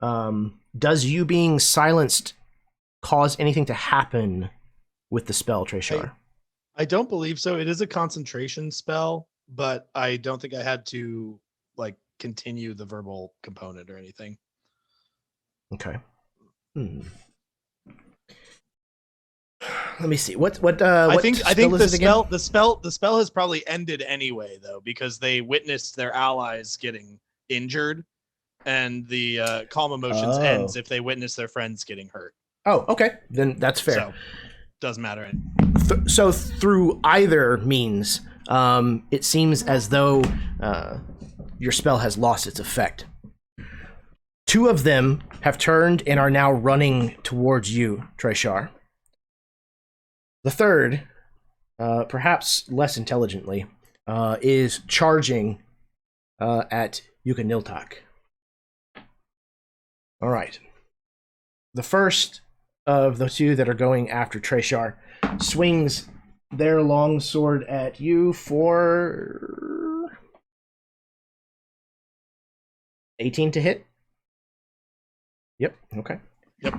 does you being silenced cause anything to happen with the spell, Treshar? I don't believe so. It is a concentration spell, but I don't think I had to like continue the verbal component or anything. Okay. Let me see. What I think the spell has probably ended anyway though, because they witnessed their allies getting injured, and the calm emotions ends if they witness their friends getting hurt. Oh, okay. Then that's fair. So doesn't matter. So through either means, it seems as though your spell has lost its effect. Two of them have turned and are now running towards you, Treshar. The third, perhaps less intelligently, is charging at Yuka Niltak. All right. The first of the two that are going after Treshar swings their long sword at you for 18 to hit. Yep. Okay. Yep.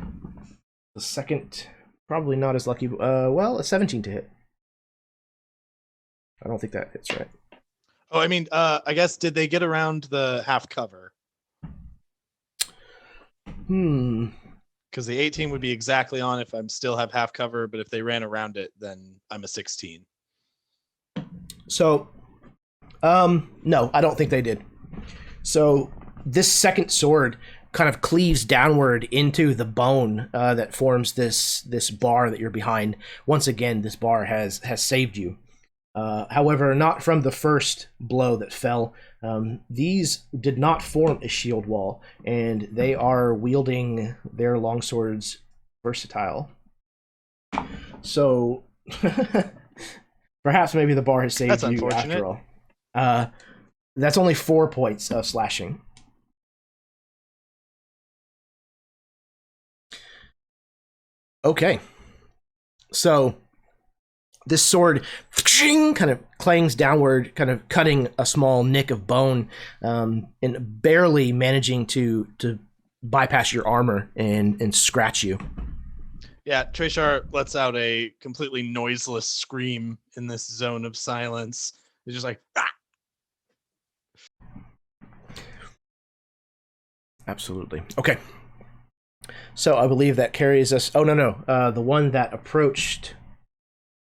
The second, probably not as lucky. A 17 to hit. I don't think that hits, right? Oh, I mean, I guess, did they get around the half cover? Because the 18 would be exactly on if I still have half cover, but if they ran around it, then I'm a 16. So, no, I don't think they did. So this second sword kind of cleaves downward into the bone that forms this bar that you're behind. Once again, this bar has saved you. However, not from the first blow that fell. These did not form a shield wall, and they are wielding their longswords versatile. So, perhaps maybe the bar has saved you after all. That's only 4 points of slashing. Okay. So, this sword kind of clangs downward, kind of cutting a small nick of bone, and barely managing to bypass your armor and scratch you. Yeah, Treshar lets out a completely noiseless scream in this zone of silence. It's just like, ah! Absolutely. Okay. So I believe that carries us... Oh, no. The one that approached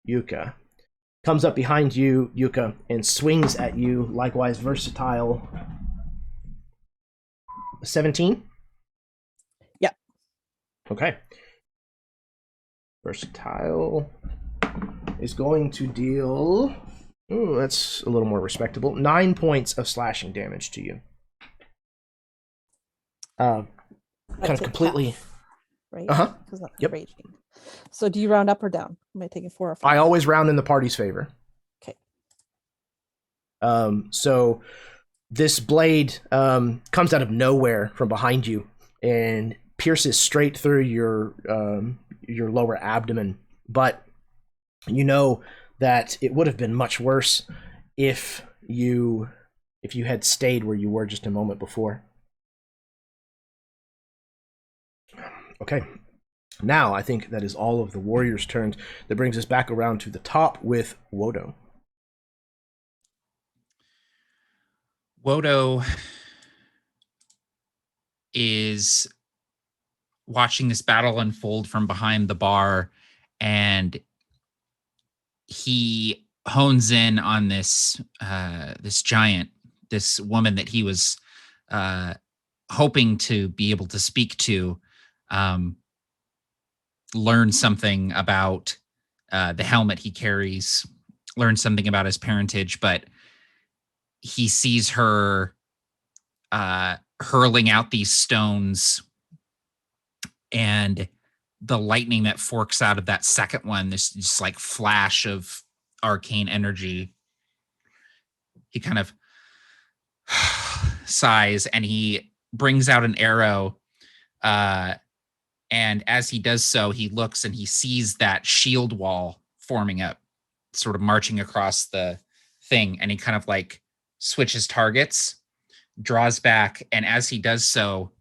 Yuka comes up behind you, Yuka, and swings at you, likewise versatile. 17? Yep. Okay. Versatile is going to deal Ooh, that's a little more respectable. 9 points of slashing damage to you. Kind of That's it, completely. half, right? Uh-huh. Because that's Yep. raging. So do you round up or down? Am I taking 4 or 5? I always round in the party's favor. Okay. So this blade comes out of nowhere from behind you and pierces straight through your lower abdomen. But you know that it would have been much worse if you had stayed where you were just a moment before. Okay. Now I think that is all of the warriors' turns. That brings us back around to the top with Wodo. Wodo is watching this battle unfold from behind the bar, and he hones in on this this giant, this woman that he was hoping to be able to speak to, learn something about the helmet he carries, learn something about his parentage, but he sees her hurling out these stones, and the lightning that forks out of that second one, this just like flash of arcane energy. He kind of sighs and he brings out an arrow. And as he does so, he looks and he sees that shield wall forming up, sort of marching across the thing. And he kind of like switches targets, draws back. And as he does so,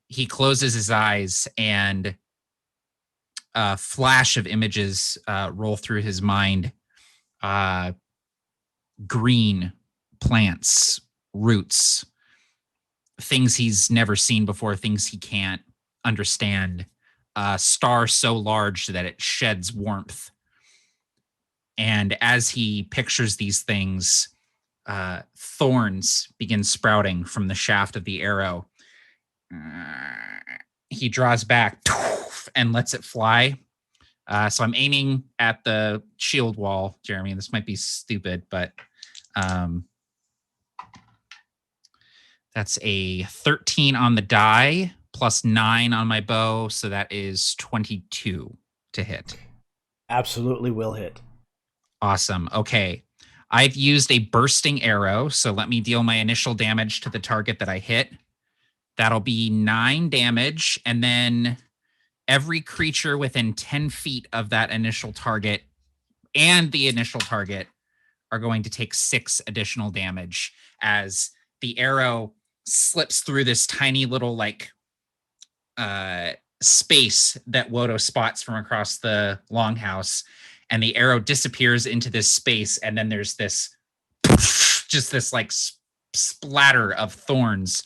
he closes his eyes and a flash of images roll through his mind. Green plants, roots, things he's never seen before, things he can't understand. A star so large that it sheds warmth. And as he pictures these things, thorns begin sprouting from the shaft of the arrow. He draws back and lets it fly. So I'm aiming at the shield wall, Jeremy. This might be stupid, but that's a 13 on the die plus 9 on my bow. So that is 22 to hit. Absolutely will hit. Awesome. Okay. I've used a bursting arrow. So let me deal my initial damage to the target that I hit. That'll be 9 damage. And then every creature within 10 feet of that initial target and the initial target are going to take 6 additional damage as the arrow slips through this tiny little like space that Wodo spots from across the longhouse, and the arrow disappears into this space, and then there's this just this like splatter of thorns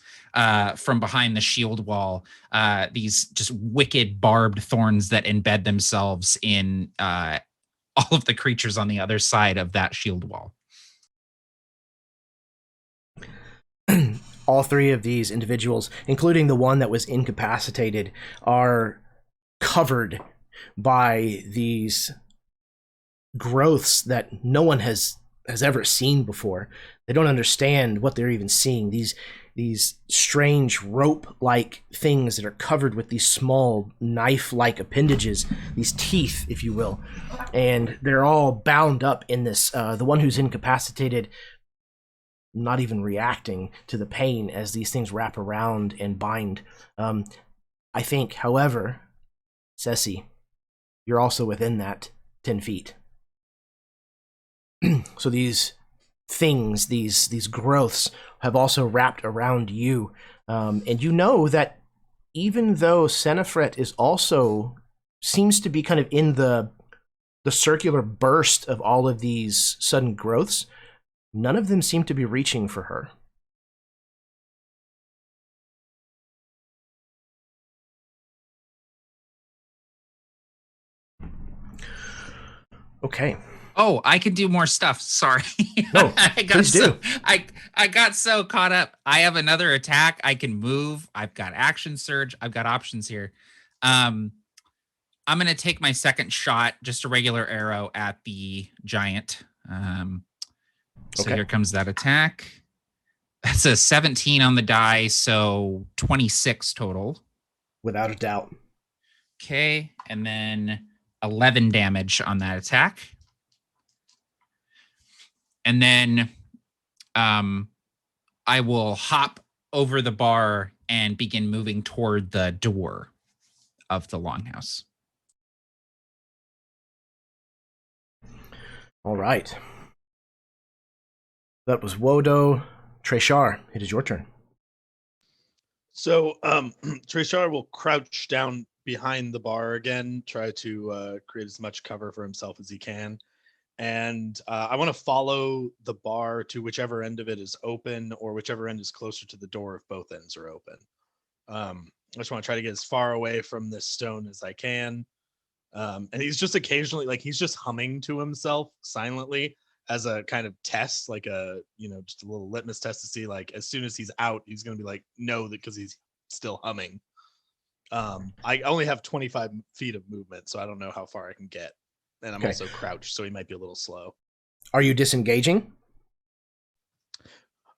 from behind the shield wall, these just wicked barbed thorns that embed themselves in all of the creatures on the other side of that shield wall. All 3 of these individuals, including the one that was incapacitated, are covered by these growths that no one has ever seen before. They don't understand what they're even seeing. These strange rope-like things that are covered with these small knife-like appendages, these teeth, if you will. And they're all bound up in this. The one who's incapacitated, not even reacting to the pain as these things wrap around and bind. I think, however, Ceci, you're also within that 10 feet. So these things, these growths have also wrapped around you. And you know that even though Senefret is also seems to be kind of in the circular burst of all of these sudden growths, none of them seem to be reaching for her. Okay. Oh, I could do more stuff. Sorry. No, please do. I got so caught up. I have another attack. I can move. I've got action surge. I've got options here. I'm going to take my second shot, just a regular arrow at the giant. So Okay. here comes that attack. That's a 17 on the die, so 26 total. Without a doubt. Okay, and then 11 damage on that attack. And then I will hop over the bar and begin moving toward the door of the longhouse. All right. That was Wodo. Treshar, it is your turn. So Treshar will crouch down behind the bar again, try to create as much cover for himself as he can. And I want to follow the bar to whichever end of it is open or whichever end is closer to the door if both ends are open. I just want to try to get as far away from this stone as I can. And he's just occasionally, like, he's just humming to himself silently as a kind of test, like just a little litmus test to see, like, as soon as he's out, he's going to be like, no, because he's still humming. I only have 25 feet of movement, so I don't know how far I can get. And I'm also crouched, so he might be a little slow. Are you disengaging?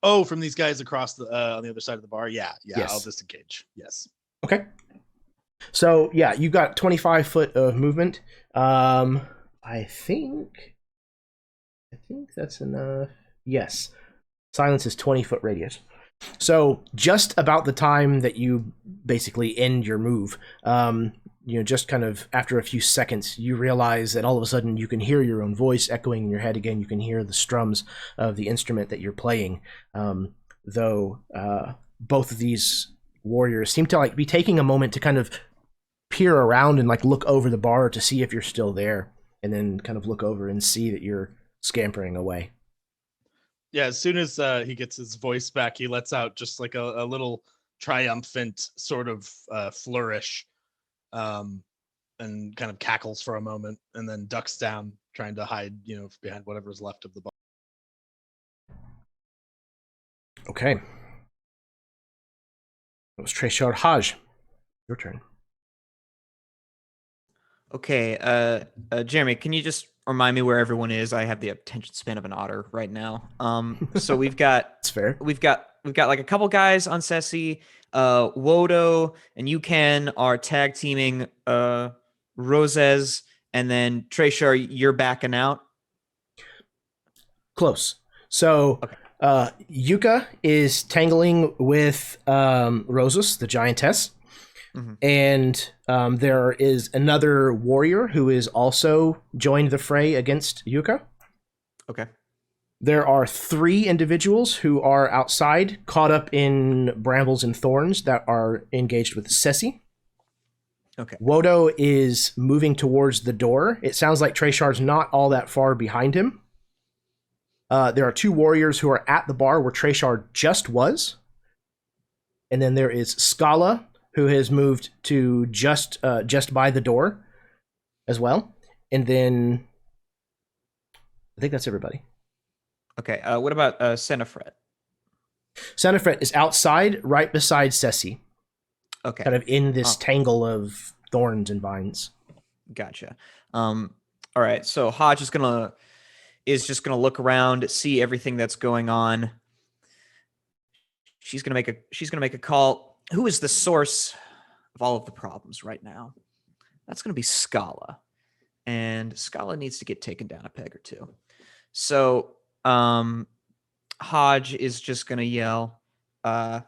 Oh, from these guys across the on the other side of the bar? Yeah, Yes. I'll disengage. Yes. Okay. So, yeah, you got 25 foot of movement. I think that's enough. Yes. Silence is 20 foot radius. So, just about the time that you basically end your move, just kind of after a few seconds, you realize that all of a sudden you can hear your own voice echoing in your head again. You can hear the strums of the instrument that you're playing. Though both of these warriors seem to be taking a moment to kind of peer around and look over the bar to see if you're still there, and then kind of look over and see that you're scampering away. Yeah, as soon as he gets his voice back, he lets out just like a little triumphant sort of flourish, and kind of cackles for a moment, and then ducks down, trying to hide, behind whatever's left of the bar. Okay. That was Treshar. Haj, your turn. Okay, Jeremy, can you just remind me where everyone is? I have the attention span of an otter right now. So we've got That's fair. we've got like a couple guys on Ceci. Wodo and Yukan are tag teaming Roses, and then Treshar, you're backing out. Close. So, Okay. Yuka is tangling with Rosus, the giantess. Mhm. And there is another warrior who is also joined the fray against Yuka. Okay. There are 3 individuals who are outside, caught up in brambles and thorns, that are engaged with Ceci. Okay. Wodo is moving towards the door. It sounds like Treshar's not all that far behind him. There are 2 warriors who are at the bar where Treshar just was. And then there is Scala, who has moved to just by the door as well. And then I think that's everybody. Okay. What about Senefret? Senefret is outside, right beside Ceci, Okay. kind of in this tangle of thorns and vines. Gotcha. All right. So Hodge is just gonna look around, see everything that's going on. She's gonna make a call. Who is the source of all of the problems right now? That's gonna be Scala, and Scala needs to get taken down a peg or two. So Hodge is just gonna yell, Scala,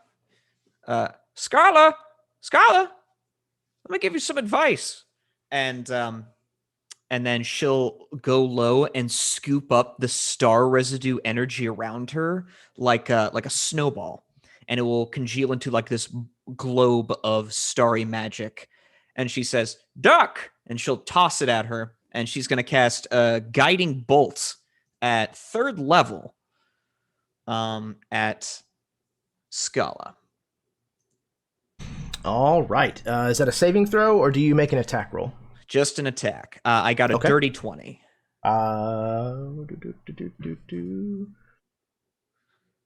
let me give you some advice. And then she'll go low and scoop up the star residue energy around her like a snowball, and it will congeal into this globe of starry magic. And she says, "Duck!" and she'll toss it at her, and she's going to cast a guiding bolt at 3rd level at Scala. All right. Is that a saving throw, or do you make an attack roll? Just an attack. I got a dirty 20.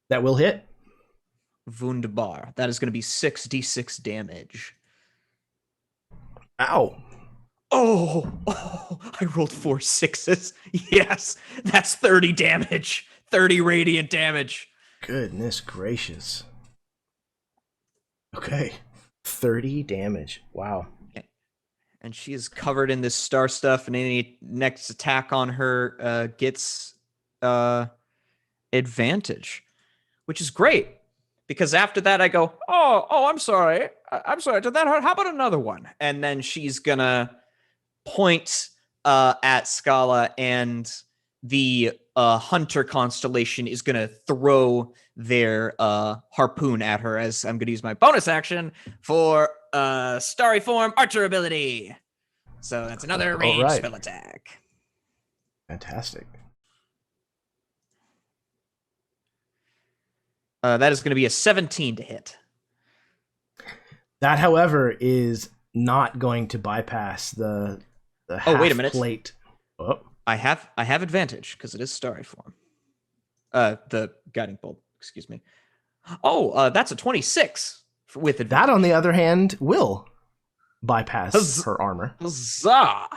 That will hit. Wunderbar. That is going to be 6d6 damage. Ow. Oh, I rolled 4 6s. Yes, that's 30 damage. 30 radiant damage. Goodness gracious. Okay. 30 damage. Wow. And she is covered in this star stuff, and any next attack on her gets advantage, which is great. Because after that, I go, I'm sorry. I'm sorry. Did that hurt? How about another one? And then she's going to point at Scala, and the Hunter constellation is going to throw their harpoon at her, as I'm going to use my bonus action for Starry Form Archer ability. So that's another ranged spell attack. Fantastic. That is going to be a 17 to hit. That, however, is not going to bypass the half wait a minute. plate. Oh. I have advantage because it is Starry Form. The Guiding Bolt, excuse me. That's a 26 with advantage. That, on the other hand, will bypass her armor. Huzzah!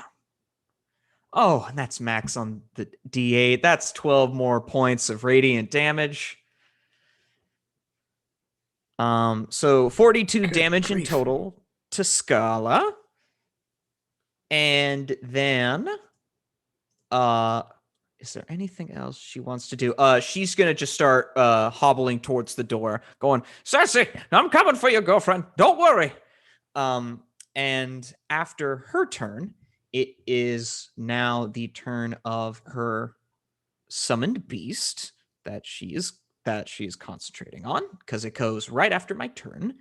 Oh, and that's max on the D8. That's 12 more points of radiant damage. So 42 damage in total to Scala. And then is there anything else she wants to do? She's gonna just start hobbling towards the door, going, "Sassy, I'm coming for you, girlfriend. Don't worry." And after her turn, it is now the turn of her summoned beast that she's concentrating on, because it goes right after my turn.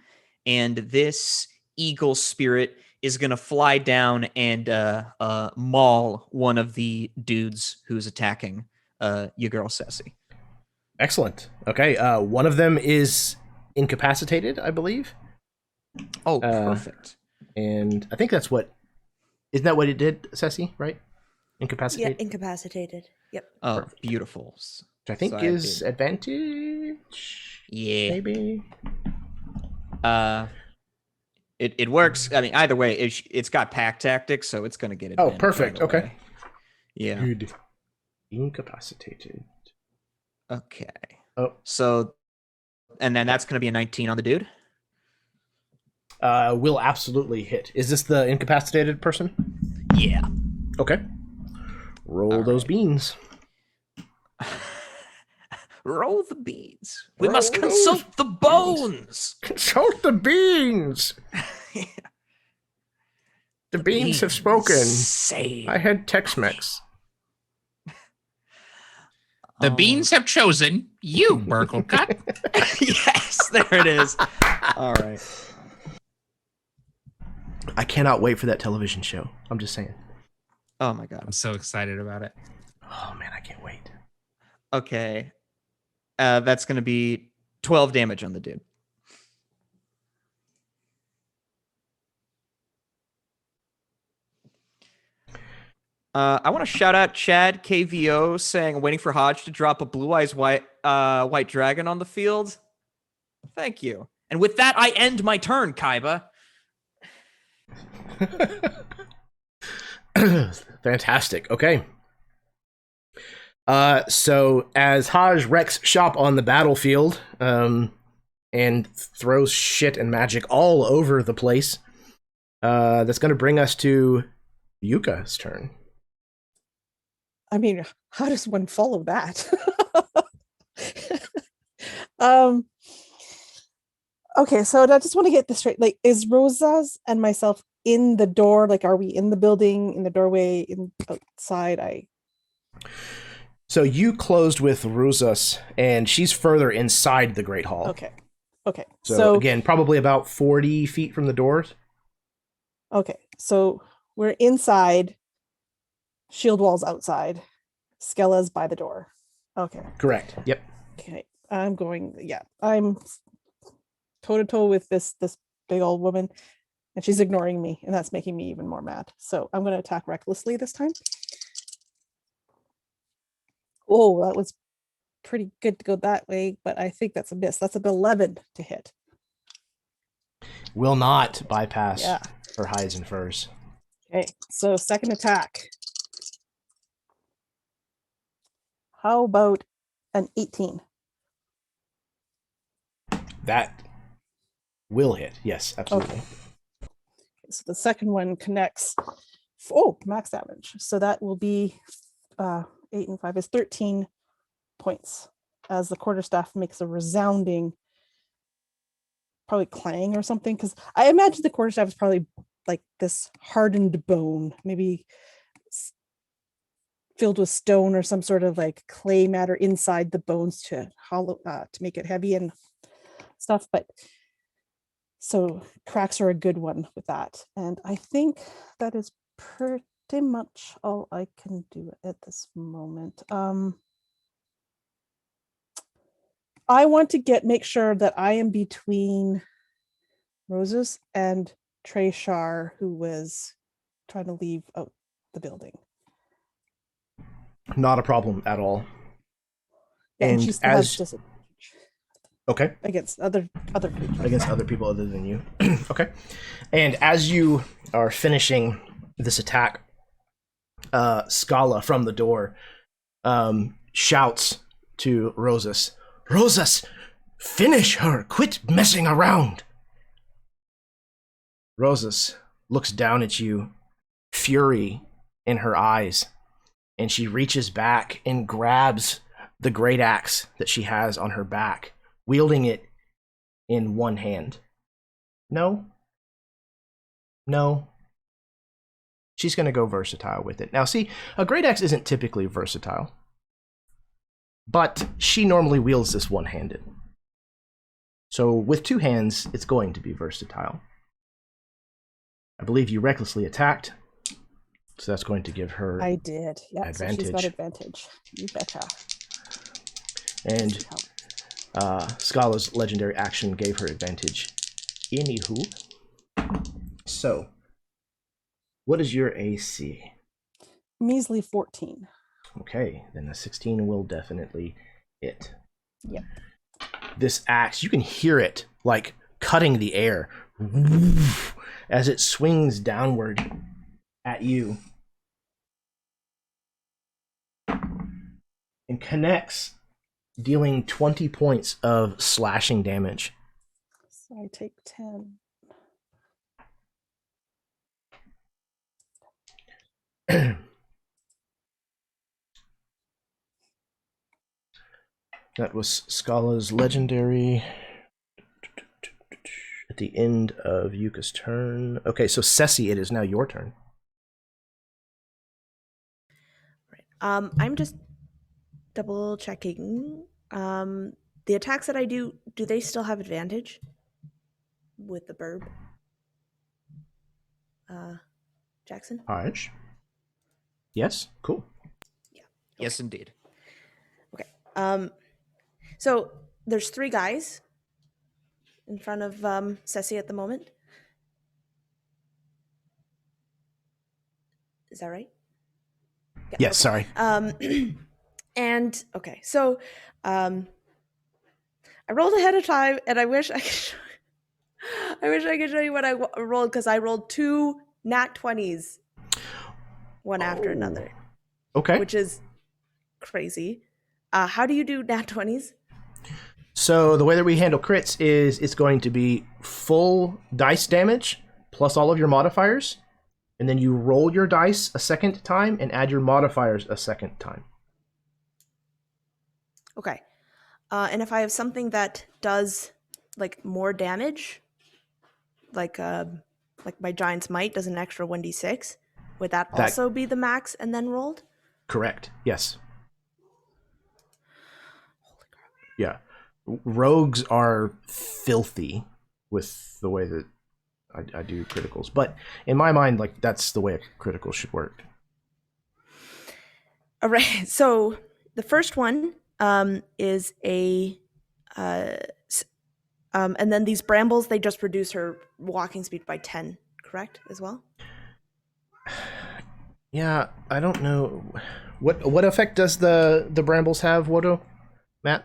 And this eagle spirit is going to fly down and maul one of the dudes who's attacking your girl Sassy. Excellent. Okay, one of them is incapacitated, I believe. Oh, perfect. And I think that's what... Isn't that what it did, Sassy, right? Incapacitated? Yeah, incapacitated. Yep. Oh, Perfect. beautiful. Which I think So is advantage? Yeah. Maybe? It works. I mean, either way, it's got pack tactics, so it's going to get advantage. Oh, perfect. either Okay. way. Yeah. Good. Incapacitated. Okay. Oh. So, and then that's going to be a 19 on the dude? Will absolutely hit. Is this the incapacitated person? Yeah. Okay. Roll those beans. Roll the beans. We Roll must those consult the bones. Consult the beans. The beans have spoken. Say. I had Tex-Mex. The beans have chosen you, Burklecut. Yes, there it is. All right. I cannot wait for that television show. I'm just saying. Oh my god. I'm so excited about it. Oh man, I can't wait. Okay. That's going to be 12 damage on the dude. I want to shout out Chad KVO saying, waiting for Hodge to drop a blue eyes white dragon on the field. Thank you. And with that, I end my turn, Kaiba. Fantastic. Okay. So as Haj wrecks shop on the battlefield, and throws shit and magic all over the place, that's going to bring us to Yuka's turn. I mean, how does one follow that? Okay, so I just want to get this straight. Like, is Rosa's and myself in the door? Like, are we in the building, in the doorway, outside? So you closed with Rosas, and she's further inside the Great Hall. Okay. So again, probably about 40 feet from the doors. Okay, so we're inside. Shield wall's outside. Skella's by the door. Okay. Correct. Yep. Okay. I'm toe-to-toe with this big old woman, and she's ignoring me, and that's making me even more mad. So I'm going to attack recklessly this time. Oh, that was pretty good to go that way, but I think that's a miss. That's an 11 to hit. Will not bypass her highs and furs. Okay, so second attack. How about An 18. That will hit. Yes, absolutely. Okay. So the second one connects. Oh, max damage. So that will be 8 and 5 is 13 points as the quarterstaff makes a resounding, probably clang or something. Because I imagine the quarterstaff is probably like this hardened bone, maybe filled with stone or some sort of like clay matter inside the bones to make it heavy and stuff. But so cracks are a good one with that. And I think that is pretty much all I can do at this moment. I want to make sure that I am between Roses and Treshar, who was trying to leave out the building. Not a problem at all. Yeah, and And she still has disadvantage okay. against other creatures. Against other people other than you. Okay. And as you are finishing this attack, Scala from the door shouts to Rosas, "Rosas, finish her! Quit messing around!" Rosas looks down at you, fury in her eyes, and she reaches back and grabs the great axe that she has on her back, wielding it in one hand. No. She's going to go versatile with it. Now, see, a great axe isn't typically versatile, but she normally wields this one-handed. So with two hands, it's going to be versatile. I believe you recklessly attacked, so that's going to give her I did. Yeah, advantage. so she's got advantage. You betcha. And Scala's legendary action gave her advantage. Anywho, so what is your AC? Measly 14. Okay, then a 16 will definitely hit. Yep. This axe, you can hear it like cutting the air as it swings downward at you and connects, dealing 20 points of slashing damage. So I take 10. That was Scala's legendary at the end of Yuka's turn. Okay, so Ceci, it is now your turn. Right. I'm just double checking. The attacks that I do they still have advantage with the burb? Jackson? Arch. Yes, cool. Yeah. Yes, indeed. Okay. So there's 3 guys in front of Ceci at the moment. Is that right? Yeah, Yes, okay. sorry. And okay, so I rolled ahead of time, and I wish I could. I wish I could show you what I rolled, because I rolled 2 nat 20s, one after another. Okay. Which is crazy. How do you do nat 20s? So the way that we handle crits is it's going to be full dice damage plus all of your modifiers, and then you roll your dice a second time and add your modifiers a second time. Okay. And if I have something that does like more damage, like my Giant's Might does an extra 1d6, would that also be the max and then rolled? Correct. Yes. Holy crap. Yeah. Rogues are filthy with the way that I do criticals, but in my mind, like, that's the way a critical should work. All right. So the first one is a and then these brambles, they just reduce her walking speed by 10, correct, as well? Yeah, I don't know. What effect does the brambles have, Wodo? Matt?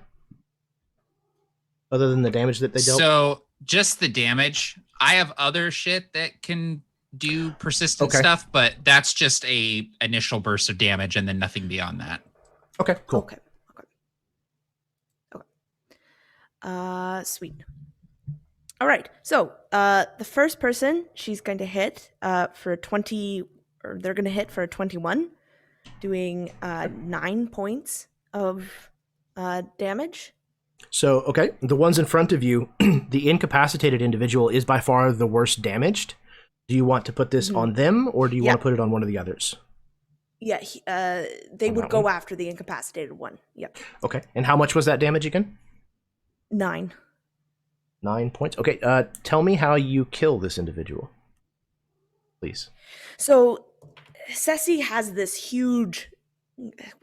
Other than the damage that they dealt? So just the damage. I have other shit that can do persistent stuff, but that's just a initial burst of damage and then nothing beyond that. Okay, cool. Okay. Sweet. All right. So the first person she's going to hit for 20, or they're going to hit for a 21, doing 9 points of damage. So, okay, the ones in front of you, the incapacitated individual is by far the worst damaged. Do you want to put this on them, or do you want to put it on one of the others? Yeah, they would go after the incapacitated one. Yep. Okay, and how much was that damage again? 9. 9 points. Okay, tell me how you kill this individual, please. So, Ceci has this huge...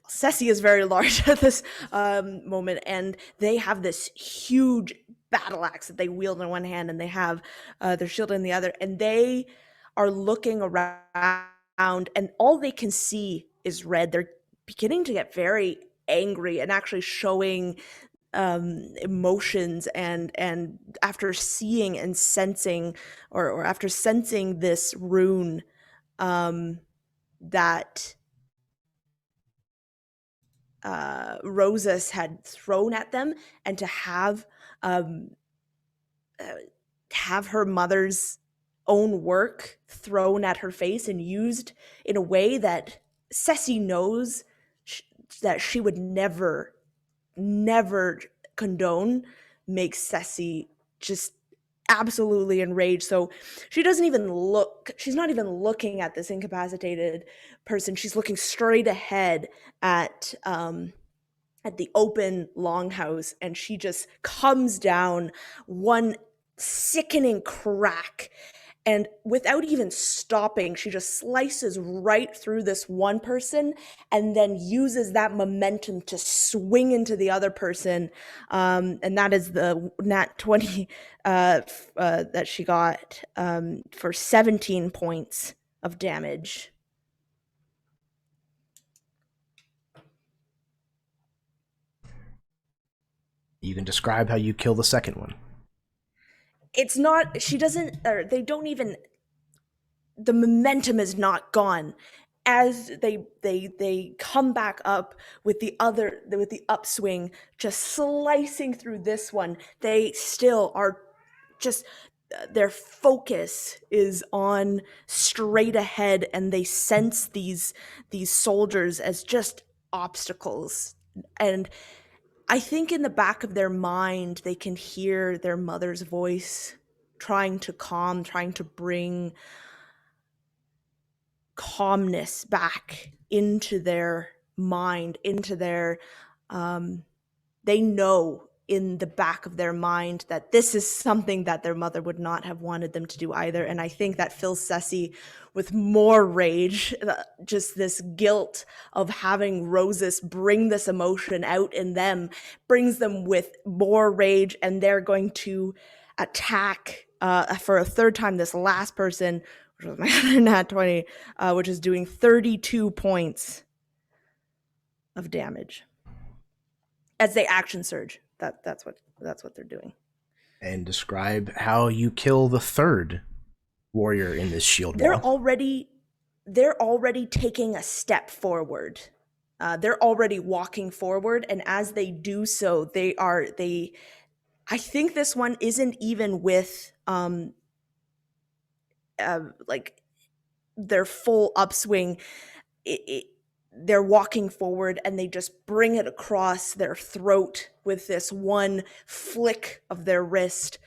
Ceci is very large at this moment, and they have this huge battle axe that they wield in one hand, and they have their shield in the other, and they are looking around, and all they can see is red. They're beginning to get very angry and actually showing emotions, and after seeing and sensing, or after sensing this rune that Rosas had thrown at them, and to have her mother's own work thrown at her face and used in a way that Ceci knows that she would never condone, makes Ceci just absolutely enraged. So she doesn't even look, she's not even looking at this incapacitated person. She's looking straight ahead at the open longhouse, and she just comes down one sickening crack, and without even stopping, she just slices right through this one person, and then uses that momentum to swing into the other person, and that is the nat 20 that she got for 17 points of damage. You can describe how you kill the second one. It's not, she doesn't, or they don't even, the momentum is not gone. As they come back up with the upswing, just slicing through this one, they still are just, their focus is on straight ahead, and they sense these soldiers as just obstacles. And I think in the back of their mind, they can hear their mother's voice trying to bring calmness back into their mind, into their, they know in the back of their mind that this is something that their mother would not have wanted them to do either. And I think that fills Ceci with more rage, just this guilt of having Rosas bring this emotion out in them, brings them with more rage, and they're going to attack for a third time this last person, which was my nat 20, which is doing 32 points of damage as they action surge. That's what they're doing. And describe how you kill the third warrior in this shield wall. They're already taking a step forward. They're already walking forward, and as they do so, I think this one isn't even with like their full upswing. They're walking forward, and they just bring it across their throat with this one flick of their wrist.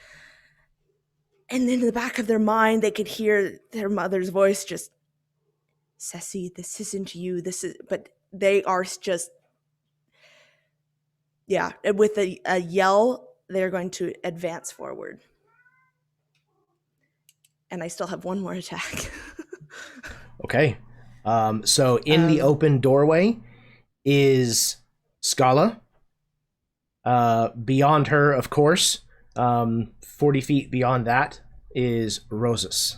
And then in the back of their mind, they could hear their mother's voice just, Ceci, this isn't you. But they are just, yeah. With a yell, they're going to advance forward. And I still have one more attack. Okay. So in the open doorway is Scala. Beyond her, of course, 40 feet beyond that is Rosas.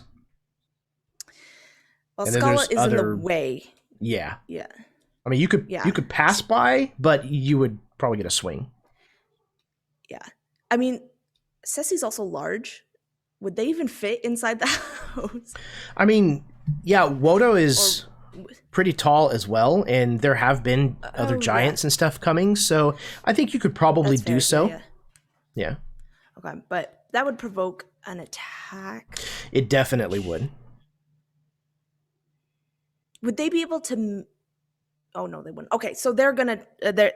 Well, Scala is in the way. Yeah. Yeah. I mean, you could pass by, but you would probably get a swing. Yeah. I mean, Ceci's also large. Would they even fit inside the house? I mean, yeah, Wodo is pretty tall as well, and there have been other giants and stuff coming, so I think you could probably do so. Yeah. Yeah. Okay, but that would provoke an attack. It definitely would. Would they be able to? Oh no, they wouldn't. Okay, so they're gonna.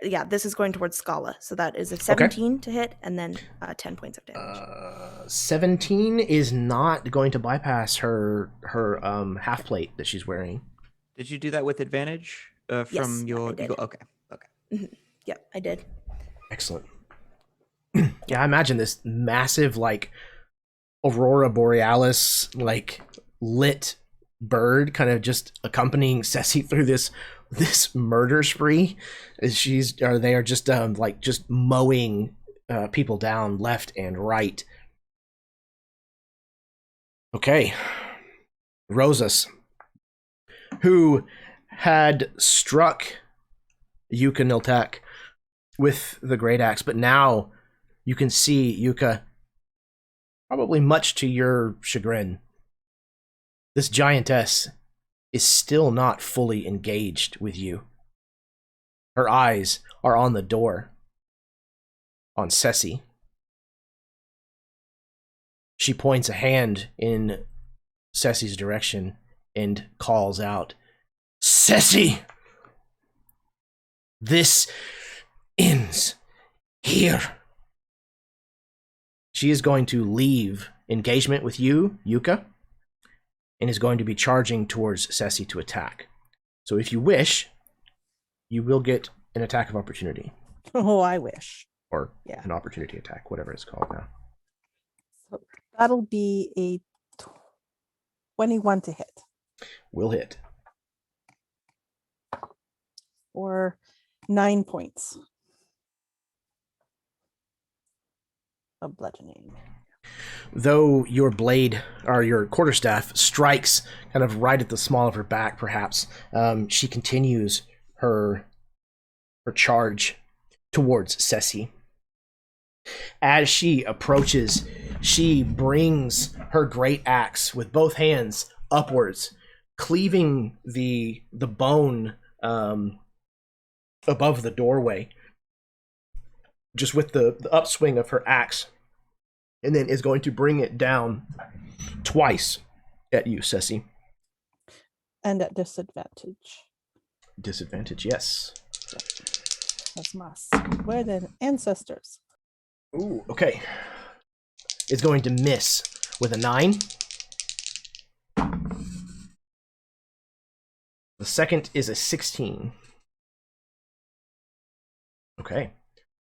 Yeah, this is going towards Scala. So that is a 17 to hit, and then 10 points of damage. 17 is not going to bypass her half plate that she's wearing. Did you do that with advantage from Yes, your? I did. Okay. Yep, I did. Excellent. Yeah, I imagine this massive, like, aurora borealis, like, lit bird kind of just accompanying Ceci through this murder spree. They are just like just mowing people down left and right. Okay. Rosas, who had struck Yuka Niltek with the great axe, but now you can see Yuka, probably much to your chagrin, this giantess is still not fully engaged with you. Her eyes are on the door, on Ceci. She points a hand in Ceci's direction and calls out, "Ceci! This ends here." She is going to leave engagement with you, Yuka, and is going to be charging towards Ceci to attack. So if you wish, you will get an attack of opportunity. Oh, I wish. Or Yeah. an opportunity attack, whatever it's called now. So that'll be a 21 to hit. Will hit. Or 9 points of bludgeoning. Though your blade, or your quarterstaff, strikes kind of right at the small of her back, perhaps, she continues her charge towards Ceci. As she approaches, she brings her great axe with both hands upwards, cleaving the bone above the doorway, just with the upswing of her axe, and then is going to bring it down twice at you, Ceci. And at disadvantage. Disadvantage, yes. That's must. Where the ancestors? Ooh, okay. It's going to miss with a 9. The second is a 16. Okay.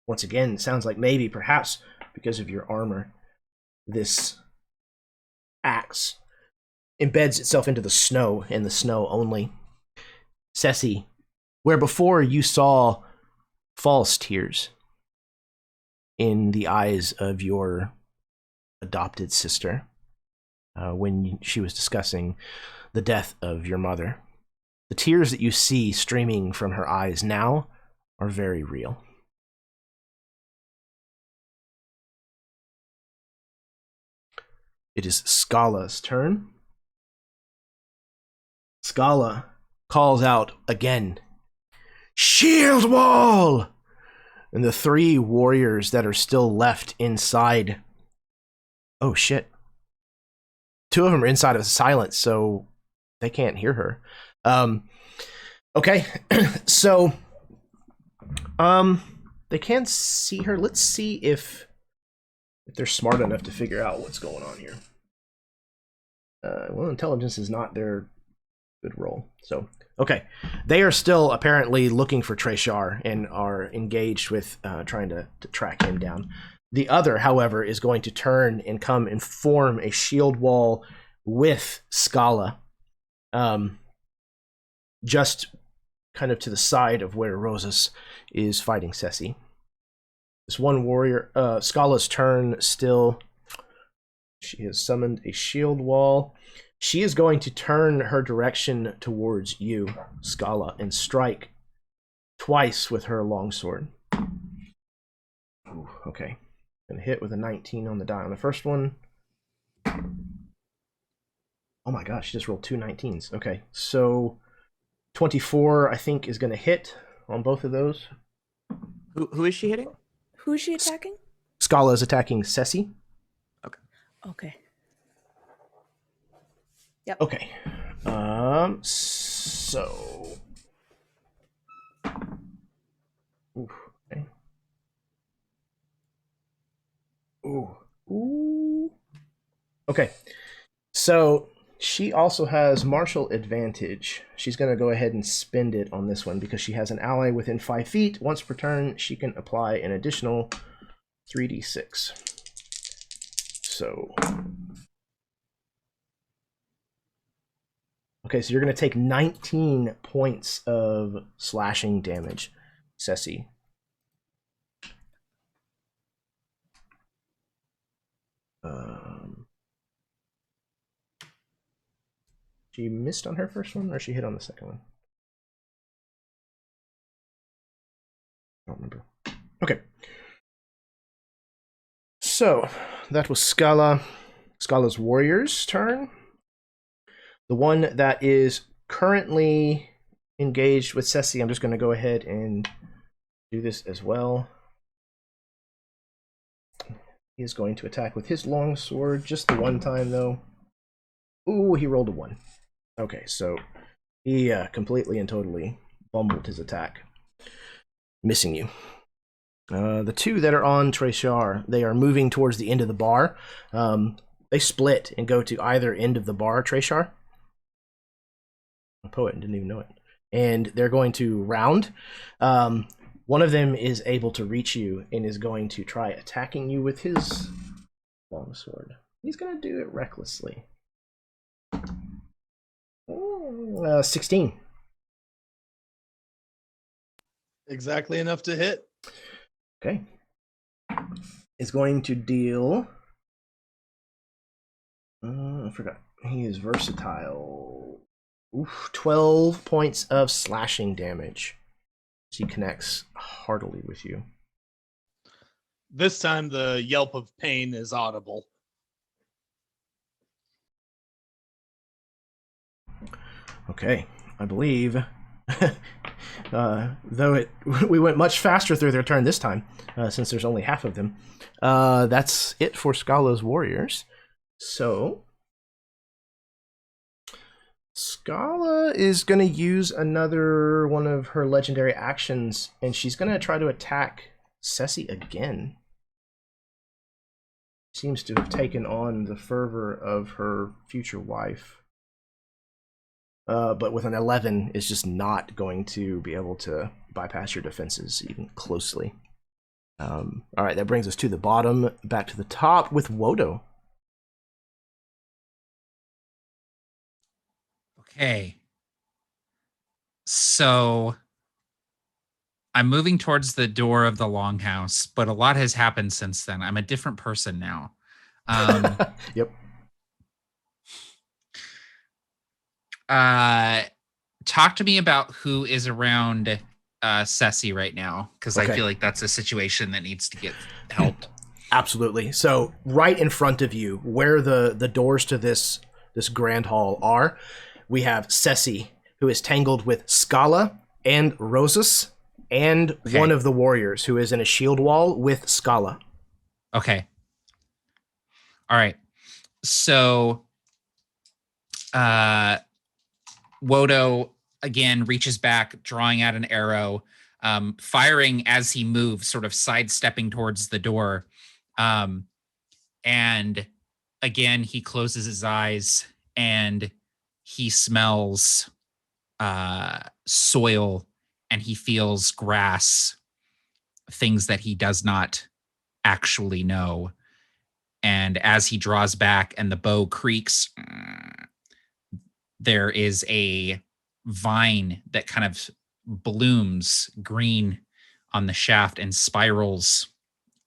Once again, sounds like maybe, perhaps, because of your armor, this axe embeds itself into the snow, and the snow only. Ceci, where before you saw false tears in the eyes of your adopted sister when she was discussing the death of your mother, the tears that you see streaming from her eyes now are very real. It is Scala's turn. Scala calls out again, "Shield wall!" And the 3 warriors that are still left inside. Oh shit. 2 of them are inside of silence, so they can't hear her. Okay, so they can't see her. Let's see if they're smart enough to figure out what's going on here. Well, intelligence is not their good roll. So, okay. They are still apparently looking for Treshar and are engaged with trying to track him down. The other, however, is going to turn and come and form a shield wall with Scala. Just kind of to the side of where Rosas is fighting Ceci. This one warrior, Scala's turn still. She has summoned a shield wall. She is going to turn her direction towards you, Scala, and strike twice with her longsword. Ooh, okay. Gonna hit with a 19 on the die on the first one. Oh my gosh, she just rolled 2 19s. Okay, so 24, I think, is gonna hit on both of those. Who is she hitting? Who is she attacking? Scala is attacking Ceci. Okay. Okay. So. Ooh. Okay. Ooh. Okay. So she also has martial advantage. She's going to go ahead and spend it on this one because she has an ally within 5 feet. Once per turn, she can apply an additional 3d6. So. Okay, so you're going to take 19 points of slashing damage, Ceci. She missed on her first one, or she hit on the second one? I don't remember. Okay. So, that was Scala's warrior's turn. The one that is currently engaged with Ceci, I'm just going to go ahead and do this as well. He is going to attack with his longsword, just the one time though. Ooh, he rolled a 1. Okay, so he completely and totally bumbled his attack, missing you. The two that are on Treshar, they are moving towards the end of the bar. They split and go to either end of the bar, Treshar. A poet didn't even know it. And they're going to round. One of them is able to reach you and is going to try attacking you with his longsword. He's going to do it recklessly. 16. Exactly enough to hit. Okay. Is going to deal... I forgot. He is versatile. Oof, 12 points of slashing damage. He connects heartily with you. This time the yelp of pain is audible. Okay, I believe, though we went much faster through their turn this time, since there's only half of them. That's it for Scala's warriors. So, Scala is going to use another one of her legendary actions, and she's going to try to attack Ceci again. Seems to have taken on the fervor of her future wife. But with an 11, is just not going to be able to bypass your defenses even closely. All right, that brings us to the bottom, back to the top with Wodo. Okay. So I'm moving towards the door of the longhouse, but a lot has happened since then. I'm a different person now. Yep. Talk to me about who is around Ceci right now, because Okay. I feel like that's a situation that needs to get helped. Absolutely. So right in front of you, where the doors to this grand hall are, we have Ceci, who is tangled with Scala and Rosus, and Okay. one of the warriors who is in a shield wall with Scala. Okay. All right. So Wodo again reaches back, drawing out an arrow, firing as he moves, sort of sidestepping towards the door. And again, he closes his eyes and he smells soil and he feels grass, things that he does not actually know. And as he draws back and the bow creaks, there is a vine that kind of blooms green on the shaft and spirals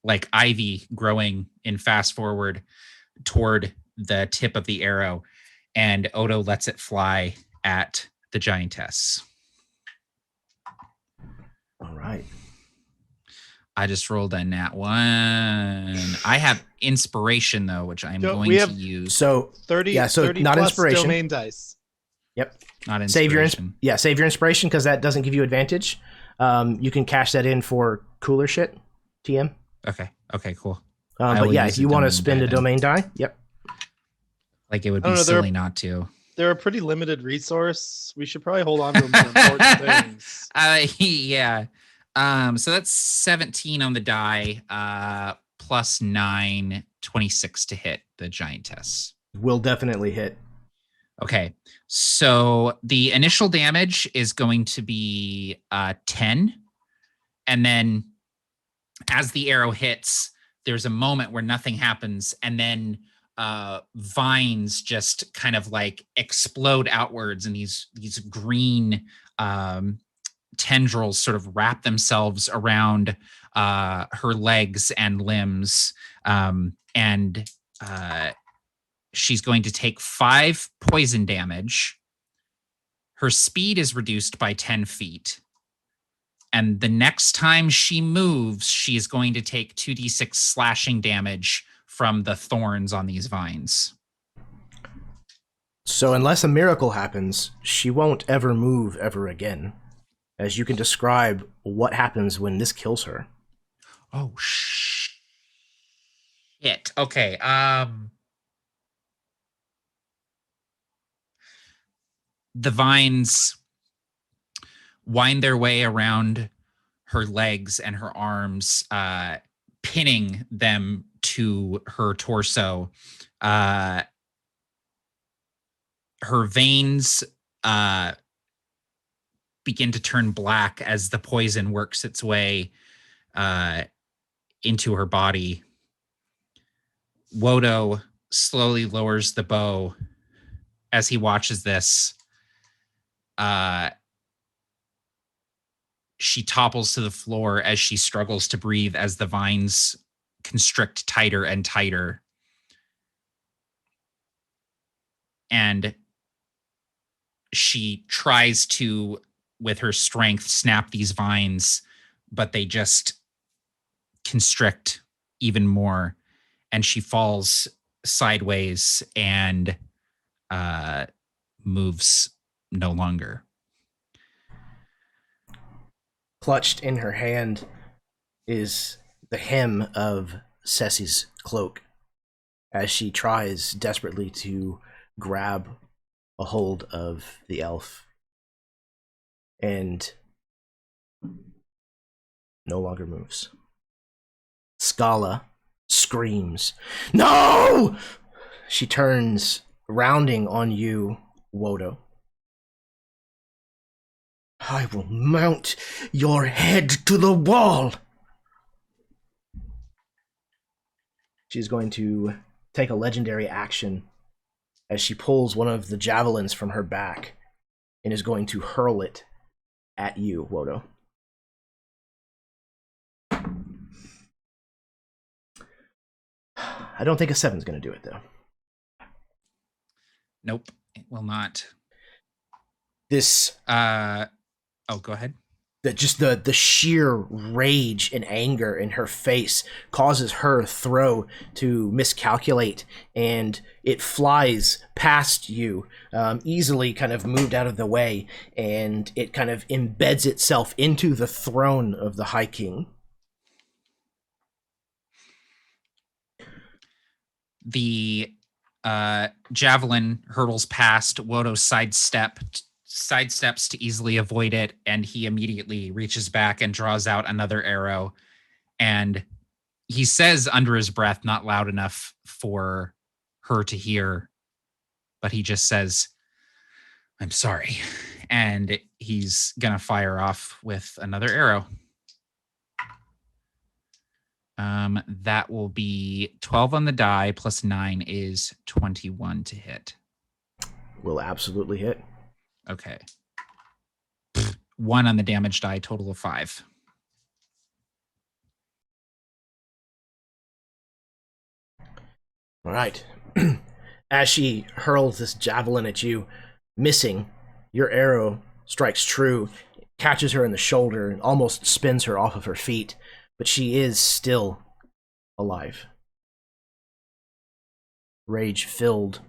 like ivy growing in fast forward toward the tip of the arrow. And Odo lets it fly at the giantess. All right. I just rolled a nat 1. I have inspiration though, which I'm going to use. So 30, yeah, so 30 not plus inspiration. domain dice. Yep. Not Save inspiration. save your inspiration because that doesn't give you advantage. You can cash that in for cooler shit, TM. Okay, cool. I But will yeah, use if a you want to domain spend a die then. domain die, yep. Like it would I don't be know, silly not to. They're a pretty limited resource. We should probably hold on to them for important things. Yeah. So that's 17 on the die, plus 9, 26 to hit the giantess. Will definitely hit. Okay. So the initial damage is going to be 10. And then as the arrow hits, there's a moment where nothing happens, and then vines just kind of like explode outwards, and these green tendrils sort of wrap themselves around her legs and limbs, and she's going to take 5 poison damage. Her speed is reduced by 10 feet. And the next time she moves, she's going to take 2d6 slashing damage from the thorns on these vines. So unless a miracle happens, she won't ever move ever again. As you can describe what happens when this kills her. Oh, shit. Okay. The vines wind their way around her legs and her arms, pinning them to her torso. Her veins begin to turn black as the poison works its way into her body. Wodo slowly lowers the bow as he watches this. She topples to the floor as she struggles to breathe as the vines constrict tighter and tighter. And she tries to, with her strength, snap these vines, but they just constrict even more. And she falls sideways and moves no longer. Clutched in her hand is the hem of Ceci's cloak as she tries desperately to grab a hold of the elf and no longer moves. Scala screams, "No!" She turns, rounding on you, Wodo. "I will mount your head to the wall." She's going to take a legendary action as she pulls one of the javelins from her back and is going to hurl it at you, Wodo. I don't think a 7's going to do it, though. Nope, it will not. This go ahead. The sheer rage and anger in her face causes her throw to miscalculate, and it flies past you, easily kind of moved out of the way, and it kind of embeds itself into the throne of the High King. The javelin hurtles past. Wodo sidesteps to easily avoid it, and he immediately reaches back and draws out another arrow. And he says under his breath, not loud enough for her to hear, but he just says, "I'm sorry." And he's gonna fire off with another arrow. That will be 12 on the die, plus 9 is 21 to hit. Will absolutely hit. Okay. 1 on the damage die, total of 5. All right. As she hurls this javelin at you, missing, your arrow strikes true, catches her in the shoulder, and almost spins her off of her feet, but she is still alive. Rage-filled,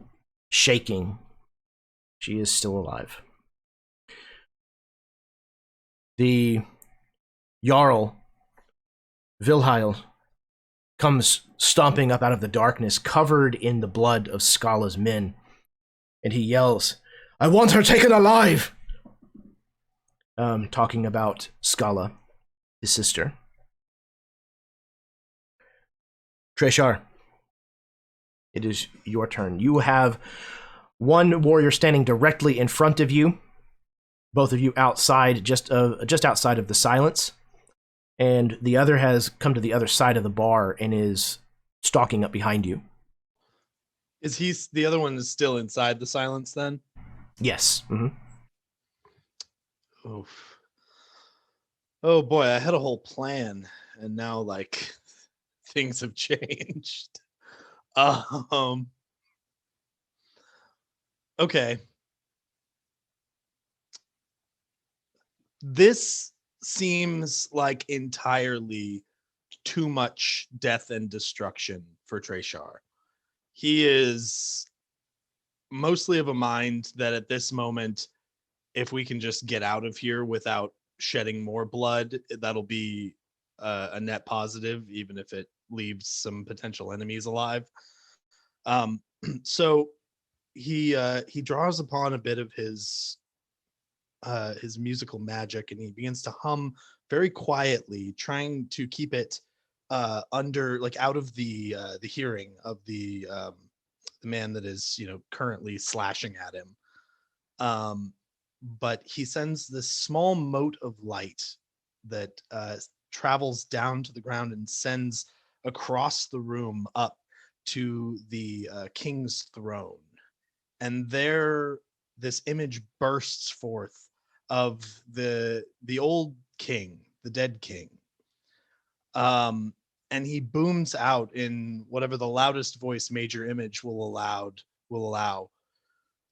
shaking, she is still alive. The Jarl, Vilheil, comes stomping up out of the darkness, covered in the blood of Scala's men. And he yells, "I want her taken alive!" Talking about Scala, his sister. Treshar, it is your turn. You have one warrior standing directly in front of you, both of you outside, just outside of the silence, and the other has come to the other side of the bar and is stalking up behind you. Is the other one is still inside the silence then? Yes. Oof. Oh boy, I had a whole plan, and now like things have changed. Okay. This seems like entirely too much death and destruction for Treshar. He is mostly of a mind that at this moment, if we can just get out of here without shedding more blood, that'll be a net positive, even if it leaves some potential enemies alive. So he draws upon a bit of his musical magic, and he begins to hum very quietly, trying to keep it under, like, out of the hearing of the man that is, currently slashing at him. But he sends this small mote of light that travels down to the ground and sends across the room up to the king's throne. And there, this image bursts forth of the old king, the dead king. And he booms out in whatever the loudest voice Major Image will allow.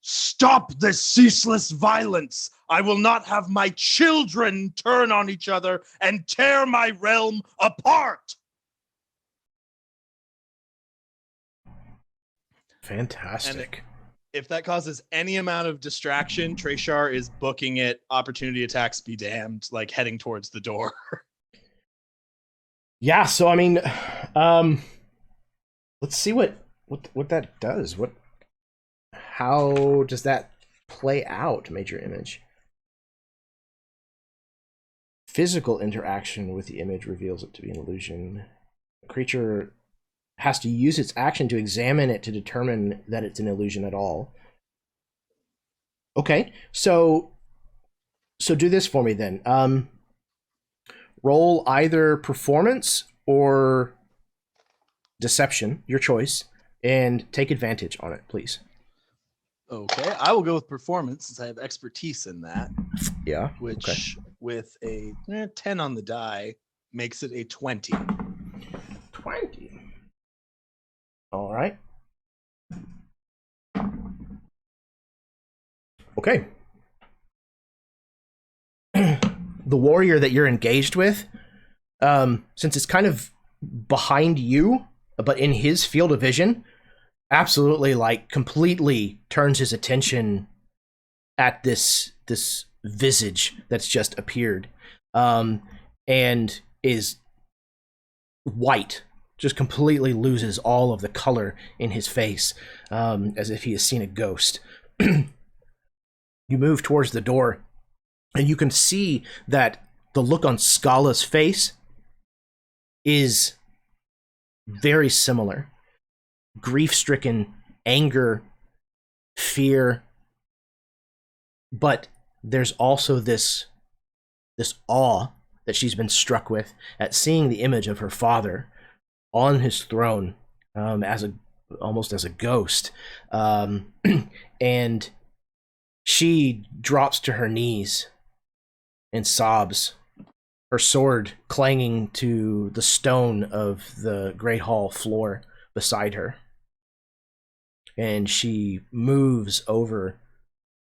"Stop this ceaseless violence! I will not have my children turn on each other and tear my realm apart!" Fantastic. And if that causes any amount of distraction, Treshar is booking it. Opportunity attacks be damned, like heading towards the door. Yeah, so I mean, let's see what that does. How does that play out, Major Image? Physical interaction with the image reveals it to be an illusion. The creature has to use its action to examine it to determine that it's an illusion at all. Okay, so do this for me then. Roll either performance or deception, your choice, and take advantage on it, please. Okay, I will go with performance since I have expertise in that. Yeah. Which, okay. with a 10 on the die, makes it a 20. 20. All right. Okay. The warrior that you're engaged with, since it's kind of behind you, but in his field of vision, absolutely, like, completely turns his attention at this visage that's just appeared, and is white, just completely loses all of the color in his face, as if he has seen a ghost. You move towards the door, and you can see that the look on Scala's face is very similar. Grief-stricken, anger, fear, but there's also this awe that she's been struck with at seeing the image of her father on his throne, almost as a ghost, and she drops to her knees and sobs, her sword clanging to the stone of the great hall floor beside her. And she moves over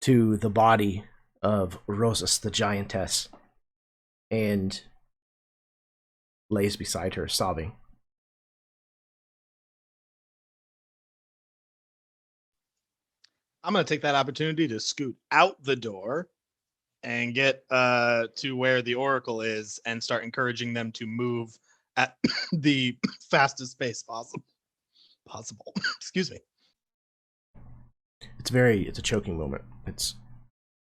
to the body of Rosas the giantess and lays beside her, sobbing. I'm going to take that opportunity to scoot out the door and get to where the Oracle is and start encouraging them to move at the fastest pace possible. Excuse me. It's a choking moment. It's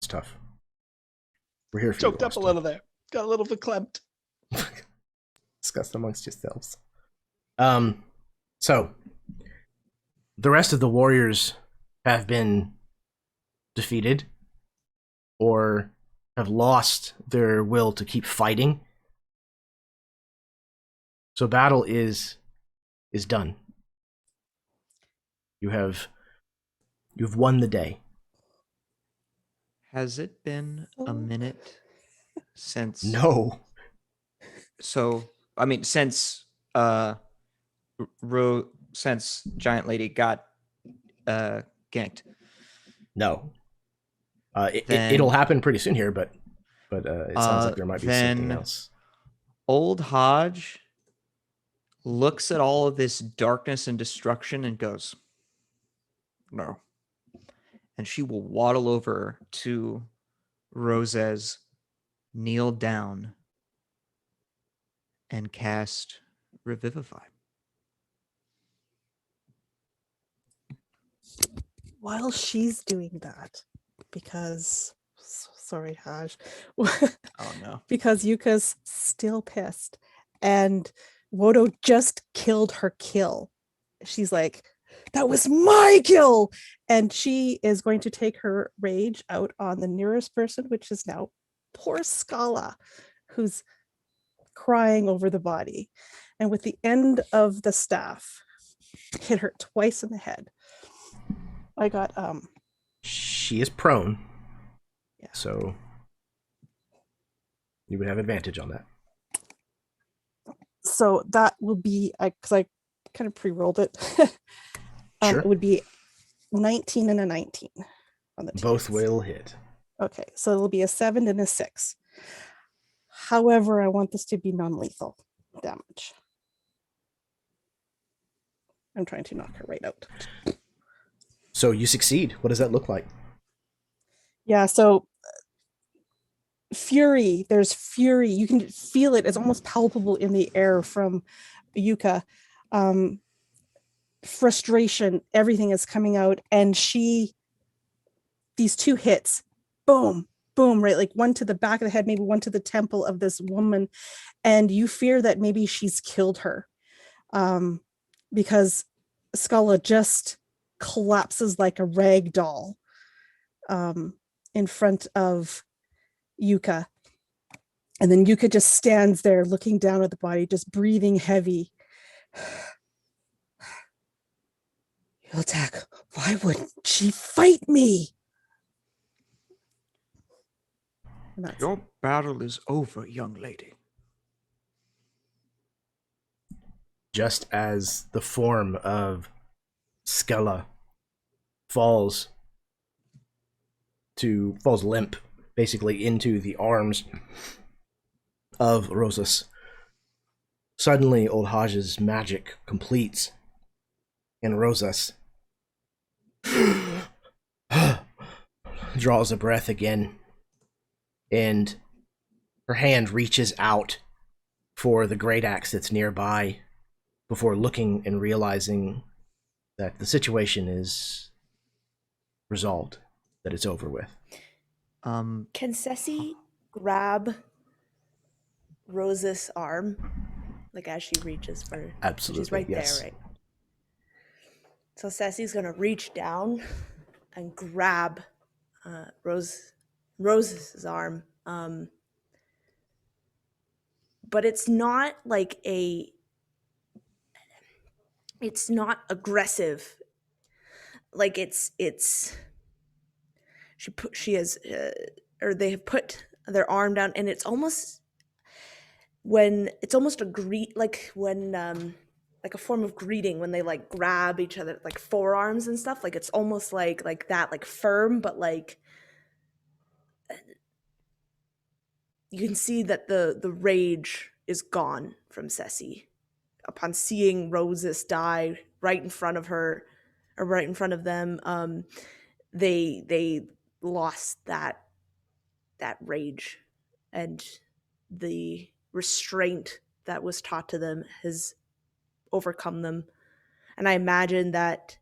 tough. We're here for Choked you, up a little there. Got a little verklempt. Discuss amongst yourselves. So the rest of the warriors have been defeated or have lost their will to keep fighting. So battle is done. You've won the day. Has it been a minute since? No. So I mean, since since Giant Lady got ganked. No. Then- It'll happen pretty soon here, but it sounds like there might be something then- else. Old Hodge looks at all of this darkness and destruction and goes, "No." And she will waddle over to Roses, kneel down, and cast Revivify. While she's doing that, because sorry, Haj. Oh no. Because Yuka's still pissed and Wodo just killed her kill. She's like, that was my kill. And she is going to take her rage out on the nearest person, which is now poor Scala, who's crying over the body. And with the end of the staff, hit her twice in the head. I got She is prone. Yeah. So you would have advantage on that. So that will be, because I kind of pre-rolled it. Sure. It would be 19 and a 19 on the Both tests. will hit. Okay, so it'll be a 7 and a 6. However, I want this to be non-lethal damage. I'm trying to knock her right out. So you succeed. What does that look like? Yeah, so fury, there's fury. You can feel it. It's almost palpable in the air from Yuka. Frustration, everything is coming out. And these two hits, boom, boom, right? Like one to the back of the head, maybe one to the temple of this woman. And you fear that maybe she's killed her. Because Scala just collapses like a rag doll in front of Yuka. And then Yuka just stands there looking down at the body, just breathing heavy. You'll attack. Why wouldn't she fight me? And that's Your battle is over, young lady. Just as the form of Skella falls limp, basically into the arms of Rosas, suddenly Old Hodge's magic completes, and Rosas draws a breath again, and her hand reaches out for the great axe that's nearby before looking and realizing that the situation is resolved, that it's over with. Can Ceci grab Rose's arm, like as she reaches for her? Absolutely, She's right yes. there, right? So Ceci's gonna reach down and grab Rose's arm, but it's not like it's not aggressive. Like they have put their arm down, and it's almost like a form of greeting when they like grab each other, like forearms and stuff. Like it's almost like that, like firm, but like you can see that the rage is gone from Ceci upon seeing Roses die right in front of her, or right in front of them. They lost that rage and the restraint that was taught to them has overcome them. And I imagine that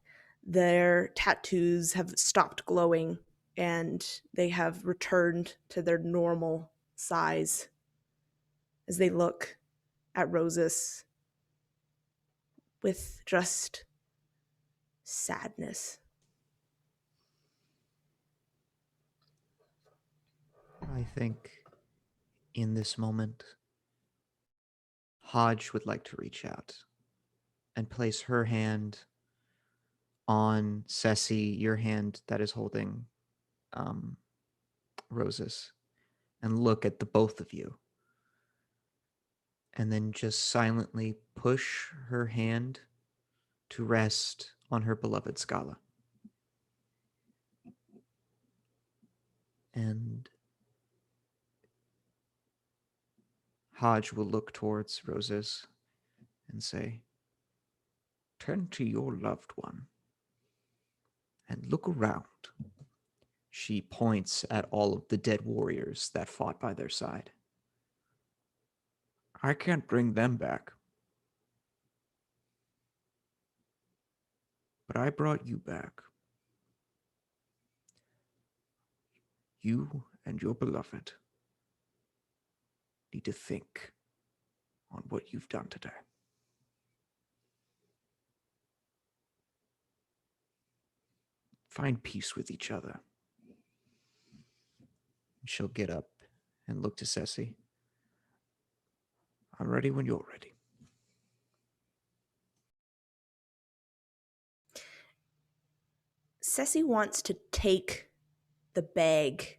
their tattoos have stopped glowing and they have returned to their normal size as they look at Roses with just sadness. I think in this moment, Hodge would like to reach out and place her hand on Ceci, your hand that is holding Roses, and look at the both of you. And then just silently push her hand to rest on her beloved Scala. And Hodge will look towards Roses and say, Tend to your loved one and look around. she points at all of the dead warriors that fought by their side. I can't bring them back. But I brought you back. You and your beloved need to think on what you've done today. Find peace with each other. She'll get up and look to Ceci. I'm ready when you're ready. Ceci wants to take the bag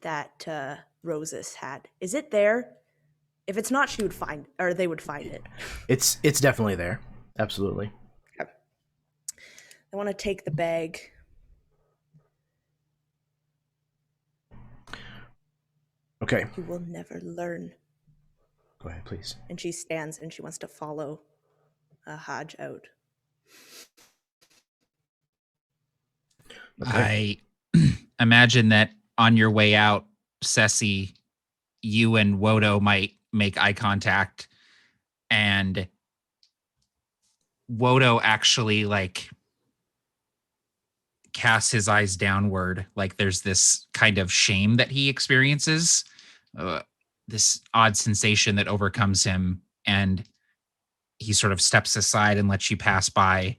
that Roses had. Is it there? If it's not, she would find, or they would find it. It's definitely there. Absolutely. Okay. I want to take the bag. Okay. You will never learn. Go ahead, please. And she stands and she wants to follow Hodge out. Okay. I imagine that on your way out, Ceci, you and Wodo might make eye contact, and Wodo actually like casts his eyes downward. Like there's this kind of shame that he experiences, this odd sensation that overcomes him, and he sort of steps aside and lets you pass by.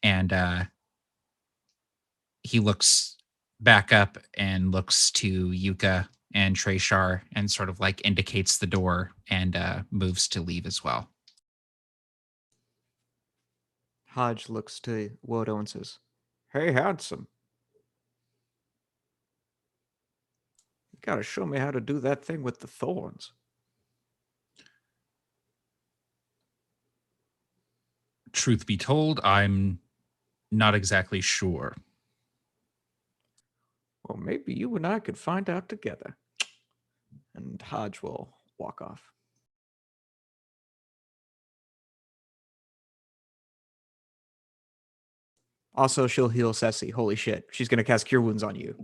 And he looks back up and looks to Yuka and Treshar and sort of like indicates the door and moves to leave as well. Hodge looks to Wodo and says, Hey, handsome. You gotta show me how to do that thing with the thorns. Truth be told, I'm not exactly sure. Well, maybe you and I could find out together. and Hodge will walk off. Also, she'll heal Ceci. Holy shit. She's going to cast Cure Wounds on you.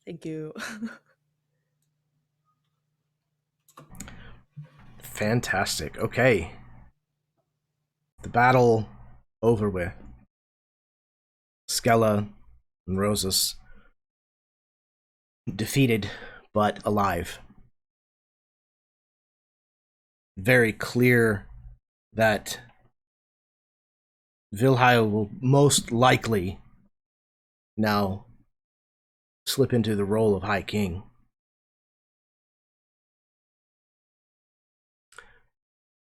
Thank you. Fantastic. Okay. The battle over with. Skella and Roses defeated but alive. Very clear that Vilhai will most likely now slip into the role of High King.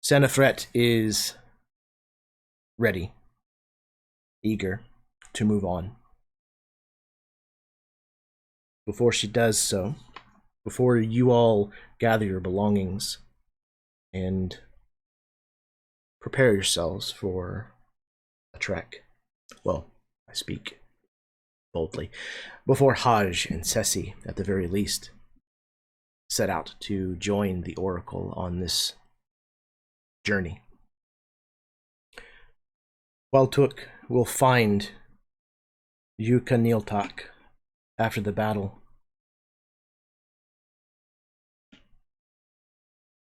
Senefret is ready, eager to move on. Before she does so, before you all gather your belongings and prepare yourselves for a trek, well, I speak boldly, before Hodge and Ceci, at the very least, set out to join the Oracle on this journey, Waltuk will find Yuka Niltak after the battle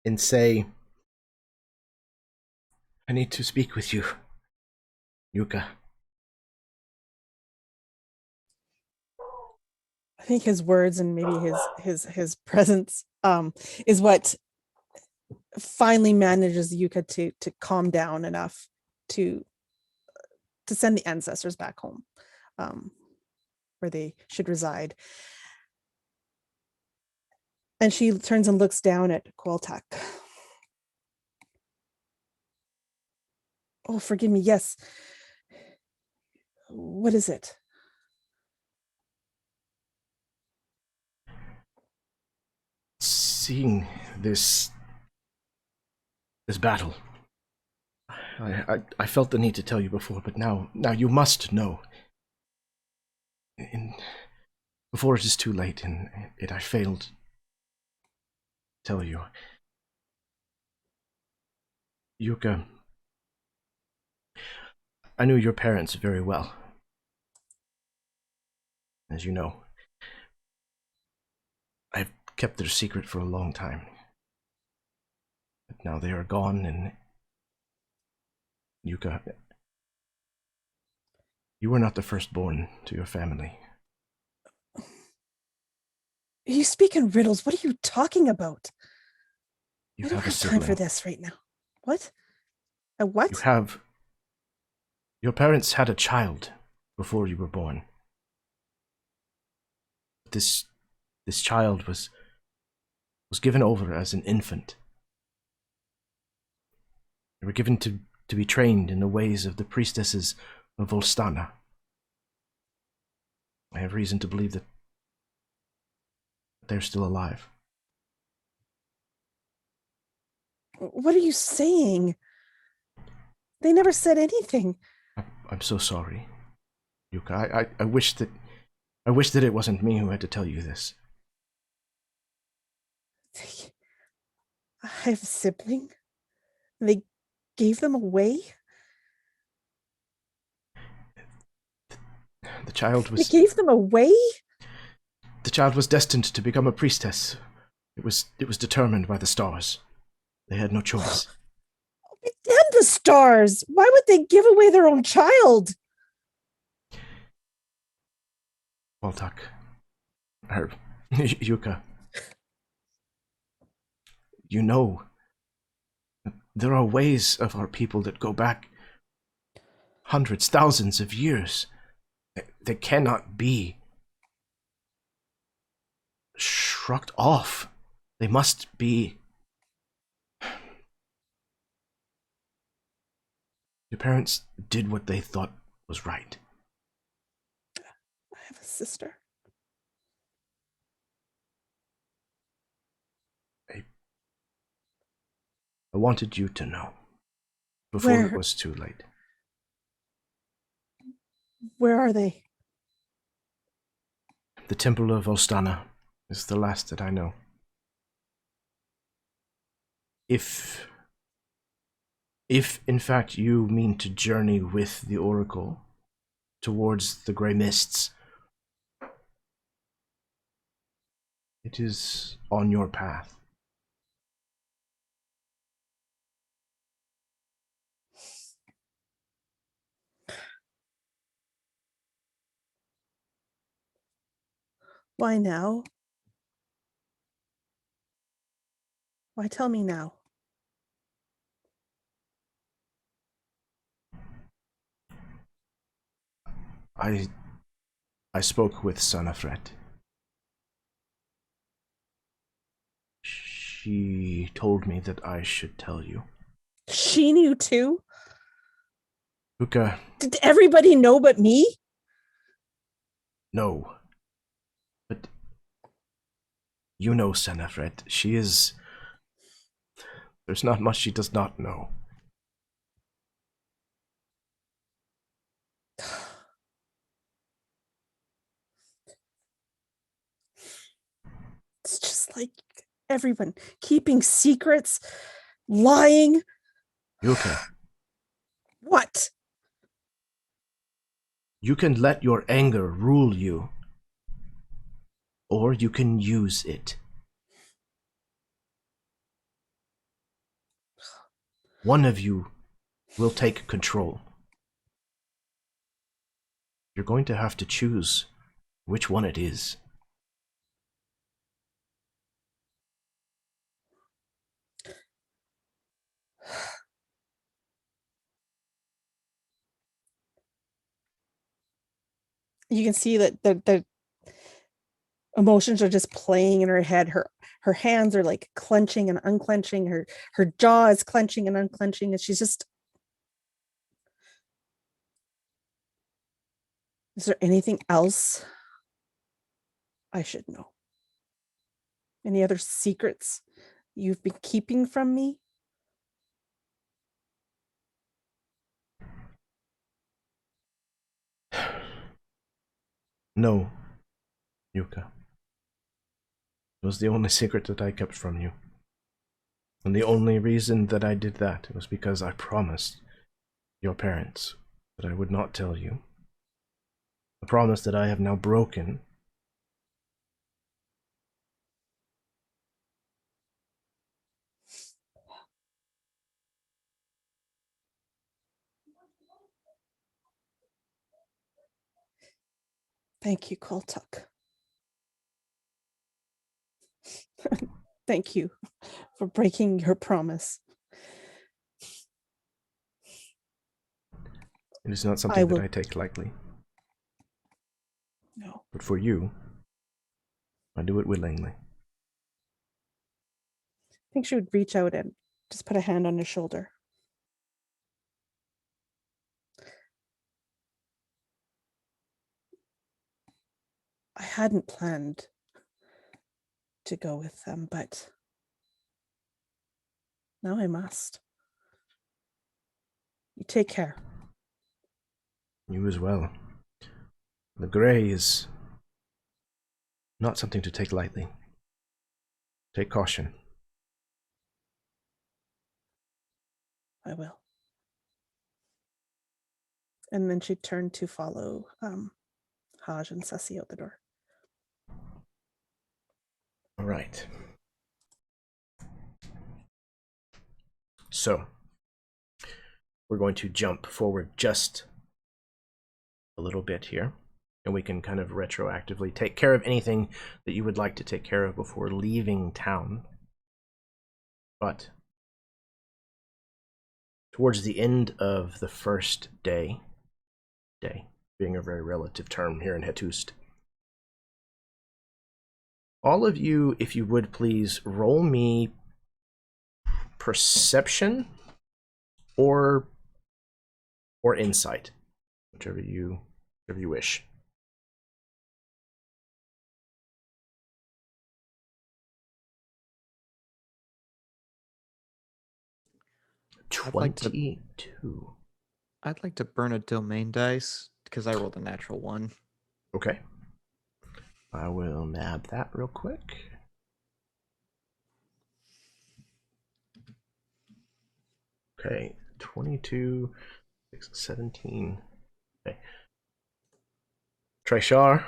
and say, I need to speak with you, Yuka. I think his words and maybe his presence is what finally manages Yuka to calm down enough to send the ancestors back home, where they should reside. And she turns and looks down at Qualtak. Oh, forgive me. Yes. What is it? Seeing this battle, I felt the need to tell you before, but now you must know. Before it is too late, and I failed to tell you. Yuka, I knew your parents very well, as you know. I've kept their secret for a long time. But now they are gone, and Yuka, you were not the firstborn to your family. You speak in riddles. What are you talking about? You I don't have a have time for sibling. this right now. What? A what? You have... Your parents had a child before you were born. This child was given over as an infant. They were given to be trained in the ways of the priestesses of Volstana. I have reason to believe that they're still alive. What are you saying? They never said anything. I'm so sorry, Yuka. I wish that it wasn't me who had to tell you this. I have a sibling. They gave them away. The child was... They gave them away? The child was destined to become a priestess. It was determined by the stars. They had no choice. Damn the stars! Why would they give away their own child? Waltak. Yuka. You know, there are ways of our people that go back hundreds, thousands of years. They cannot be shrugged off. They must be... Your parents did what they thought was right. I have a sister. I wanted you to know before it was too late. Where are they? The Temple of Ostana is the last that I know. If in fact you mean to journey with the Oracle towards the Grey Mists, it is on your path. Why now? Why tell me now? I spoke with Sanafret. She told me that I should tell you. She knew too? Yuka. Did everybody know but me? No. But you know Sanafret. She is... There's not much she does not know. It's just like everyone keeping secrets, lying. Yuka, What? you can let your anger rule you. or you can use it. One of you will take control. You're going to have to choose which one it is. You can see that the emotions are just playing in her head. Her hands are like clenching and unclenching. Her jaw is clenching and unclenching, and she's just. Is there anything else I should know? Any other secrets you've been keeping from me? No, Yuka. It was the only secret that I kept from you. And the only reason that I did that was because I promised your parents that I would not tell you. A promise that I have now broken. Thank you, Koltuk. Thank you for breaking your promise. It is not something that I take lightly. No. But for you, I do it willingly. I think she would reach out and just put a hand on his shoulder. I hadn't planned to go with them, but now I must. You take care. You as well. The Grey is not something to take lightly. Take caution. I will. And then she turned to follow Haj and Sussy out the door. All right. So, we're going to jump forward just a little bit here, and we can kind of retroactively take care of anything that you would like to take care of before leaving town. But towards the end of the first day being a very relative term here in Hettust, all of you, if you would please roll me perception or insight, whichever you wish. I'd like to- 22. I'd like to burn a domain dice because I rolled a natural one. Okay. I will nab that real quick. Okay, 22, 17. Okay. Treshar,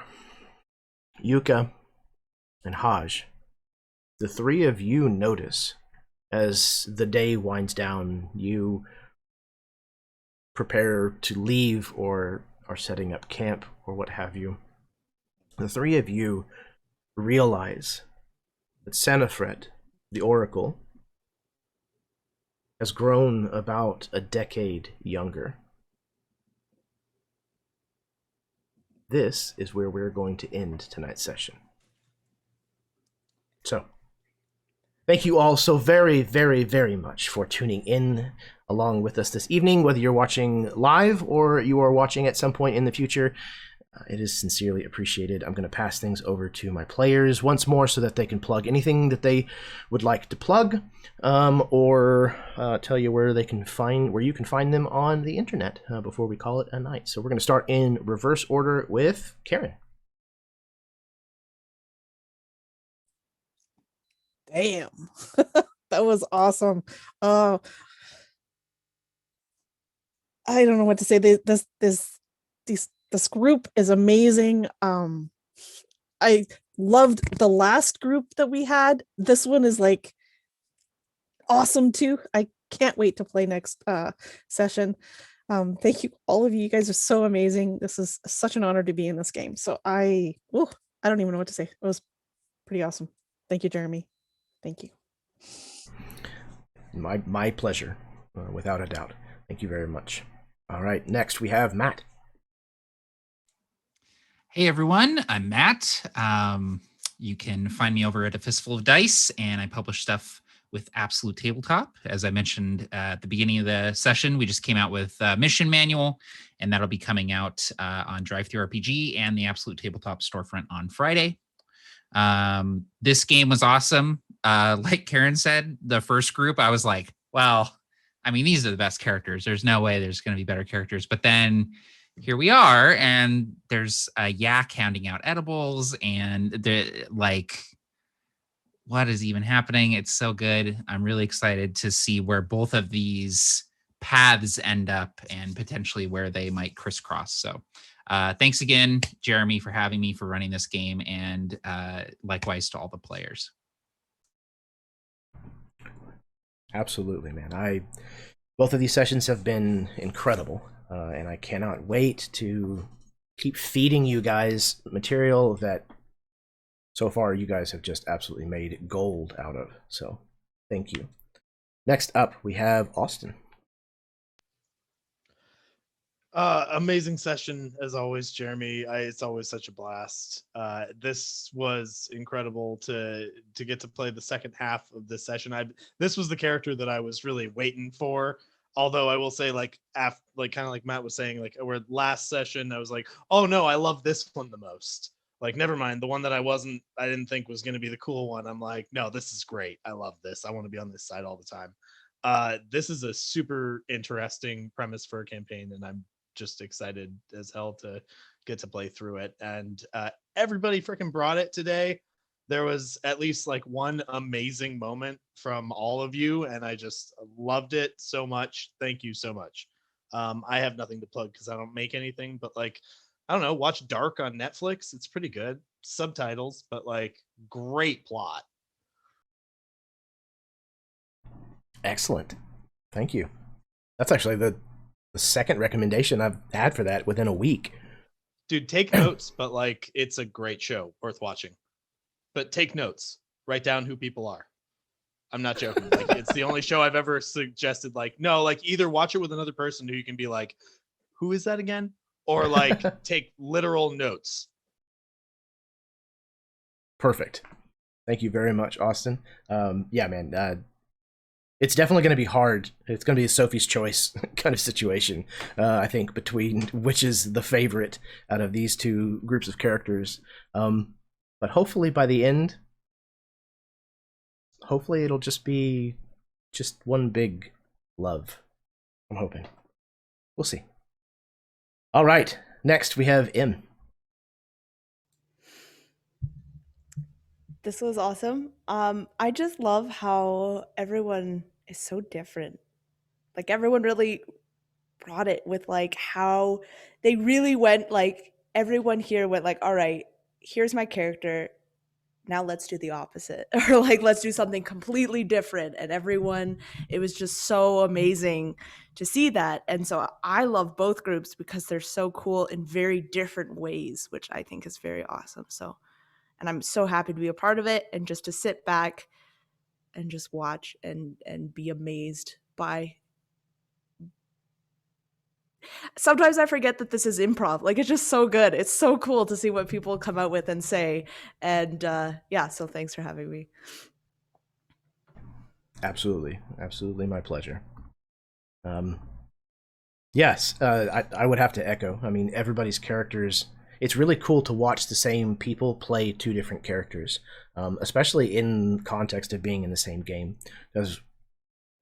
Yuka, and Haj, the three of you notice as the day winds down, you prepare to leave or are setting up camp or what have you. The three of you realize that Sanafret, the Oracle, has grown about a decade younger. This is where we're going to end tonight's session. So, thank you all so very, very, very much for tuning in along with us this evening, whether you're watching live or you are watching at some point in the future. It is sincerely appreciated. I'm going to pass things over to my players once more so that they can plug anything that they would like to plug, or tell you where you can find them on the internet before we call it a night. So we're going to start in reverse order with Karen. Damn. That was awesome. I don't know what to say. This group is amazing. loved the last group that we had. This one is like awesome too. I can't wait to play next session. Thank you, all of you. You guys are so amazing. This is such an honor to be in this game. So I don't even know what to say. It was pretty awesome. Thank you, Jeremy. Thank you. My pleasure, without a doubt. Thank you very much. All right, next we have Matt. Hey everyone, I'm Matt. You can find me over at A Fistful of Dice, and I publish stuff with Absolute Tabletop. As I mentioned at the beginning of the session, we just came out with a mission manual, and that'll be coming out on Drive-Thru RPG and the Absolute Tabletop storefront on Friday. This game was awesome. Like Karen said, the first group, I was like, well, I mean, these are the best characters. There's no way there's going to be better characters. But then here we are, and there's a yak handing out edibles, and the like, what is even happening? It's so good. I'm really excited to see where both of these paths end up and potentially where they might crisscross. So thanks again, Jeremy, for having me, for running this game, and likewise to all the players. Absolutely, man. Both of these sessions have been incredible, and I cannot wait to keep feeding you guys material that so far you guys have just absolutely made gold out of. So thank you. Next up, we have Austin. Amazing session as always, Jeremy. It's always such a blast. This was incredible to get to play the second half of this session. This was the character that I was really waiting for. Although I will say, like kind of like Matt was saying, like where last session I was like, oh no, I love this one the most. Like, never mind, the one that I didn't think was going to be the cool one. I'm like, no, this is great. I love this. I want to be on this side all the time. This is a super interesting premise for a campaign, and I'm just excited as hell to get to play through it. And everybody freaking brought it today. There was at least like one amazing moment from all of you, and I just loved it so much. Thank you so much. I have nothing to plug because I don't make anything, but like, I don't know, watch Dark on Netflix. It's pretty good. Subtitles, but like great plot. Excellent. Thank you. That's actually the second recommendation I've had for that within a week. Dude, take notes, but like it's a great show, worth watching. But take notes. Write down who people are. I'm not joking. Like, it's the only show I've ever suggested, like, no, like either watch it with another person who you can be like, who is that again? Or like take literal notes. Perfect. Thank you very much, Austin. Yeah, man. It's definitely going to be hard. It's going to be a Sophie's Choice kind of situation, I think, between which is the favorite out of these two groups of characters. But hopefully by the end, hopefully it'll just be just one big love. I'm hoping. We'll see. All right, next we have M. This was awesome. I just love how everyone is so different. Like, everyone really brought it with like how they really went, like everyone here went like, all right, here's my character. Now let's do the opposite, or like let's do something completely different. And everyone, it was just so amazing to see that. And so I love both groups because they're so cool in very different ways, which I think is very awesome. So, and I'm so happy to be a part of it and just to sit back and just watch and be amazed by. Sometimes I forget that this is improv. Like, it's just so good. It's so cool to see what people come out with and say. And yeah, so thanks for having me. Absolutely. Absolutely my pleasure. Yes, I would have to echo. I mean, everybody's characters, it's really cool to watch the same people play two different characters, especially in context of being in the same game, because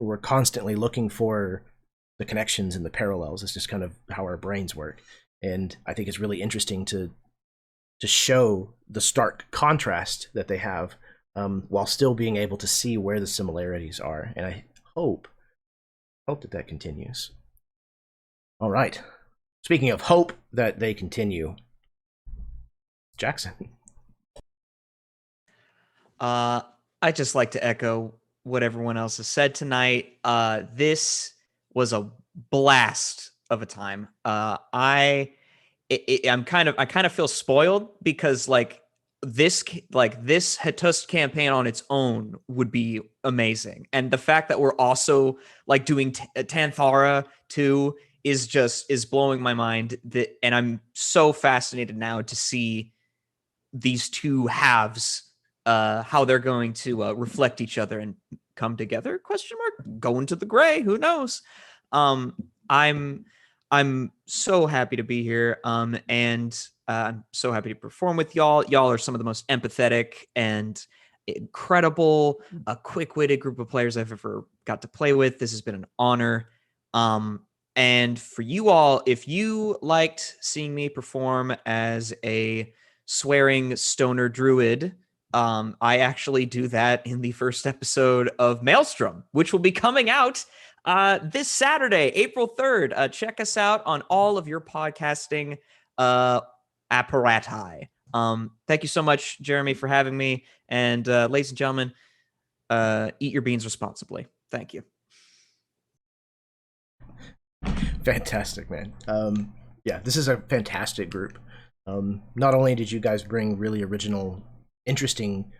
we're constantly looking for the connections and the parallels. It's just kind of how our brains work. And I think it's really interesting to show the stark contrast that they have, while still being able to see where the similarities are. And I hope that continues. All right. Speaking of hope that they continue, Jackson. I just like to echo what everyone else has said tonight. This was a blast of a time. I kind of feel spoiled because this Hettust campaign on its own would be amazing, and the fact that we're also like doing Tantharra too is blowing my mind. And I'm so fascinated now to see these two halves, how they're going to reflect each other and come together? Question mark. Go into the gray. Who knows? I'm so happy to be here. And I'm so happy to perform with y'all. Y'all are some of the most empathetic and incredible, quick-witted group of players I've ever got to play with. This has been an honor. And for you all, if you liked seeing me perform as a swearing stoner druid, I actually do that in the first episode of Maelstrom, which will be coming out this Saturday, April 3rd. Check us out on all of your podcasting apparati. Thank you so much, Jeremy, for having me. And ladies and gentlemen, eat your beans responsibly. Thank you. Fantastic, man. Yeah, this is a fantastic group. Not only did you guys bring really original, interesting,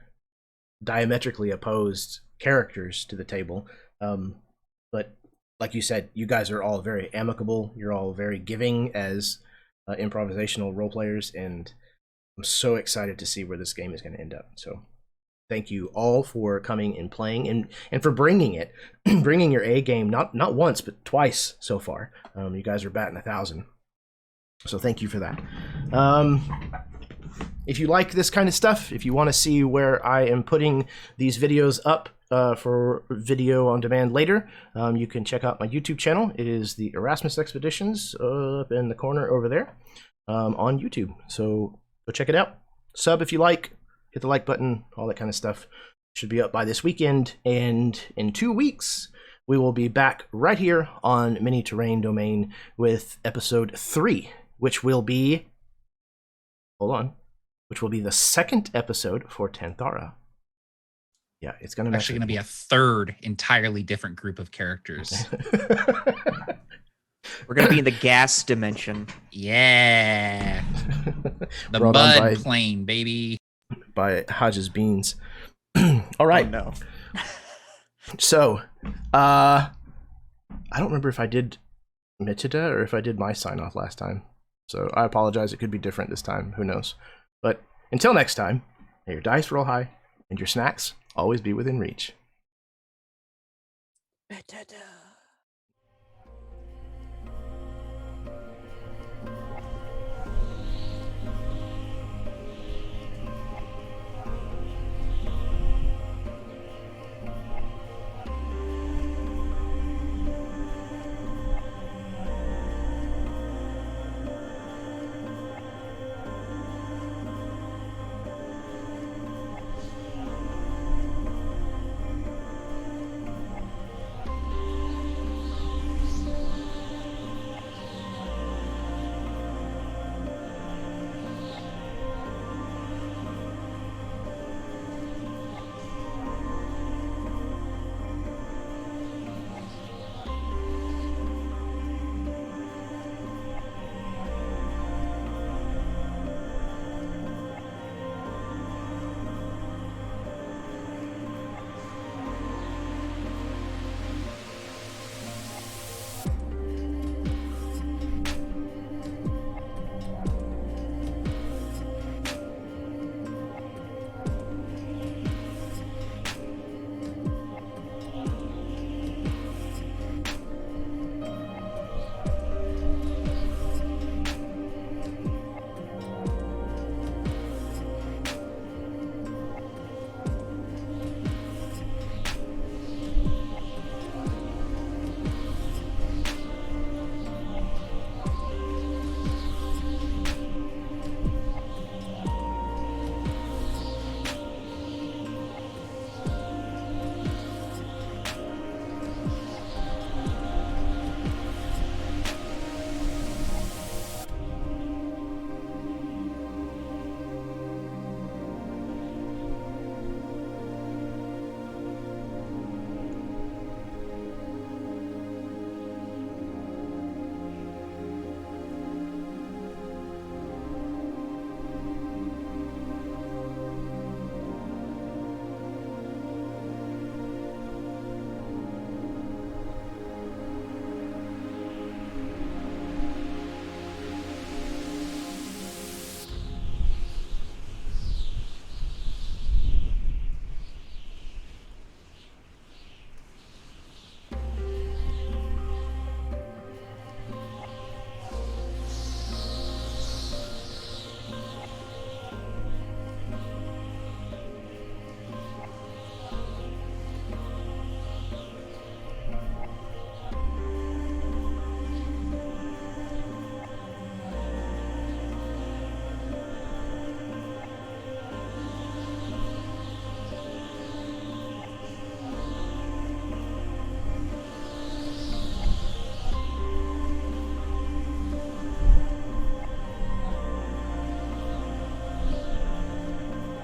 diametrically opposed characters to the table, but like you said, you guys are all very amicable. You're all very giving as improvisational role players, and I'm so excited to see where this game is going to end up. So thank you all for coming and playing, and for bringing it, bringing your A game, not once, but twice so far. You guys are batting 1,000. So thank you for that. If you like this kind of stuff, if you want to see where I am putting these videos up for video on demand later, you can check out my YouTube channel. It is the Erasmus Expeditions up in the corner over there on YouTube. So go check it out. Sub if you like. Hit the like button. All that kind of stuff should be up by this weekend. And in 2 weeks, we will be back right here on MiniTerrainDomain with episode 3, which will be, which will be the second episode for Tantharra. Yeah, it's going to actually going to be a third entirely different group of characters. We're going to be in the gas dimension. Yeah. The Brought on mud plane, baby. By Hodge's Beans. All right. Oh, no. So, I don't remember if I did Mitida or if I did my sign-off last time. So I apologize. It could be different this time. Who knows? But until next time, may your dice roll high and your snacks always be within reach. Mitida.